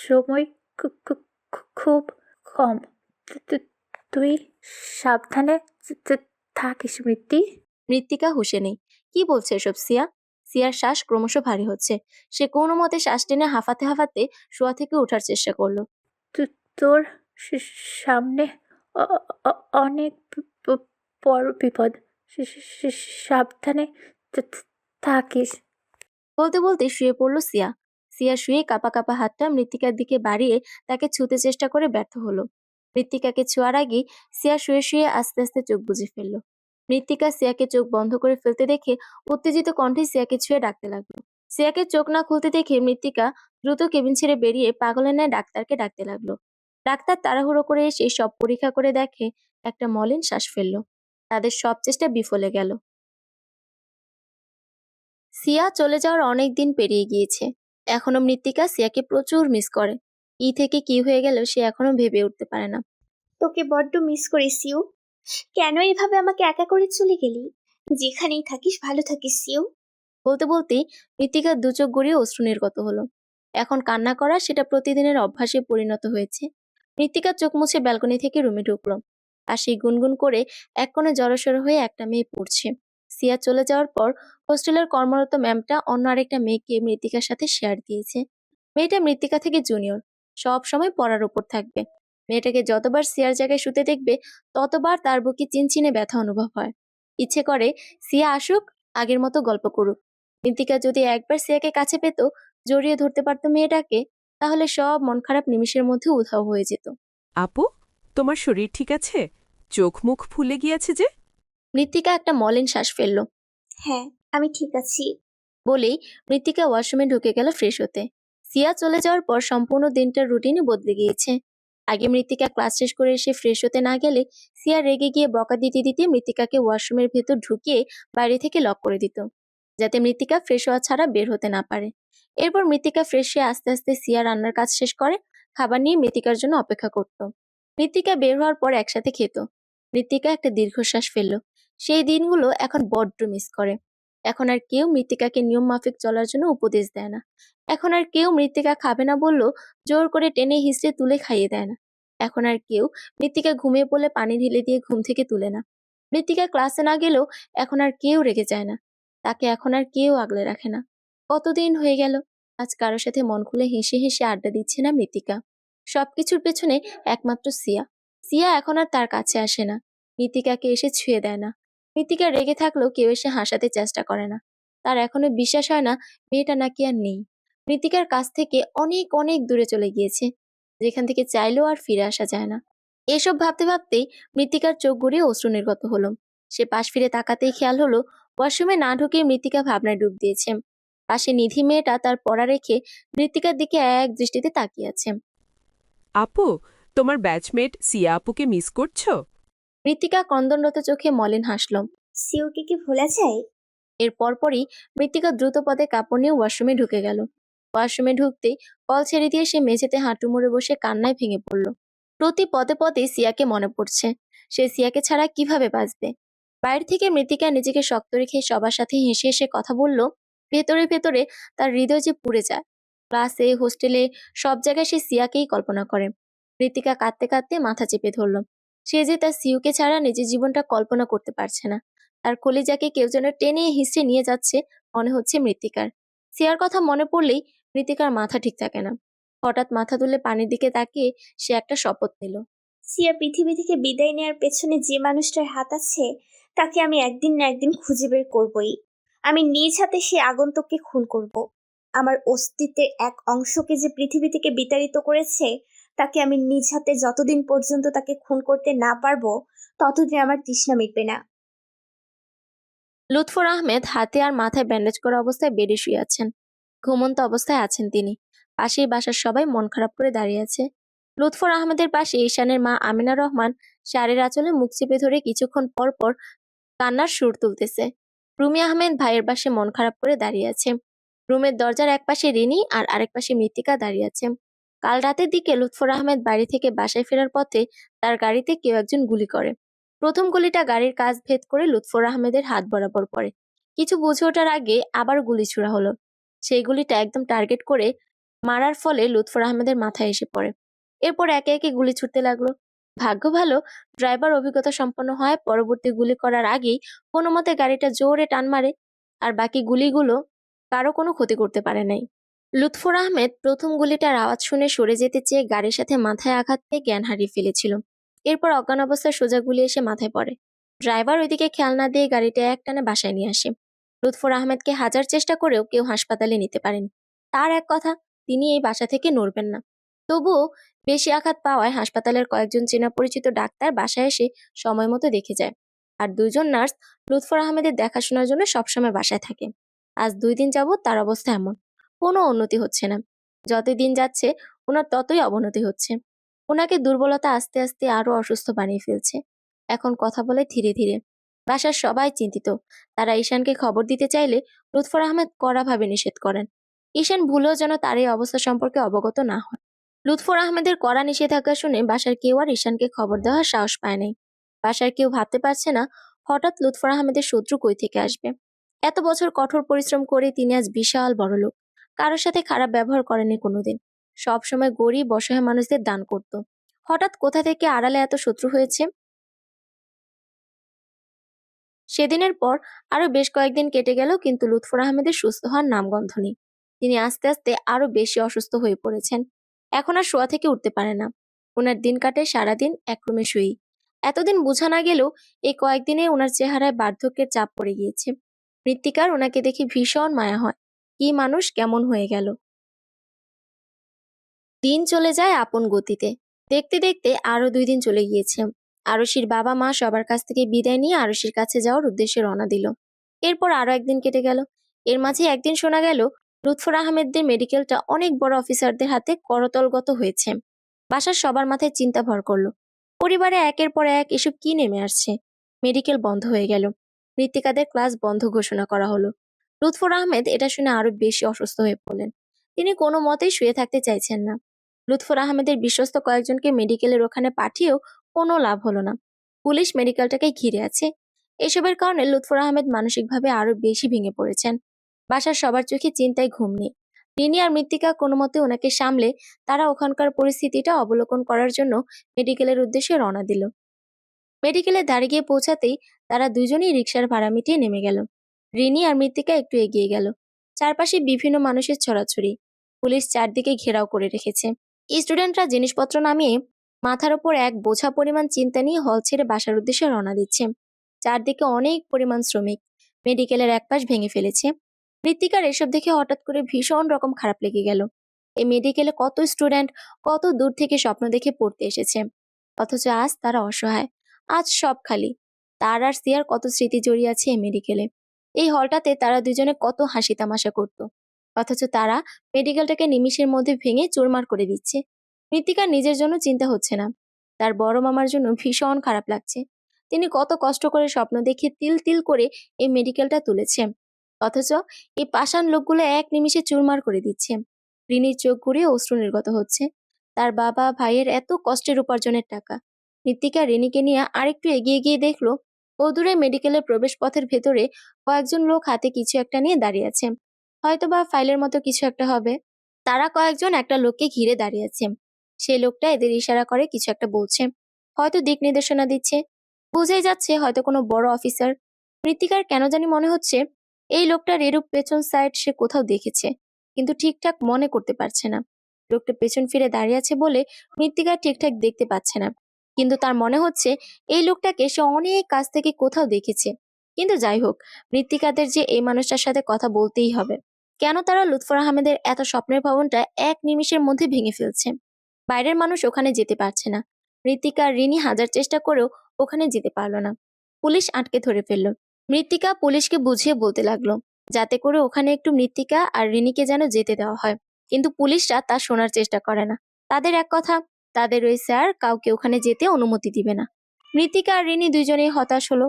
সময় খুব কম। তুই সাবধানে থাকিস মৃত্তিকা হুঁশে নেই। কি বলছে এসব সিয়া? সিয়ার শ্বাস ক্রমশ ভারী হচ্ছে। সে কোনো মতে শ্বাস টেনে হাঁফাতে হাঁফাতে শোয়া থেকে ওঠার চেষ্টা করলো। তোর সামনে অনেক বড় বিপদ, সাবধানে থাকিস। বলতে বলতে শুয়ে পড়লো সিয়া। সিয়া শুয়ে কাপা কাপা হাতটা মৃত্তিকার দিকে বাড়িয়ে তাকে ছুঁতে চেষ্টা করে ব্যর্থ হলো। মৃত্তিকাকে ছোঁয়ার আগেই সিয়া শুয়ে শুয়ে আস্তে আস্তে চোখ বুজে ফেললো। মৃত্তিকা সিয়াকে চোখ বন্ধ করে ফেলতে দেখে উত্তেজিত কণ্ঠে সিয়াকে ছুঁয়ে ডাকতে লাগলো। সিয়াকে চোখ না খুলতে দেখে মৃত্তিকা দ্রুত কেবিন ছেড়ে বেরিয়ে পাগলের ন্যায় ডাক্তারকে ডাকতে লাগলো। ডাক্তার তাড়াহুড়ো করে এসে সব পরীক্ষা করে দেখে একটা মলিন শ্বাস ফেললো। তাদের সব চেষ্টা বিফলে গেল। সিয়া চলে যাওয়ার অনেক দিন পেরিয়ে গিয়েছে। এখনো মৃত্তিকা সিয়াকে প্রচুর মিস করে। কি থেকে কি হয়ে গেল সে এখনো ভেবে উঠতে পারে না। তোকে বড্ড মিস করি সিউ। কেন এভাবে আমাকে একা করে চলে গেলি? যেখানেই থাকিস ভালো থাকিস সিউ। বলতে বলতেই মৃত্তিকার দু চোখ গড়িয়ে অশ্রু নির্গত হলো। এখন কান্না করা সেটা প্রতিদিনের অভ্যাসে পরিণত হয়েছে। মৃত্তিকার চোখ মুছে ব্যালকনি থেকে রুমে ঢুকলো। আর সেই গুনগুন করে এক কোণে জড়সড় হয়ে একটা মেয়ে পড়ছে। সিয়া চলে যাওয়ার পর হোস্টেলের কর্মরত ম্যামটা অন্য আরেকটা মেয়েকে মৃত্তিকার সাথে শেয়ার দিয়েছে। মেয়েটা মৃত্তিকা থেকে জুনিয়র, সব সময় পড়ার উপর থাকবে। মেয়েটাকে যতবার সিয়ার জায়গায় শুতে দেখবে ততবার তার বুকে চিনচিনে ব্যথা অনুভব হয়। ইচ্ছে করে সিয়া আসুক, আগের মতো গল্প করুক। মৃত্তিকা যদি একবার সিয়াকে কাছে পেত, জড়িয়ে ধরতে পারতো মেয়েটাকে, তাহলে সব মন খারাপ নিমিষের মধ্যে উধাও হয়ে যেত। আপু, তোমার শরীর ঠিক আছে? চোখ মুখ ফুলে গিয়েছে যে। মৃত্তিকা একটা মলিন শ্বাস ফেললো। হ্যাঁ, আমি ঠিক আছি। বলেই মৃত্তিকা ওয়াশরুমে ঢুকে গেল ফ্রেশ হতে। সিয়া চলে যাওয়ার পর সম্পূর্ণ দিনটার রুটিনই বদলে গিয়েছে। আগে মৃত্তিকা ক্লাস শেষ করে এসে ফ্রেশ হতে না গেলে সিয়া রেগে গিয়ে বকা দিতে দিতে মৃত্তিকাকে ওয়াশরুমের ভেতর ঢুকিয়ে বাইরে থেকে লক করে দিত, যাতে মৃত্তিকা ফ্রেশ হওয়া ছাড়া বের হতে না পারে। এরপর মৃত্তিকা ফ্রেশ হয়ে আস্তে আস্তে সিয়া রান্নার কাজ শেষ করে খাবার নিয়ে মৃত্তিকার জন্য অপেক্ষা করত। মৃত্তিকা বের হওয়ার পর একসাথে খেত। মৃত্তিকা একটা দীর্ঘশ্বাস ফেলল। সেই দিনগুলো এখন বড্ড মিস করে। এখন আর কেউ মৃত্তিকাকে নিয়ম মাফিক চলার জন্য উপদেশ দেয় না। এখন আর কেউ মৃত্তিকা খাবে না বললেও জোর করে টেনে হিঁচড়ে তুলে খাইয়ে দেয় না। এখন আর কেউ মৃত্তিকা ঘুমিয়ে পড়লে পানি ঢেলে দিয়ে ঘুম থেকে তুলে না। মৃত্তিকা ক্লাসে না গেলেও এখন আর কেউ রেগে যায় না। তাকে এখন আর কেউ আগলে রাখে না। কতদিন হয়ে গেল আজ কারোর সাথে মন খুলে হেসে হেসে আড্ডা দিচ্ছে না মৃত্তিকা। সবকিছুর পেছনে একমাত্র সিয়া। সিয়া এখন আর তার কাছে আসে না, মৃত্তিকাকে এসে ছুঁয়ে দেয় না। মৃত্তিকা রেগে থাকলেও কেউ এসে হাসাতে চেষ্টা করে না। তার এখনো বিশ্বাস হয় না মেয়েটা নাকি আর নেই, মৃত্তিকার কাছ থেকে অনেক অনেক দূরে চলে গিয়েছে, যেখান থেকে চাইলেও আর ফিরে আসা যায় না। এসব ভাবতে ভাবতেই মৃত্তিকার চোখ গড়িয়ে অশ্রু নির্গত হলো। সে পাশ ফিরে তাকাতেই খেয়াল হলো ওয়াশরুমে না ঢুকে মৃত্তিকা ভাবনায় ডুব দিয়েছে। পাশে নিধি মেয়েটা তার পড়া রেখে মৃত্তিকার দিকে এক দৃষ্টিতে তাকিয়ে আছে। আপু, তোমার ব্যাচমেট সিয়া আপুকে মিস করছো? মৃত্তিকা ক্রন্দনরত চোখে মলিন হাসল। সিউকে কি ভোলা যায়? এর পরপরই মৃত্তিকা দ্রুত পদে কাপড় নিয়ে ওয়াশরুমে ঢুকে গেল। ওয়াশরুমে ঢুকতেই কল ছেড়ে দিয়ে সে মেঝেতে হাঁটু মুড়ে বসে কান্নায় ভেঙে পড়ল। প্রতি পদে পদে সিয়াকে মনে পড়ছে। সে সিয়াকে ছাড়া কিভাবে বাঁচবে? বাইরে থেকে মৃত্তিকা নিজেকে শক্ত রেখে সবার সাথে হেসে হেসে কথা বলল। ভেতরে ভেতরে তার হৃদয় যে পুড়ে যায়। ক্লাসে, হোস্টেলে, সব জায়গায় সে সিয়াকেই কল্পনা করে। মৃত্তিকা কাঁদতে কাঁদতে মাথা চেপে ধরল। সে যে তার সিউকে ছাড়া নিজের জীবনটা কল্পনা করতে পারছে না। তার কলিজাকে কেউ যেন টেনে হিঁচড়ে নিয়ে যাচ্ছে মনে হচ্ছে মৃত্তিকার। সিয়ার কথা মনে পড়লেই মৃত্তিকার মাথা ঠিক থাকে না। হঠাৎ মাথা তুলে পানির দিকে তাকিয়ে সে একটা শপথ নিল। সিয়া পৃথিবী থেকে বিদায় নেওয়ার পেছনে যে মানুষটার হাত আছে তাকে আমি একদিন না একদিন খুঁজে বের করবই। আমি নিজ হাতে সে আগন্তুককে খুন করব। আমার অস্তিত্বের এক অংশকে যে পৃথিবী থেকে বিতাড়িত করেছে তাকে আমি নিজ হাতে যতদিন পর্যন্ত তাকে খুন করতে না পারবো ততদিন আমার তৃষ্ণা মিটবে না। লুৎফর আহমেদ হাতে আর মাথায় ব্যান্ডেজ করা অবস্থায় বেডে শুয়ে আছেন। ঘুমন্ত অবস্থায় আছেন তিনি। পাশেই বাসার সবাই মন খারাপ করে দাঁড়িয়ে আছে। লুৎফর আহমেদের পাশে ঈশানের মা আমিনা রহমান শাড়ির আঁচলে মুখ চেপে ধরে কিছুক্ষণ পর পর কান্নার সুর তুলতেছে। রুমি আহমেদ ভাইয়ের পাশে মন খারাপ করে দাঁড়িয়ে আছে। রুমের দরজার এক পাশে রিনি আর আরেক পাশে মৃত্তিকা দাঁড়িয়ে আছে। কাল রাতের দিকে লুৎফর আহমেদ বাড়ি থেকে বাসায় ফেরার পথে তার গাড়িতে কেউ একজন গুলি করে। প্রথম গুলিটা গাড়ির কাচ ভেদ করে লুৎফর আহমেদের হাত বরাবর পড়ে। কিছু বুঝে ওঠার আগে আবার গুলি ছোড়া হলো। সেই গুলিটা একদম টার্গেট করে মারার ফলে লুৎফর আহমেদের মাথায় এসে পড়ে। এরপর একে একে গুলি ছুটতে লাগলো। ভাগ্য ভালো, ড্রাইভার অভিজ্ঞতা সম্পন্ন হয় পরবর্তী গুলি করার আগেই কোনো মতে গাড়িটা জোরে টান মারে, আর বাকি গুলিগুলো কারো কোনো ক্ষতি করতে পারে নাই। লুৎফর আহমেদ প্রথম গুলিটার আওয়াজ শুনে সরে যেতে চেয়ে গাড়ির সাথে মাথায় আঘাত পেয়ে জ্ঞান হারিয়ে ফেলেছিল। এরপর অজ্ঞান অবস্থায় সোজা গুলি এসে মাথায় পড়ে। ড্রাইভার ওইদিকে খেয়াল না দিয়ে গাড়িটা একটানে বাসায় নিয়ে আসে। লুৎফর আহমেদকে হাজার চেষ্টা করেও কেউ হাসপাতালে নিতে পারেনি। তার এক কথা, তিনি এই বাসা থেকে নড়বেন না। তবুও বেশি আঘাত পাওয়ায় হাসপাতালের কয়েকজন চেনা পরিচিত ডাক্তার বাসায় এসে সময় মতো দেখে যায়। আর দুইজন নার্স লুৎফর আহমেদের দেখাশোনার জন্য সবসময় বাসায় থাকে। আজ 2 দিন যাবৎ তার অবস্থা এমন। কোনো উন্নতি হচ্ছে না। যতই দিন যাচ্ছে ওনার ততই অবনতি হচ্ছে। ওনাকে দুর্বলতা আস্তে আস্তে আরো অসুস্থ বানিয়ে ফেলছে। এখন কথা বলে ধীরে ধীরে। বাসার সবাই চিন্তিত। তারা ঈশানকে খবর দিতে চাইলে লুৎফর আহমেদ কড়াভাবে নিষেধ করেন। ঈশান ভুলেও যেন তার এই অবস্থা সম্পর্কে অবগত না হয়। লুৎফর আহমেদের কড়া নিষেধাজ্ঞা শুনে বাসার কেউ আর ঈশানকে খবর দেওয়ার সাহস পায় নাই। বাসার কেউ ভাবতে পারছে না হঠাৎ লুৎফর আহমেদের শত্রু কই থেকে আসবে। এত বছর কঠোর পরিশ্রম করে তিনি আজ বিশাল বড়লোক। কারোর সাথে খারাপ ব্যবহার করেনি কোনোদিন। সবসময় গরিব অসহায় মানুষদের দান করত। হঠাৎ কোথা থেকে আড়ালে এত শত্রু হয়েছে। সেদিনের পর আরো বেশ কয়েকদিন কেটে গেল, কিন্তু লুৎফর আহমেদের সুস্থ হওয়ার নামগন্ধ নেই। তিনি আস্তে আস্তে আরো বেশি অসুস্থ হয়ে পড়েছেন। এখন আর শোয়া থেকে উঠতে পারে না। ওনার দিন কাটে সারাদিন এক রুমে শুয়েই। এতদিন বোঝা না গেলেও এই কয়েকদিনে ওনার চেহারায় বার্ধক্যের চাপ পড়ে গিয়েছে। মৃত্তিকার ওনাকে দেখে ভীষণ মায়া হয়। কি মানুষ কেমন হয়ে গেল। দিন চলে যায় আপন গতিতে। দেখতে দেখতে আরো 2 দিন চলে গিয়েছে। আরশির বাবা মা সবার কাছ থেকে বিদায় নিয়ে আরশির কাছে যাওয়ার উদ্দেশ্যে রওনা দিল। এরপর আরো একদিন কেটে গেল। এর মাঝে একদিন শোনা গেল লুৎফর আহমেদদের মেডিকেলটা অনেক বড় অফিসারদের হাতে করতলগত হয়েছে। বাসার সবার মাথায় চিন্তা ভর করলো। পরিবারে একের পর এক এসব কি নেমে আসছে। মেডিকেল বন্ধ হয়ে গেল, মৃত্তিকাদের ক্লাস বন্ধ ঘোষণা করা হলো। লুৎফর আহমেদ এটা শুনে আরো বেশি অসুস্থ হয়ে পড়লেন। তিনি কোনো মতেই শুয়ে থাকতে চাইছেন না। লুৎফর আহমেদের বিশ্বস্ত কয়েকজনকে মেডিকেলের ওখানে পাঠিয়েও কোনো লাভ হলো না। পুলিশ মেডিকেলটাকে ঘিরে আছে। এসবের কারণে লুৎফর আহমেদ মানসিকভাবে আরো বেশি ভেঙে পড়েছেন। বাসার সবার চোখে চিন্তায় ঘুম নেই। রিনি আর মৃত্তিকা কোনো মতে ওনাকে সামলে তারা ওখানকার পরিস্থিতিটা অবলোকন করার জন্য মেডিকেলের উদ্দেশ্যে রওনা দিল। মেডিকেলে দাঁড়িয়ে গিয়ে পৌঁছাতেই তারা দুজনেই রিকশার ভাড়া মিটিয়ে নেমে গেল। রিনি আর মৃত্তিকা একটু এগিয়ে গেল। চারপাশে বিভিন্ন মানুষের ছড়াছড়ি। পুলিশ চারদিকে ঘেরাও করে রেখেছে। স্টুডেন্টরা জিনিসপত্র নামিয়ে মাথার ওপর এক বোঝা পরিমাণ চিন্তা নিয়ে হল ছেড়ে বাসার উদ্দেশ্যে রওনা দিচ্ছে। চারদিকে অনেক পরিমাণ শ্রমিক মেডিকেলের একপাশ ভেঙে ফেলেছে। মৃত্তিকার এসব দেখে হঠাৎ করে ভীষণ রকম খারাপ লেগে গেল। এই মেডিকেলে কত স্টুডেন্ট কত দূর থেকে স্বপ্ন দেখে পড়তে এসেছে, অথচ আজ তারা অসহায়। আজ সব খালি। তার আর সিয়ার কত স্মৃতি জড়িয়ে আছে এই মেডিকেলে। এই হলটাতে তারা দুজনে কত হাসি তামাশা করত, অথচ তারা মেডিকেলটাকে নিমিষের মধ্যে ভেঙে চুরমার করে দিচ্ছে। মৃত্তিকার নিজের জন্য চিন্তা হচ্ছে না, তার বড় মামার জন্য ভীষণ খারাপ লাগছে। তিনি কত কষ্ট করে স্বপ্ন দেখে তিল তিল করে এই মেডিকেলটা তুলেছে, অথচ এই পাষাণ লোকগুলো এক নিমিষে চুরমার করে দিচ্ছে। রিনির চোখ ঘুরে অশ্রু নির্গত হচ্ছে। তার বাবা ভাইয়ের এত কষ্টের উপার্জনের টাকা। মৃত্তিকা রিনিকে নিয়ে আরেকটু এগিয়ে গিয়ে দেখলো দূরে মেডিকেলের প্রবেশ পথের ভেতরে কয়েকজন লোক হাতে কিছু একটা নিয়ে দাঁড়িয়ে আছে। হয়তোবা ফাইলের মতো কিছু একটা হবে। তারা কয়েকজন একটা লোককে ঘিরে দাঁড়িয়ে আছে। সেই লোকটা এদের ইশারা করে কিছু একটা বলছে, হয়তো দিক নির্দেশনা দিচ্ছে। বুঝেই যাচ্ছে হয়তো কোনো বড় অফিসার। মৃত্তিকার কেন জানি মনে হচ্ছে এই লোকটার এরূপ পেছন সাইড সে কোথাও দেখেছে, কিন্তু ঠিকঠাক মনে করতে পারছে না। লোকটা পেছন ফিরে দাঁড়িয়ে আছে বলে মৃত্তিকা ঠিকঠাক দেখতে পাচ্ছে না, কিন্তু তার মনে হচ্ছে এই লোকটাকে সে অনেক কাছ থেকে কোথাও দেখেছে। কিন্তু যাই হোক, মৃত্তিকাদের যে এই মানুষটার সাথে কথা বলতেই হবে। কেন তারা লুৎফর আহমেদের এত স্বপ্নের ভবনটা এক নিমিষের মধ্যে ভেঙে ফেলছে? বাইরের মানুষ ওখানে যেতে পারছে না। মৃত্তিকা আর রিনি হাজার চেষ্টা করেও ওখানে যেতে পারলো না। পুলিশ আটকে ধরে ফেললো। মৃত্তিকা পুলিশকে বুঝিয়ে বলতে লাগলো যাতে করে ওখানে একটু মৃত্তিকা আর রিনিকে যেন যেতে দেওয়া হয়, কিন্তু পুলিশরা তা শোনার চেষ্টা করে না। তাদের এক কথা, তাদের ওই স্যার কাউকে ওখানে যেতে অনুমতি দিবে না। মৃত্তিকা আর রিনি দুজনেই হতাশ হলো।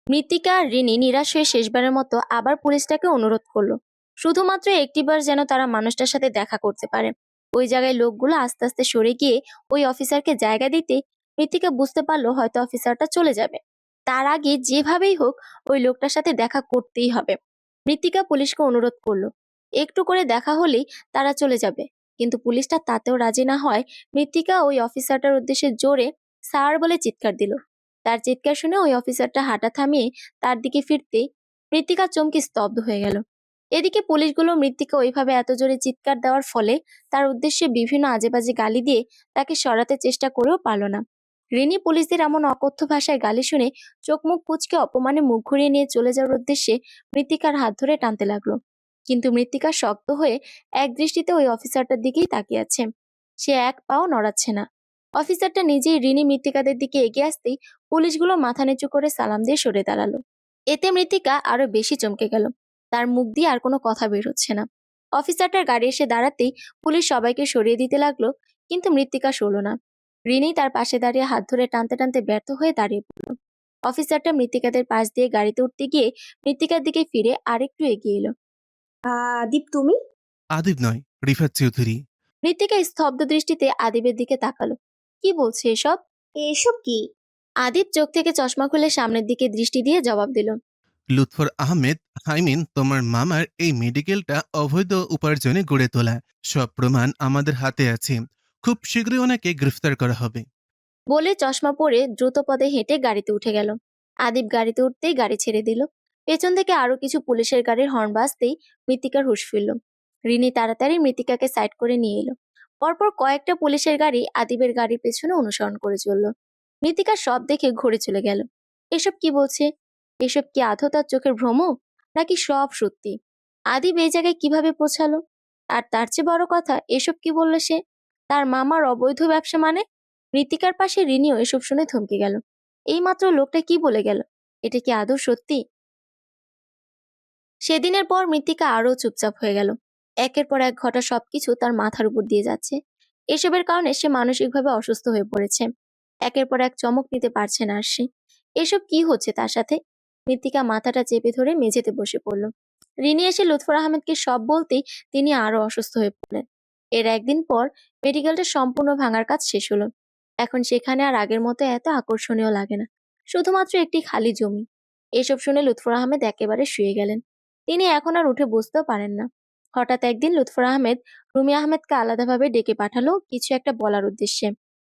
মৃত্তিকা আর রিনি নিরাশ হয়ে শেষবারের মতো আবার পুলিশটাকে অনুরোধ করলো শুধুমাত্র একটিবার যেন তারা মানুষটার সাথে দেখা করতে পারে। ওই জায়গায় লোকগুলো আস্তে আস্তে সরে গিয়ে ওই অফিসারকে জায়গা দিতে মৃত্তিকা বুঝতে পারলো হয়তো অফিসারটা চলে যাবে। তার আগে যেভাবেই হোক ওই লোকটার সাথে দেখা করতেই হবে। মৃত্তিকা পুলিশকে অনুরোধ করলো একটু করে দেখা হলেই তারা চলে যাবে, কিন্তু পুলিশটা তাতেও রাজি না হয় মৃত্তিকা ওই অফিসারটার উদ্দেশ্যে জোরে স্যার বলে চিৎকার দিল। তার চিৎকার শুনে ওই অফিসারটা হাঁটা থামিয়ে তার দিকে ফিরতেই মৃত্তিকা চমকে স্তব্ধ হয়ে গেল। এদিকে পুলিশগুলো মৃত্তিকা ওইভাবে এত জোরে চিৎকার দেওয়ার ফলে তার উদ্দেশ্যে বিভিন্ন আজেবাজে গালি দিয়ে তাকে সরাতে চেষ্টা করেও পারল না। রিনি পুলিশদের এমন অকথ্য ভাষায় গালি শুনে চোখ মুখ কুঁচকে অপমানে মুখ ঘুরিয়ে নিয়ে চলে যাওয়ার উদ্দেশ্যে মৃত্তিকার হাত ধরে টানতে লাগলো, কিন্তু মৃত্তিকা শক্ত হয়ে এক দৃষ্টিতে ওই অফিসারটার দিকেই তাকিয়ে আছে। সে এক পাও নড়াচ্ছে না। অফিসারটা নিজেই রিনি মৃত্তিকাদের দিকে এগিয়ে আসতেই পুলিশগুলো মাথা নিচু করে সালাম দিয়ে সরে দাঁড়ালো। এতে মৃত্তিকা আরো বেশি চমকে গেল। তার মুখ দিয়ে আর কোনো কথা বের হচ্ছে না। অফিসারটার গাড়ি এসে দাঁড়াতেই পুলিশ সবাইকে সরিয়ে দিতে লাগলো, কিন্তু মৃত্তিকা সরল না। রিনি তার পাশে দাঁড়িয়ে হাত ধরে টানতে টানতে ব্যর্থ হয়ে দাঁড়িয়ে পড়ল। অফিসারটা মৃত্তিকাদের পাশ দিয়ে গাড়িতে উঠতে গিয়ে মৃত্তিকার দিকে ফিরে আরেকটু এগিয়ে এলো। দীপ তুমি? আদিব নয়, রিফাত চৌধুরী। মৃত্তিকা স্তব্ধ দৃষ্টিতে আদিবের দিকে তাকালো। কি বলছে এসব? এসব কি? আদিব চোখ থেকে চশমা খুলে সামনের দিকে দৃষ্টি দিয়ে জবাব দিল। লুৎফর আহমেদ, তোমার মামার এই মেডিকেলটা অবৈধ উপার্জনে গড়ে তোলা। সব প্রমাণ আমাদের হাতে আছে। খুব শীঘ্রই ওনাকে গ্রেফতার করা হবে। বলে চশমা পরে দ্রুত পদে হেঁটে গাড়িতে উঠে গেল। আদিব গাড়িতে উঠতেই গাড়ি ছেড়ে দিল। পেছন থেকে আরো কিছু পুলিশের গাড়ির হর্ন বাজতেই মৃত্তিকার হুঁশ ফিরল। রিনি তাড়াতাড়ি মৃত্তিকাকে সাইড করে নিয়ে এলো। পরপর কয়েকটা পুলিশের গাড়ি আদিবের গাড়ির পেছনে অনুসরণ করে চলল। মৃত্তিকা সব দেখে ঘুরে চলে গেল। এসব কি বলছে? এসব কি আদৌ তার চোখের ভ্রম, নাকি সব সত্যি? আদিব এই জায়গায় কিভাবে পৌঁছালো? আর তার চেয়ে বড় কথা, এসব কি বললো সে? তার মামার অবৈধ ব্যবসা মানে? মৃত্তিকার পাশে রিনিও এসব শুনে থমকে গেল। এইমাত্র লোকটা কি বলে গেল? এটা কি আদৌ সত্যি? সেদিনের পর মৃত্তিকা আরো চুপচাপ হয়ে গেল। একের পর এক ঘটা সবকিছু তার মাথার উপর দিয়ে যাচ্ছে। এসবের কারণে সে মানসিকভাবে অসুস্থ হয়ে পড়েছে। একের পর এক চমক নিতে পারছে না আর সে। এসব কি হচ্ছে তার সাথে? মৃত্তিকা মাথাটা চেপে ধরে মেঝেতে বসে পড়ল। রিনি এসে লুৎফর আহমেদকে সব বলতেই তিনি আরো অসুস্থ হয়ে পড়লেন। এর একদিন পর মেডিকেলটা সম্পূর্ণ ভাঙার কাজ শেষ হলো। এখন সেখানে আর আগের মতো এত আকর্ষণীয় লাগে না, শুধুমাত্র একটি খালি জমি। এসব শুনে লুৎফর আহমেদ একেবারে শুয়ে গেলেন। তিনি এখন আর উঠে বসতেও পারেন না। হঠাৎ একদিন লুৎফর আহমেদ রুমি আহমেদকে আলাদাভাবে ডেকে পাঠালো কিছু একটা বলার উদ্দেশ্যে।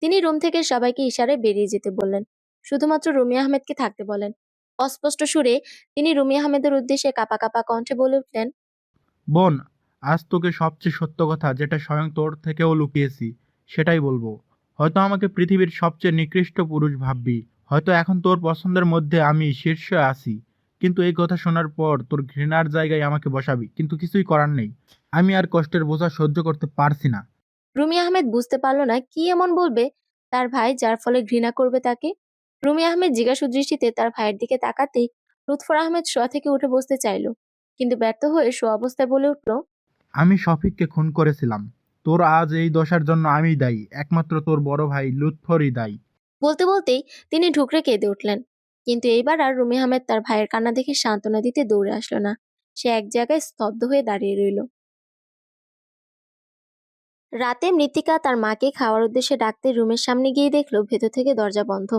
তিনি রুম থেকে সবাইকে ইশারায় বেরিয়ে যেতে বললেন, শুধুমাত্র রুমি আহমেদকে থাকতে বলেন। অস্পষ্ট সুরে তিনি রুমি আহমেদের উদ্দেশ্যে কাঁপা কাঁপা কণ্ঠে বলে উঠলেন, বোন, আজ তোকে সবচেয়ে সত্য কথা যেটা স্বয়ং তোর থেকেও লুকিয়েছি সেটাই বলবো। হয়তো আমাকে পৃথিবীর সবচেয়ে নিকৃষ্ট পুরুষ ভাববি, হয়তো এখন তোর পছন্দের মধ্যে আমি শীর্ষে আছি, কিন্তু এই কথা শোনার পর তোর ঘৃণার জায়গায় আমাকে বসাবি, কিন্তু কিছুই করার নেই। আমি আর কষ্টের বোঝা সহ্য করতে পারছি না। রুমি আহমেদ বুঝতে পারল না কি এমন বলবে তার ভাই যার ফলে ঘৃণা করবে তাকে। রুমি আহমেদ জিজ্ঞাসু দৃষ্টিতে তার ভাইয়ের দিকে তাকাতেই লুৎফর আহমেদ শোয়া থেকে উঠে বসতে চাইল, কিন্তু ব্যর্থ হয়ে শোয়া অবস্থায় বলে উঠল, আমি শফিককে খুন করেছিলাম। তোর আজ এই দশার জন্য আমি দায়ী, একমাত্র তোর বড় ভাই লুৎফরই দায়ী। বলতে বলতেই তিনি ঢুকরে কেঁদে উঠলেন। কিন্তু এইবার আর রুমি আহমেদ তার ভাইয়ের কান্না দেখে সান্ত্বনা দিতে দৌড়ে আসলো না। সে এক জায়গায় স্তব্ধ হয়ে দাঁড়িয়ে রইল। রাতে মৃত্তিকা তার মাকে খাওয়ার উদ্দেশ্যে ডাকতে রুমের সামনে গিয়ে দেখলো ভেতর থেকে দরজা বন্ধ।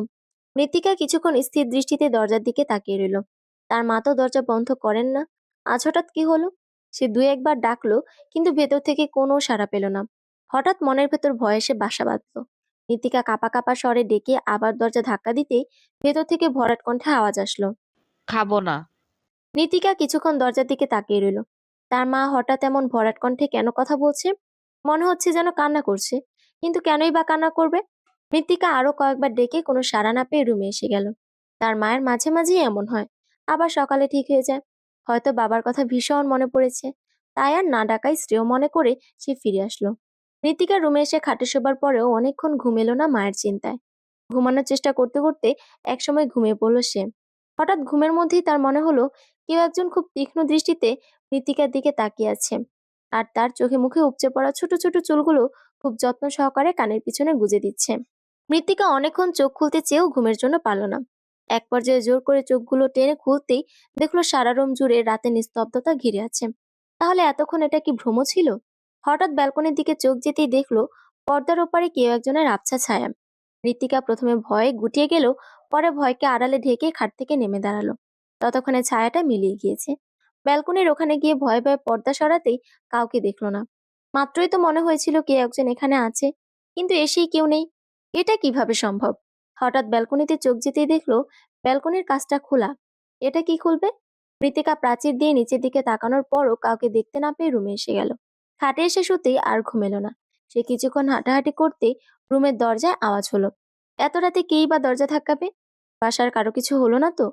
মৃত্তিকা কিছুক্ষণ স্থির দৃষ্টিতে দরজার দিকে তাকিয়ে রইল। তার মা তো দরজা বন্ধ করেন না। আজ হঠাৎ কি হলো? সে দুই একবার ডাকলো, কিন্তু ভেতর থেকে কোনো সাড়া পেল না। হঠাৎ মনের ভেতর ভয় এসে বাসা বাঁধলো। মৃত্তিকা কাঁপা কাঁপা স্বরে ডেকে আবার দরজা ধাক্কা দিতেই ভেতর থেকে ভরাট কণ্ঠে আওয়াজ আসলো, খাবো না। মৃত্তিকা কিছুক্ষণ দরজার দিকে তাকিয়ে রইল। তার মা হঠাৎ এমন ভরাট কণ্ঠে কেন কথা বলছে? মনে হচ্ছে যেন কান্না করছে, কিন্তু কেনই বা কান্না করবে? মৃত্তিকা আরো কয়েকবার ডেকে কোনো সাড়া না পেয়ে রুমে এসে গেল। তার মায়ের মাঝে মাঝেই এমন হয়, আবার সকালে ঠিক হয়ে যায়। হয়তো বাবার কথা ভীষণ মনে পড়েছে, তাই আর না ডাকাই শ্রেয় মনে করে সে ফিরে আসলো। মৃত্তিকা রুমে এসে খাটে শোবার পরেও অনেকক্ষণ ঘুম এলো না মায়ের চিন্তায়। ঘুমানোর চেষ্টা করতে করতে একসময় ঘুমিয়ে পড়লো সে। হঠাৎ ঘুমের মধ্যেই তার মনে হলো কেউ একজন খুব তীক্ষ্ণ দৃষ্টিতে মৃত্তিকার দিকে তাকিয়ে আছে, আর তার চোখে মুখে উপচে পড়া ছোট ছোট চুলগুলো খুব যত্ন সহকারে কানের পিছনে গুজে দিচ্ছে। মৃত্তিকা অনেকক্ষণ চোখ খুলতে চেয়েও ঘুমের জন্য পারল না। এক পর্যায়ে জোর করে চোখগুলো টেনে খুলতেই দেখলো সারা রুম জুড়ে রাতের নিস্তব্ধতা ঘিরে আছে। তাহলে এতক্ষণ এটা কি ভ্রম ছিল? হঠাৎ ব্যালকনির দিকে চোখ যেতেই দেখলো পর্দার ওপারে কেউ একজনের আবছা ছায়া। মৃত্তিকা প্রথমে ভয়ে গুটিয়ে গেল, পরে ভয়কে আড়ালে ঢেকে খাট থেকে নেমে দাঁড়ালো। ততক্ষণে ছায়াটা মিলিয়ে গিয়েছে। ব্যালকনির ওখানে গিয়ে ভয়ে ভয়ে পর্দা সরাতেই কাউকে দেখলো না। মাত্রই তো মনে হয়েছিল কে একজন এখানে আছে, কিন্তু এসেই কেউ নেই। এটা কিভাবে সম্ভব? হঠাৎ ব্যালকনিতে চোখ যেতেই দেখলো ব্যালকনির কাঁচটা খোলা। এটা কি খুলবে? মৃত্তিকা প্রাচীর দিয়ে নিচের দিকে তাকানোর পরও কাউকে দেখতে না পেয়ে রুমে এসে গেল। খাটে এসে শুতেই আর ঘুমেলো না। সে কিছুক্ষণ হাঁটাহাঁটি করতে রুমের দরজায় আওয়াজ হলো। এত রাতে কেই বা দরজা ধাক্কাবে? বাসার কারো কিছু হলো না তো?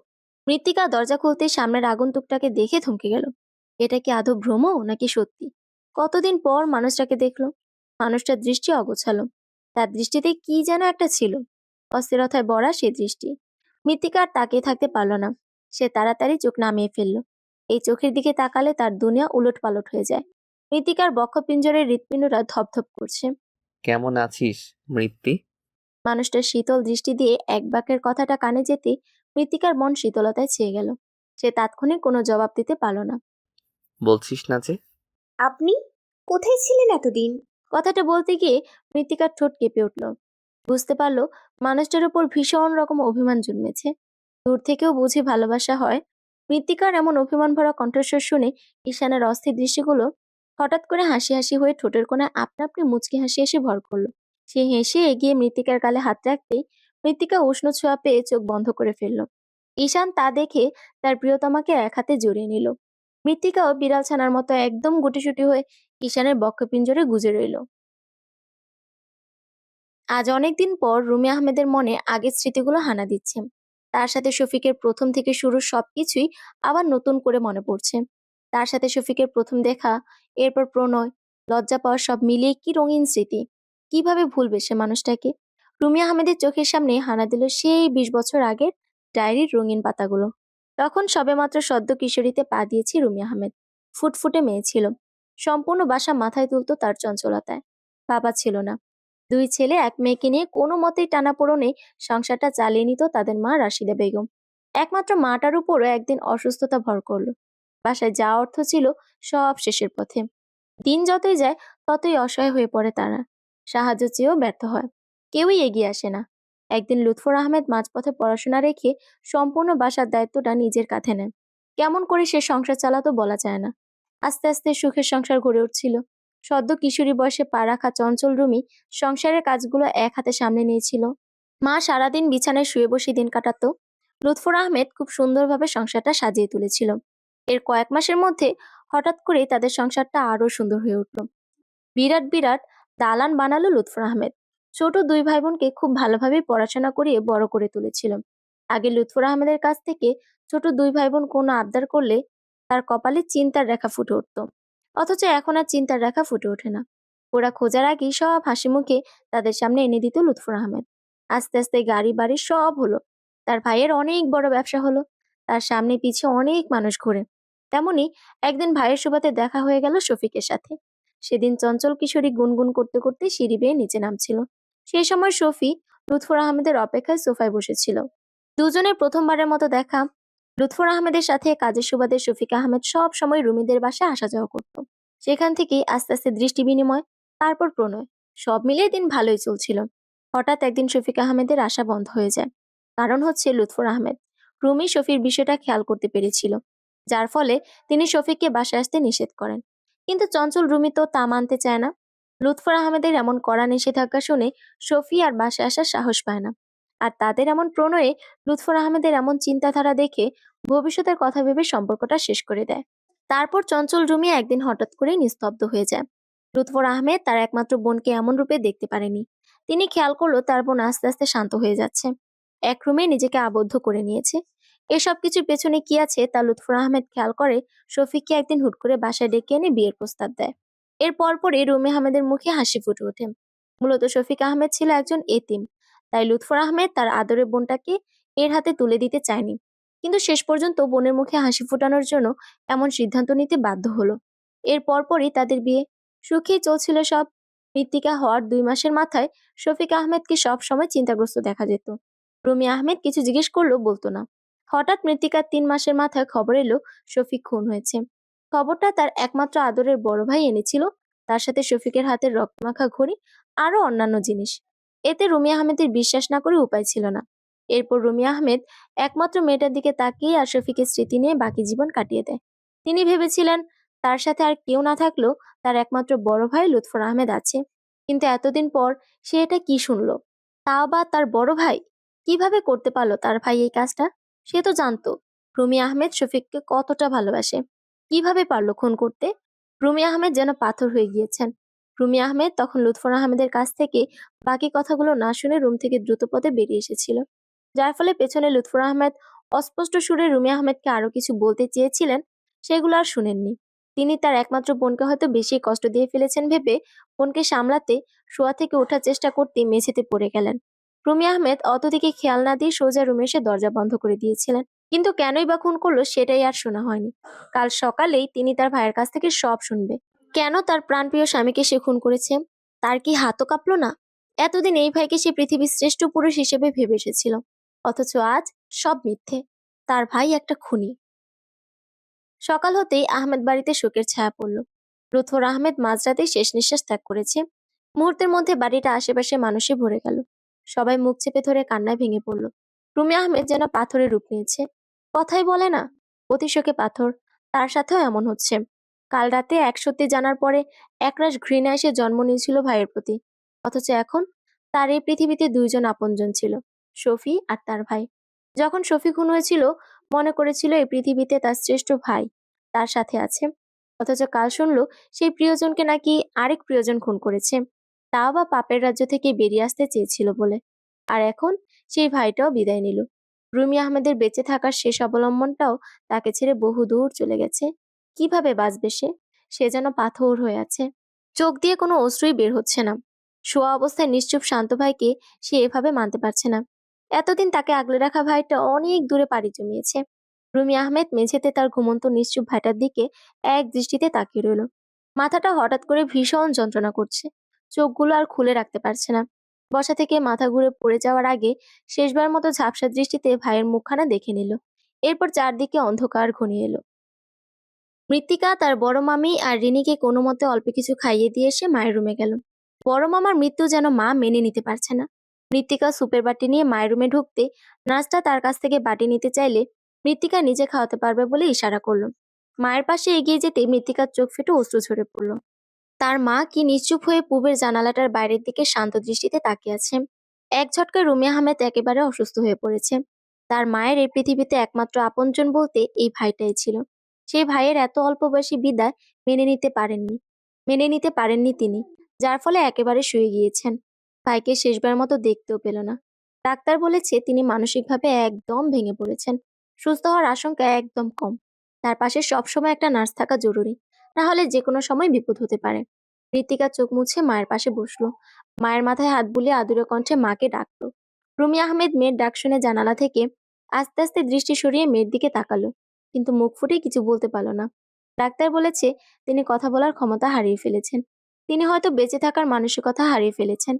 মৃত্তিকা দরজা খুলতেই সামনের আগন্তুকটাকে দেখে থমকে গেল। এটা কি আদৌ ভ্রম নাকি সত্যি? কতদিন পর মানুষটাকে দেখলো। মানুষটার দৃষ্টি অগোছালো। তার দৃষ্টিতে কি যেন একটা ছিল, অস্থিরতায় ভরা সে দৃষ্টি। মৃত্তিকা আর তাকিয়ে থাকতে পারল না। সে তাড়াতাড়ি চোখ নামিয়ে ফেলল। এই চোখের দিকে তাকালে তার দুনিয়া উলট পালট হয়ে যায়। মৃত্তিকার বক্ষপিঞ্জরের হৃৎপিণ্ডরা ধপধপ করছে। কেমন আছিস মৃত্তি? মানুষটার শীতল দৃষ্টি দিয়ে এক বাক্যের কথাটা কানে যেতে মৃত্তিকার মন শীতলতায় ছেয়ে গেল। সে তাৎক্ষণিক কোনো জবাব দিতে পারল না। বলছিস না যে? আপনি কোথায় ছিলেন এতদিন? কথাটা বলতে গিয়ে মৃত্তিকার ঠোঁট কেঁপে উঠল। বুঝতে পারলো মানুষটার উপর ভীষণ রকম অভিমান জন্মেছে। দূর থেকেও বুঝি ভালোবাসা হয়। মৃত্তিকার এমন অভিমান ভরা কণ্ঠস্বর শুনে ঈশানের অস্থির দৃষ্টিগুলো হঠাৎ করে হাসি হাসি হয়ে ঠোঁটের কোণায় আপনা আপনি মুচকি হাসি এসে ভর করলো। সে হেসে এগিয়ে মৃত্তিকার গালে হাত রাখতেই মৃত্তিকা উষ্ণ ছোঁয়া পেয়ে চোখ বন্ধ করে ফেলল। ঈশান তা দেখে তার প্রিয়তমাকে এক হাতে জড়িয়ে নিল। মৃত্তিকাও বিড়াল ছানার মতো একদম গুটিসুটি হয়ে ঈশানের বক্ষপিঞ্জরে গুজে রইল। আজ অনেকদিন পর রুমি আহমেদের মনে আগের স্মৃতিগুলো হানা দিচ্ছে। তার সাথে শফিকের প্রথম থেকে শুরুর সবকিছুই আবার নতুন করে মনে পড়ছে। তার সাথে শফিকের প্রথম দেখা, এরপর প্রণয়, লজ্জা পাওয়া, সব মিলিয়ে কি রঙিন স্মৃতি। কিভাবে ভুলবে সে মানুষটাকে? রুমি আহমেদের চোখের সামনে হানা দিল সেই 20 বছর আগের ডায়েরির রঙিন পাতাগুলো। তখন সবেমাত্র সদ্য কিশোরীতে পা দিয়েছে রুমি আহমেদ। ফুটফুটে মেয়ে ছিল। সম্পূর্ণ বাসা মাথায় তুলতো তার চঞ্চলতায়। বাবা ছিল না, 2 ছেলে 1 মেয়েকে নিয়ে কোনো মতেই টানাপোড়েনে সংসারটা চালিয়ে নিত তাদের মা রাশিদা বেগম। একমাত্র মাটার উপরও একদিন অসুস্থতা ভর করলো। বাসায় যা অর্থ ছিল সব শেষের পথে। দিন যতই যায় ততই অসহায় হয়ে পড়ে তারা। সাহায্য চেয়েও ব্যর্থ হয়, কেউই এগিয়ে আসে না। একদিন লুৎফর আহমেদ মাঝপথে পড়াশোনা রেখে সম্পূর্ণ বাসার দায়িত্বটা নিজের কাঁধে নেন। কেমন করে সে সংসার চালাতো বলা যায় না। আস্তে আস্তে সুখের সংসার গড়ে উঠছিল। সদ্য কিশোরী বয়সে পা রাখা চঞ্চল রুমি সংসারের কাজগুলো এক হাতে সামলে নিয়েছিল। মা সারাদিন বিছানায় শুয়ে বসে দিন কাটাতো, লুৎফর আহমেদ খুব সুন্দরভাবে সংসারটা সাজিয়ে তুলেছিল। এর কয়েক মাসের মধ্যে হঠাৎ করে তাদের সংসারটা আরো সুন্দর হয়ে উঠল। বিরাট বিরাট দালান বানালো লুৎফর আহমেদ। ছোট 2 ভাই বোনকে খুব ভালোভাবে পড়াশোনা করিয়ে বড় করে তুলেছিল। আগে লুৎফর আহমেদের কাছ থেকে ছোট 2 ভাই বোন কোনো আবদার করলে তার কপালে চিন্তার রেখা ফুটে উঠত, অথচ এখন আর চিন্তার রেখা ফুটে ওঠে না। ওরা খোঁজার আগেই সব হাসি মুখে তাদের সামনে এনে দিত লুৎফর আহমেদ। আস্তে আস্তে গাড়ি বাড়ি সব হলো। তার ভাইয়ের অনেক বড় ব্যবসা হলো। তার সামনে পিছে অনেক মানুষ ঘোরে। তেমনি একদিন ভাইয়ের সুবাদে দেখা হয়ে গেল শফিকের সাথে। সেদিন চঞ্চল কিশোরী গুনগুন করতে করতে সিঁড়ি বেয়ে নিচে নামছিল। সেই সময় শফি লুৎফর আহমেদের অপেক্ষায় সোফায় বসেছিল। দুজনের প্রথমবারের মতো দেখা। লুৎফর আহমেদের সাথে কাজের সুবাদে শফিক আহমেদ সব সময় রুমিদের বাসায় আসা যাওয়া করত। সেখান থেকেই আস্তে আস্তে দৃষ্টি বিনিময়, তারপর প্রণয়। সব মিলিয়ে দিন ভালোই চলছিল। হঠাৎ একদিন শফিক আহমেদের আসা বন্ধ হয়ে যায়। কারণ হচ্ছে লুৎফর আহমেদ। রুমি শফির বিষয়টা খেয়াল করতে পেরেছিল, যার ফলে তিনি শফিককে বাসায় আসতে নিষেধ করেন। কিন্তু চঞ্চল রুমি তো তা মানতে চায় না। লুৎফর আহমেদের এমন কড়া নিষেধাজ্ঞা শুনে শফি আর বাসায় আসার সাহস পায় না। আর তাদের এমন প্রণয়ে লুৎফর আহমেদের এমন চিন্তাধারা দেখে ভবিষ্যতের কথা ভেবে সম্পর্কটা শেষ করে দেয়। তারপর চঞ্চল রুমি একদিন হঠাৎ করে নিস্তব্ধ হয়ে যায়। লুৎফর আহমেদ তার একমাত্র বোনকে এমন রূপে দেখতে পারেনি। তিনি খেয়াল করলো তার বোন আস্তে আস্তে শান্ত হয়ে যাচ্ছে, এক রুমে নিজেকে আবদ্ধ করে নিয়েছে। এসব কিছুর পেছনে কি আছে তা লুৎফর আহমেদ খেয়াল করে শফিককে একদিন হুট করে বাসায় ডেকে এনে বিয়ের প্রস্তাব দেয়। এর পরপরই রুমি আহমেদের মুখে হাসি ফুটে ওঠে। মূলত শফিক আহমেদ ছিল একজন এতিম, তাই লুৎফর আহমেদ তার আদরের বোনটাকে এর হাতে তুলে দিতে চায়নি। কিন্তু শেষ পর্যন্ত বোনের মুখে হাসি ফোটানোর জন্য এমন সিদ্ধান্ত নিতে বাধ্য হলো। এর পরপরই তাদের বিয়ে। সুখেই চলছিল সব। মৃত্তিকা হওয়ার 2 মাসের মাথায় শফিক আহমেদকে সব সময় চিন্তাগ্রস্ত দেখা যেত। রুমি আহমেদ কিছু জিজ্ঞেস করলেও বলতো না। হঠাৎ মৃত্তিকার 3 মাসের মাথায় খবর এলো শফিক খুন হয়েছে। খবরটা তার একমাত্র আদরের বড় ভাই এনেছিল, তার সাথে শফিকের হাতের রক্তমাখা ঘড়ি, আরো অন্যান্য জিনিস। এতে রুমি আহমেদের বিশ্বাস না করে উপায় ছিল না। এরপর রুমি আহমেদ একমাত্র মেয়েটার দিকে তাকিয়ে আর শফিকের স্মৃতি নিয়ে বাকি জীবন কাটিয়ে দেয়। তিনি ভেবেছিলেন তার সাথে আর কেউ না থাকলেও তার একমাত্র বড় ভাই লুৎফর আহমেদ আছে। কিন্তু এতদিন পর সে এটা কি শুনলো? তাও বা তার বড় ভাই। কিভাবে করতে পারলো তার ভাই এই কাজটা? সে তো জানতো রুমি আহমেদ শফিককে কতটা ভালোবাসে। কিভাবে পারলো খুন করতে? রুমি আহমেদ যেন পাথর হয়ে গিয়েছেন। রুমি আহমেদ তখন লুৎফর আহমেদের কাছ থেকে বাকি কথাগুলো না শুনে রুম থেকে দ্রুতপদে বেরিয়ে এসেছিল, যার ফলে পেছনে লুৎফর আহমেদ অস্পষ্ট সুরে রুমি আহমেদকে আরো কিছু বলতে চেয়েছিলেন, সেগুলো আর শুনেননি। তিনি তার একমাত্র বোনকে হয়তো বেশি কষ্ট দিয়ে ফেলেছেন ভেবে বোনকে সামলাতে শোয়া থেকে ওঠার চেষ্টা করতে মেঝেতে পড়ে গেলেন। রুমি আহমেদ অতদিকে খেয়াল না দিয়ে সোজা রুমে এসে দরজা বন্ধ করে দিয়েছিলেন। কিন্তু কেনই বা খুন করলো সেটাই আর শোনা হয়নি। কাল সকালেই তিনি তার ভাইয়ের কাছ থেকে সব শুনবে। কেন তার প্রাণপ্রিয় স্বামীকে সে খুন করেছে? তার কি হাতও কাঁপলো না? এতদিন এই ভাইকে সে পৃথিবীর শ্রেষ্ঠ পুরুষ হিসেবে ভেবে এসেছিল, অথচ আজ সব মিথ্যে। তার ভাই একটা খুনি। সকাল হতেই আহমেদ বাড়িতে শোকের ছায়া পড়ল। লুৎফর আহমেদ মাঝরাতেই শেষ নিঃশ্বাস ত্যাগ করেছে। মুহূর্তের মধ্যে বাড়িটা আশেপাশে মানুষে ভরে গেল। সবাই মুখ চেপে ধরে কান্নায় ভেঙে পড়ল। রুমি আহমেদ যেন পাথরের রূপ নিয়েছে। কথাই বলে না, অতিশোকে পাথর। তার সাথেও এমন হচ্ছে। কাল রাতে এক সত্যি জানার পরে একরাশ ঘৃণা এসে জন্ম নিয়েছিল ভাইয়ের প্রতি, অথচ এখন তার এই পৃথিবীতে 2 জন আপনজন ছিল, শফি আর তার ভাই। যখন শফি খুন হয়েছিল মনে করেছিল এই পৃথিবীতে তার শ্রেষ্ঠ ভাই তার সাথে আছে, অথচ কাল শুনলো সেই প্রিয়জনকে নাকি আরেক প্রিয়জন খুন করেছে, তাও বা পাপের রাজ্য থেকে বেরিয়ে আসতে চেয়েছিল বলে। আর এখন সেই ভাইটাও বিদায় নিল। রুমি আহমেদের বেঁচে থাকার শেষ অবলম্বনটাও তাকে ছেড়ে বহু দূর চলে গেছে। কিভাবে বাঁচবে সে? সে যেন পাথর হয়ে আছে। চোখ দিয়ে কোনো অশ্রুই বের হচ্ছে না। শোয়া অবস্থায় নিশ্চুপ শান্ত ভাইকে সে এভাবে মানতে পারছে না। এতদিন তাকে আগলে রাখা ভাইটা অনেক দূরে পাড়ি জমিয়েছে। রুমি আহমেদ মেঝেতে তার ঘুমন্ত নিশ্চুপ ভাইটার দিকে এক দৃষ্টিতে তাকিয়ে রইল। মাথাটা হঠাৎ করে ভীষণ যন্ত্রণা করছে। চোখগুলো আর খুলে রাখতে পারছে না। বসা থেকে মাথা ঘুরে পড়ে যাওয়ার আগে শেষবার মতো ঝাপসা দৃষ্টিতে ভাইয়ের মুখখানা দেখে নিল। এরপর চারদিকে অন্ধকার ঘনিয়ে এলো। মৃত্তিকা তার বড় মামি আর রিনিকে কোনো মতে অল্প কিছু খাইয়ে দিয়ে এসে মায়ের রুমে গেল। বড় মামার মৃত্যু যেন মা মেনে নিতে পারছে না। মৃত্তিকা সুপের বাটি নিয়ে মায়ের রুমে ঢুকতে নার্সটা তার কাছ থেকে বাটি নিতে চাইলে মৃত্তিকা নিজে খাওয়াতে পারবে বলে ইশারা করলো। মায়ের পাশে এগিয়ে যেতে মৃত্তিকার চোখ ফেটে অশ্রু ঝরে পড়ল। তার মা কি নিশ্চুপ হয়ে পূবের জানালাটার বাইরের দিকে শান্ত দৃষ্টিতে তাকিয়ে আছে। এক ঝটকায় রুমিয়া আহমেদ একেবারে অসুস্থ হয়ে পড়েছে। তার মায়ের এই পৃথিবীতে একমাত্র আপনজন বলতে এই ভাইটাই ছিল। সেই ভাইয়ের এত অল্প বয়সী বিদায় মেনে নিতে পারেননি তিনি, যার ফলে একেবারে শুয়ে গিয়েছেন। ভাইকে শেষবার মতো দেখতেও পেল না। ডাক্তার বলেছে তিনি মানসিকভাবে একদম ভেঙে পড়েছেন। সুস্থ হওয়ার আশঙ্কা একদম কম। তার পাশে সবসময় একটা নার্স থাকা জরুরি, না হলে যে কোনো সময় বিপদ হতে পারে। ঋতিকা চোখ মুছে মায়ের পাশে বসলো। মায়ের মাথায় হাত বুলিয়ে আদুরে কণ্ঠে মাকে ডাকলো। রুমি আহমেদ মেয়ের ডাক শুনে জানালা থেকে আস্তে আস্তে দৃষ্টি সরিয়ে মেয়ের দিকে তাকালো, কিন্তু মুখ ফুটে কিছু বলতে পারল না। ডাক্তার বলেছে তিনি কথা বলার ক্ষমতা হারিয়ে ফেলেছেন। তিনি হয়তো বেঁচে থাকার মানসিকতা হারিয়ে ফেলেছেন।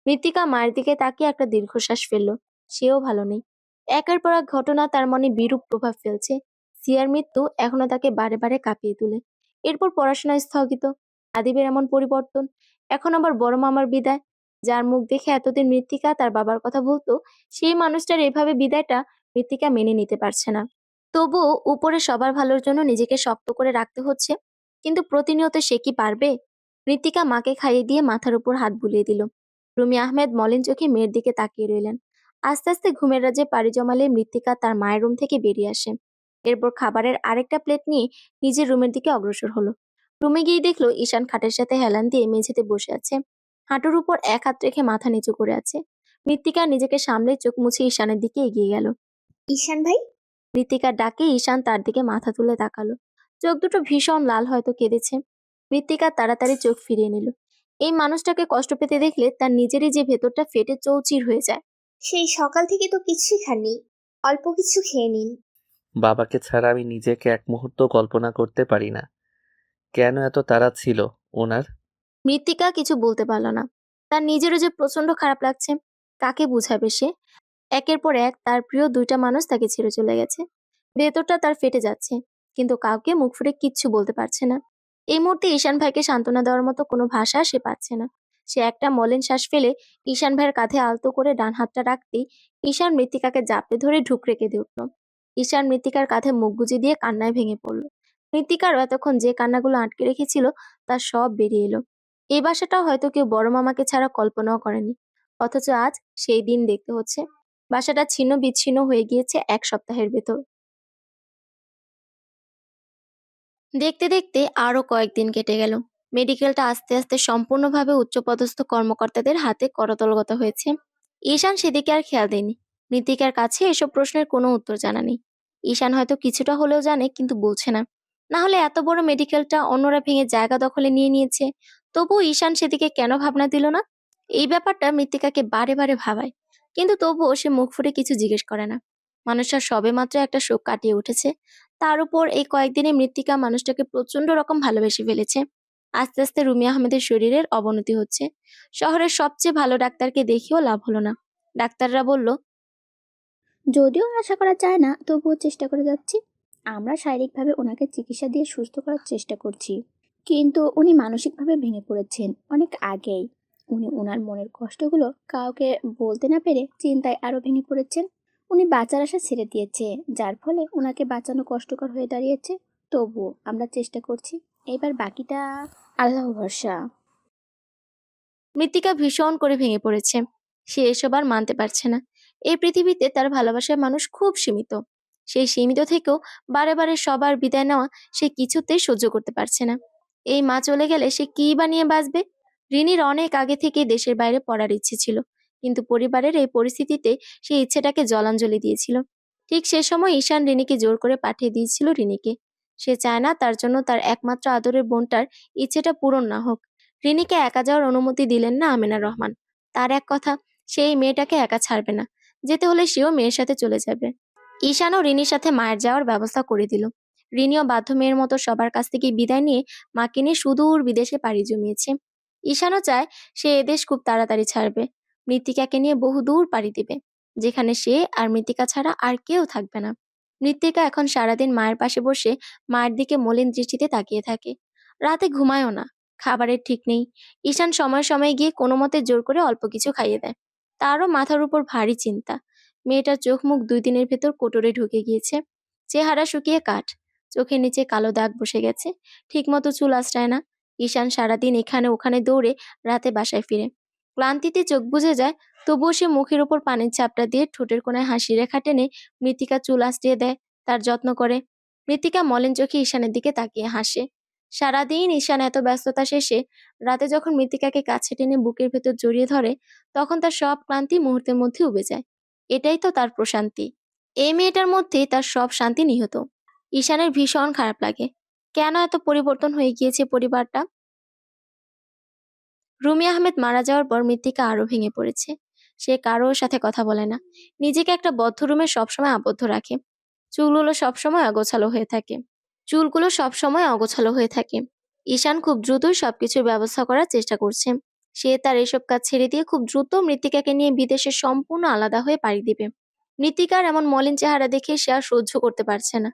মৃত্তিকা মায়ের দিকে তাকিয়ে একটা দীর্ঘশ্বাস ফেলল। সেও ভালো নেই। একের পর এক ঘটনা তার মনে বিরূপ প্রভাব ফেলছে। সিয়ার মৃত্যু এখনো তাকে বারে বারে কাঁপিয়ে তোলে। এরপর পড়াশোনা স্থগিত, আদিবের এমন পরিবর্তন, এখন আবার বড় মামার বিদায়। যার মুখ দেখে এতদিন মৃত্তিকা তার বাবার কথা বলতো, সেই মানুষটার এভাবে বিদায়টা মৃত্তিকা মেনে নিতে পারছে না। তবুও উপরে সবার ভালোর জন্য নিজেকে শক্ত করে রাখতে হচ্ছে। কিন্তু প্রতিনিয়ত সে কি পারবে? মৃত্তিকা মাকে খাইয়ে দিয়ে মাথার উপর হাত বুলিয়ে দিল। রুমি আহমেদ মলিন চোখে মেয়ের দিকে তাকিয়ে রইলেন। আস্তে আস্তে ঘুমের রাজ্যে পাড়ি জমালে মৃত্তিকা তার মায়ের রুম থেকে বেরিয়ে আসে। এরপর খাবারের আরেকটা প্লেট নিয়ে নিজের রুমের দিকে অগ্রসর হলো। রুমে গিয়ে দেখলো ঈশান খাটের সাথে হেলান দিয়ে মেঝেতে বসে আছে। হাঁটুর উপর এক হাত রেখে মাথা নিচু করে আছে। মৃত্তিকা নিজেকে সামলে চোখ মুছে ঈশানের দিকে এগিয়ে গেল। ঈশান ভাই। মৃত্তিকার ডাকে ঈশান তার দিকে মাথা তুলে তাকালো। চোখ দুটো ভীষণ লাল, হয়তো কেঁদেছে। মৃত্তিকা তাড়াতাড়ি চোখ ফিরিয়ে নিল। এই মানুষটাকে কষ্ট পেতে দেখলে তার নিজেরই যে ভেতরটা ফেটে চৌচির হয়ে যায়। সেই সকাল থেকে তো কিছুই খাননি, অল্প কিছু খেয়ে নিন। বাবাকে ছাড়া আমি নিজেকে এক মুহূর্ত কল্পনা করতে পারি না। কেন এত তাড়া ছিল ওনার? মৃত্তিকা কিছু বলতে পারল না। তার নিজেরও যে প্রচন্ড খারাপ লাগছে। কাকে বুঝাবে সে? একের পর এক তার প্রিয় দুইটা মানুষ তাকে ছেড়ে চলে গেছে। ভেতরটা তার ফেটে যাচ্ছে, কিন্তু কাউকে মুখ ফুটে কিচ্ছু বলতে পারছে না। এই মুহূর্তে ঈশান ভাইকে সান্ত্বনা দেওয়ার মতো কোনো ভাষা সে পাচ্ছে না। সে একটা মলিন শ্বাস ফেলে ঈশান ভাইয়ের কাঁধে আলতো করে ডান হাতটা রাখতেই ঈশান মৃত্তিকাকে জাপটে ধরে ঢুকরে কেঁদে উঠল। ঈশান মৃত্তিকার কাঁধে মুখ গুজে দিয়ে কান্নায় ভেঙে পড়ল। মৃত্তিকারও এতক্ষণ যে কান্নাগুলো আটকে রেখেছিল তার সব বেরিয়ে এলো। এই বাসাটাও হয়তো কেউ বড় মামাকে ছাড়া কল্পনাও করেনি, অথচ আজ সেই দিন দেখতে হচ্ছে। বাসাটা ছিন্ন বিচ্ছিন্ন হয়ে গিয়েছে এক সপ্তাহের ভেতর। দেখতে দেখতে আরো কয়েকদিন কেটে গেল। মেডিকেলটা আস্তে আস্তে সম্পূর্ণভাবে উচ্চপদস্থ কর্মকর্তাদের হাতে করতলগত হয়েছে। ঈশান সেদিকে আর খেয়াল দেয়নি। মৃত্তিকার কাছে এসব প্রশ্নের কোনো উত্তর জানা নেই। ঈশান হয়তো কিছুটা হলেও জানে, কিন্তু বলছে না। না হলে এত বড় মেডিকেলটা অন্যরা ভেঙে জায়গা দখলে নিয়ে নিয়েছে, তবুও ঈশান সেদিকে কেন ভাবনা দিল না? এই ব্যাপারটা মৃত্তিকাকে বারে বারে ভাবায়, কিন্তু তবুও সে মুখ ফুটে কিছু জিজ্ঞেস করে না। মানুষটা সবেমাত্র একটা শোক কাটিয়ে উঠেছে, তার উপর এই কয়েকদিনে মৃত্তিকা মানুষটাকে প্রচন্ড রকম ভালোবেসে ফেলেছে। আস্তে আস্তে রুমি আহমেদের শরীরের অবনতি হচ্ছে। শহরের সবচেয়ে ভালো ডাক্তারকে দেখিয়েও লাভ হলো না। ডাক্তাররা বলল, যদিও আশা করা যায় না, তবুও চেষ্টা করে যাচ্ছি। আমরা শারীরিকভাবে ওনাকে চিকিৎসা দিয়ে সুস্থ করার চেষ্টা করছি, কিন্তু উনি মানসিকভাবে ভেঙে পড়েছেন অনেক আগেই। উনি ওনার মনের কষ্টগুলো কাউকে বলতে না পেরে চিন্তায় আরো ভেঙে পড়েছেন। উনি বাঁচার আশা ছেড়ে দিয়েছে, যার ফলে ওনাকে বাঁচানো কষ্টকর হয়ে দাঁড়িয়েছে। তবুও আমরা চেষ্টা করছি। এবার বাকিটা আল্লাহ ভরসা। মৃত্তিকা ভীষণ করে ভেঙে পড়েছে। সে এসব আর মানতে পারছে না। এই পৃথিবীতে তার ভালোবাসার মানুষ খুব সীমিত। সেই সীমিত থেকেও বারে বারে সবার বিদায় নেওয়া সে কিছুতেই সহ্য করতে পারছে না। এই মা চলে গেলে সে কি বানিয়ে বাঁচবে? রিনির অনেক আগে থেকে দেশের বাইরে পড়ার ইচ্ছে ছিল, কিন্তু পরিবারের এই পরিস্থিতিতে সেই ইচ্ছেটাকে জলাঞ্জলি দিয়েছিল। ঠিক সে সময় ঈশান রিনিকে জোর করে পাঠিয়ে দিয়েছিল রিনিকে। সে চায় না তার জন্য তার একমাত্র আদরের বোনটার ইচ্ছেটা পূরণ না হোক। রিনিকে একা যাওয়ার অনুমতি দিলেন না আমিনার রহমান। তার এক কথা, সেই মেয়েটাকে একা ছাড়বে না। যেতে হলে সেও মেয়ের সাথে চলে যাবে। ঈশানও রিনির সাথে মায়ের যাওয়ার ব্যবস্থা করে দিল। রিনিও বাধ্য মেয়ের মতো সবার কাছ থেকে বিদায় নিয়ে মাকে নিয়ে সুদূর বিদেশে পাড়ি জমিয়েছে। ঈশানও চায় সে এদেশ খুব তাড়াতাড়ি ছাড়বে, মৃত্তিকাকে নিয়ে বহু দূর পাড়ি দিবে, যেখানে সে আর মৃত্তিকা ছাড়া আর কেউ থাকবে না। মৃত্তিকা এখন সারাদিন মায়ের পাশে বসে মায়ের দিকে মলিন দৃষ্টিতে তাকিয়ে থাকে। রাতে ঘুমায়ও না, খাবারের ঠিক নেই। ঈশান সময় সময় গিয়ে কোনো মতে জোর করে অল্প কিছু খাইয়ে দেয়। তারও মাথার উপর ভারী চিন্তা। মেয়েটার চোখ মুখ 2 দিনের ভেতর কোটরে ঢুকে গিয়েছে। চেহারা শুকিয়ে কাঠ, চোখের নিচে কালো দাগ বসে গেছে, ঠিকমতো চুল আঁচড়ায় না। ঈশান সারাদিন এখানে ওখানে দৌড়ে রাতে বাসায় ফিরে ক্লান্তিতে চোখ বুজে যায়, তবুও সে মুখের উপর পানির চাপটা দিয়ে ঠোঁটের কোণায় হাসি রেখা টেনে মৃত্তিকা চুল আঁচড়িয়ে দেয়, তার যত্ন করে। মৃত্তিকা মলিন চোখে ঈশানের দিকে তাকিয়ে হাসে। সারাদিন ঈশান এত ব্যস্ততা শেষে রাতে যখন মৃত্তিকাকে কাছে টেনে বুকের ভেতর জড়িয়ে ধরে, তখন তার সব ক্লান্তি মুহূর্তের মধ্যে উবে যায়। এটাই তো তার প্রশান্তি। এই মেয়েটার মধ্যেই তার সব শান্তি নিহত। ঈশানের ভীষণ খারাপ লাগে। কেন এত পরিবর্তন হয়ে গিয়েছে পরিবারটা। রুমি আহমেদ মারা যাওয়ার পর মৃত্তিকা আরো ভেঙে পড়েছে। সে কারোর সাথে কথা বলে না, নিজেকে একটা বদ্ধ রুমে সবসময় আবদ্ধ রাখে। চুলগুলো সবসময় অগোছালো হয়ে থাকে। ঈশান খুব দ্রুতই সবকিছুর ব্যবস্থা করার চেষ্টা করছে। সে তার এসব কাজ ছেড়ে দিয়ে খুব দ্রুত মৃত্তিকাকে নিয়ে বিদেশে সম্পূর্ণ আলাদা হয়ে পাড়ি দিবে। মৃত্তিকার এমন মলিন চেহারা দেখে সে আর সহ্য করতে পারছে না।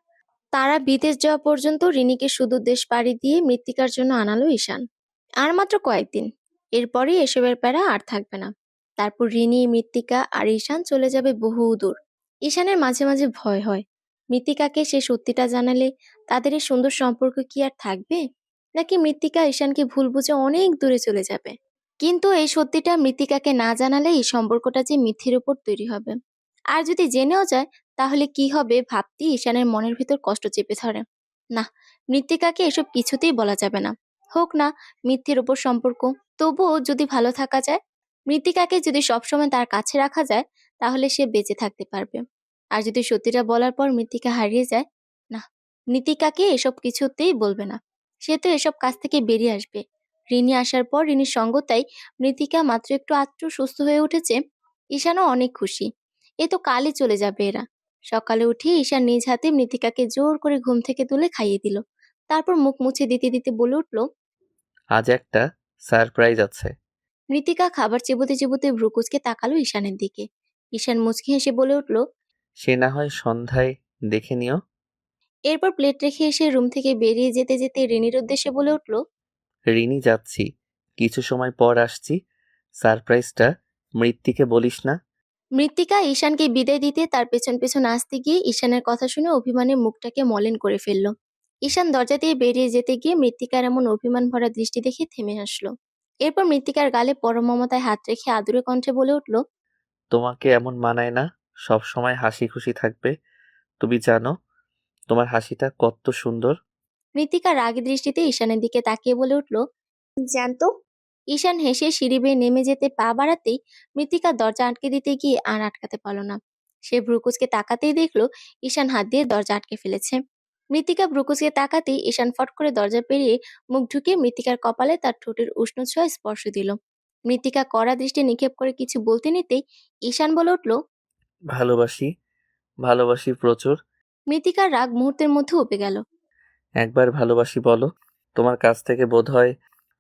তারা বিদেশ যাওয়া পর্যন্ত রিনিকে সুদূর দেশ পাড়ি দিয়ে মৃত্তিকার জন্য আনালো ঈশান। আর মাত্র কয়েকদিন, এরপরই এসবের প্যারা আর থাকবে না। তারপর রিনি, মৃত্তিকা আর ঈশান চলে যাবে বহু দূর। ঈশানের মাঝে মাঝে ভয় হয়, মৃত্তিকাকে সে সত্যিটা জানালে তাদের এই সুন্দর সম্পর্ক কি আর থাকবে, নাকি মৃত্তিকা ঈশানকে ভুল বুঝে অনেক দূরে চলে যাবে। কিন্তু এই সত্যিটা মৃত্তিকাকে না জানালে এই সম্পর্কটা যে মিথ্যের উপর তৈরি হবে। আর যদি জেনেও যায় তাহলে কি হবে ভাবতেই ঈশানের মনের ভিতর কষ্ট চেপে ধরে। না, মৃত্তিকাকে এসব কিছুতেই বলা যাবে না। হোক না মিথ্যের উপর সম্পর্ক, তবুও যদি ভালো থাকা যায়, মৃত্তিকাকে যদি সবসময় তার কাছে রাখা যায়, তাহলে সে বেঁচে থাকতে পারবে। আর যদি সত্যিটা বলার পর মৃত্তিকা হারিয়ে যায়, না, মৃত্তিকাকে এসব কিছুতেই বলবে না। সে তো এসব কাজ থেকে বেরিয়ে আসবে। রিনি আসার পর রিনির সঙ্গতাই মৃত্তিকা মাত্র একটু আধটু সুস্থ হয়ে উঠেছে। ঈশানও অনেক খুশি। এ তো কালই চলে যাবে এরা। সকালে উঠে ঈশান নিজ হাতে মৃত্তিকাকে জোর করে ঘুম থেকে তুলে খাইয়ে দিল। তারপর মুখ মুছে দিতে দিতে বলে উঠল, আজ একটা সারপ্রাইজ আছে। মৃত্তিকা খাবার চিবোতে চিবোতে ভ্রুকুচকে তাকালো ঈশানের দিকে। ঈশান মুচকি হেসে বলে উঠল, সে না হয় সন্ধ্যায় দেখে নিও। এরপর প্লেট রেখে এসে রুম থেকে বেরিয়ে যেতে যেতে রিনির উদ্দেশ্যে বলে উঠল, রিনি যাচ্ছি, কিছু সময় পর আসছি। সারপ্রাইজটা মৃত্তিকে বলিস না। মৃত্তিকা ঈশানকে বিদায় দিতে তার পেছন পেছন আসতে গিয়ে ঈশানের কথা শুনে অভিমানে মুখটাকে মলিন করে ফেলল। ঈশান দরজা দিয়ে বেরিয়ে যেতে গিয়ে মৃত্তিকার এমন অভিমান ভরা দৃষ্টি দেখে থেমে আসলো। এরপর মৃত্তিকার গালে পরম মমতায় হাত রেখে আদুরে কণ্ঠে বলে উঠল, তোমাকে এমন মানায় না, সব সময় হাসি খুশি থাকবে। তুমি জানো তোমার হাসিটা কত সুন্দর। মৃত্তিকা রাগী দৃষ্টিতে ঈশানের দিকে তাকিয়ে বলে উঠল, জানতো। ঈশান হেসে সিঁড়ি বেয়ে নেমে যেতে পা বাড়াতেই মৃত্তিকা দরজা আটকে দিতে গিয়ে আর আটকাতে পারল না। সে ভ্রুকুচকে তাকাতেই দেখলো ঈশান হাত দিয়ে দরজা আটকে ফেলেছে। মৃত্তিকা ভ্রুকুচকে তাকাতেই ঈশান ফট করে দরজা পেরিয়ে মুখ ঢুকিয়ে মৃত্তিকার কপালে তার ঠোঁটের উষ্ণ ছোঁয়া স্পর্শ দিল। মৃত্তিকা কড়া দৃষ্টি নিক্ষেপ করে কিছু বলতে নিতেই ঈশান বলে উঠল, ভালোবাসি, ভালোবাসি প্রচুর। মৃত্তিকার রাগ মুহূর্তের মধ্যে উপে গেল। একবার ভালোবাসি বলো। তোমার কাছ থেকে বোধহয়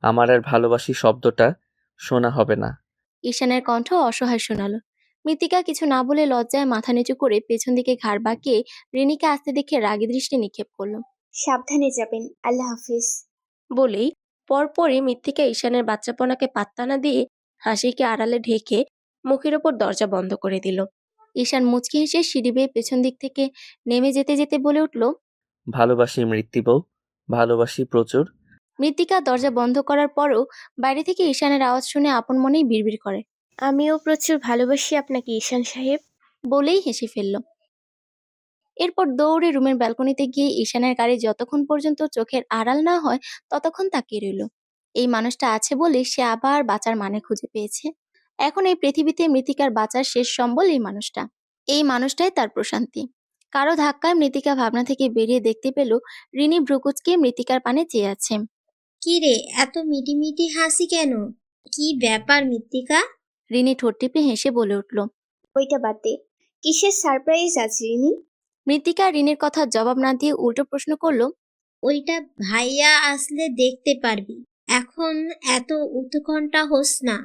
আমার আর ভালোবাসি শব্দটা শোনা হবে না। ঈশানের কণ্ঠ অসহায় শোনালো। মৃত্তিকা কিছু না বলে লজ্জায় মাথা নিচু করে পেছন দিকে ঘাড় বাঁকিয়ে রিনিকে আসতে দেখে রাগী দৃষ্টি নিক্ষেপ করলো। সাবধানে যাবেন, আল্লাহ হাফিজ। বলেই পরপরই মৃত্তিকা ঈশানের বাচ্চাপনাকে পাত্তা না দিয়ে হাসিকে আড়ালে ঢেকে মুখের ওপর দরজা বন্ধ করে দিল। ঈশান মুচকি হেসে সিঁড়ি বেয়ে পেছন দিক থেকে নেমে যেতে যেতে বলে উঠল, ভালোবাসি মৃত্যু বউ, ভালোবাসি প্রচুর। মৃত্তিকা দরজা বন্ধ করার পরও বাইরে থেকে ঈশানের আওয়াজ শুনে আপন মনেই বিড়বিড় করে, আমিও প্রচুর ভালোবাসি আপনাকে ঈশান সাহেব। বলেই হেসে ফেলল। এরপর দৌড়ে রুমের ব্যালকনিতে গিয়ে ঈশানের গাড়ি যতক্ষণ পর্যন্ত চোখের আড়াল না হয় ততক্ষণ তাকিয়ে রইল। এই মানুষটা আছে বলে সে আবার বাঁচার মানে খুঁজে পেয়েছে। এখন এই পৃথিবীতে মৃত্তিকার বাঁচার শেষ সম্বল এই মানুষটা। এই মানুষটাই তার প্রশান্তি। কারো ধাক্কায় মৃত্তিকা ভাবনা থেকে বেরিয়ে দেখতে পেল রিনি ভ্রুকুচকে মৃত্তিকার পানে চেয়ে আছে। কি রে, এত মিটিমিটি হাসি কেন? কি ব্যাপার মৃত্তিকা? রিনি ঠোঁট টিপে হেসে বলে উঠল, ওইটা বাদ দে। কিসের সারপ্রাইজ আছে রিনি? মৃত্তিকা রিনির কথার জবাব না দিয়ে উল্টো প্রশ্ন করলো। ওইটা ভাইয়া আসলে দেখতে পারবি, এখন এত উৎকণ্ঠা হোস না।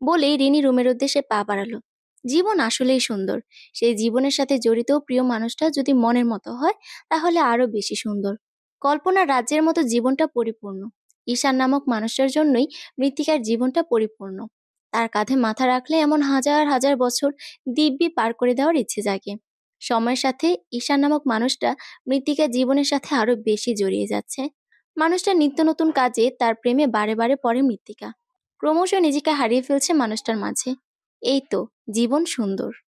বলেই রিনি রুমের উদ্দেশ্যে পা বাড়ালো। জীবন আসলেই সুন্দর। সেই জীবনের সাথে জড়িত প্রিয় মানুষটা যদি মনের মতো হয় তাহলে আরো বেশি সুন্দর। কল্পনার রাজ্যের মতো জীবনটা পরিপূর্ণ। ঈশান নামক মানুষটার জন্যই মৃত্তিকার জীবনটা পরিপূর্ণ। তার কাঁধে মাথা রাখলে এমন হাজার হাজার বছর দিব্যি পার করে দেওয়ার ইচ্ছে জাগে। সময়ের সাথে ঈশান নামক মানুষটা মৃত্তিকার জীবনের সাথে আরো বেশি জড়িয়ে যাচ্ছে। মানুষটা নিত্য নতুন কাজে তার প্রেমে বারে বারে পড়ে মৃত্তিকা। ক্রমশ নিজেকে হারিয়ে ফেলছে মানুষটার মাঝে। এই তো জীবন সুন্দর।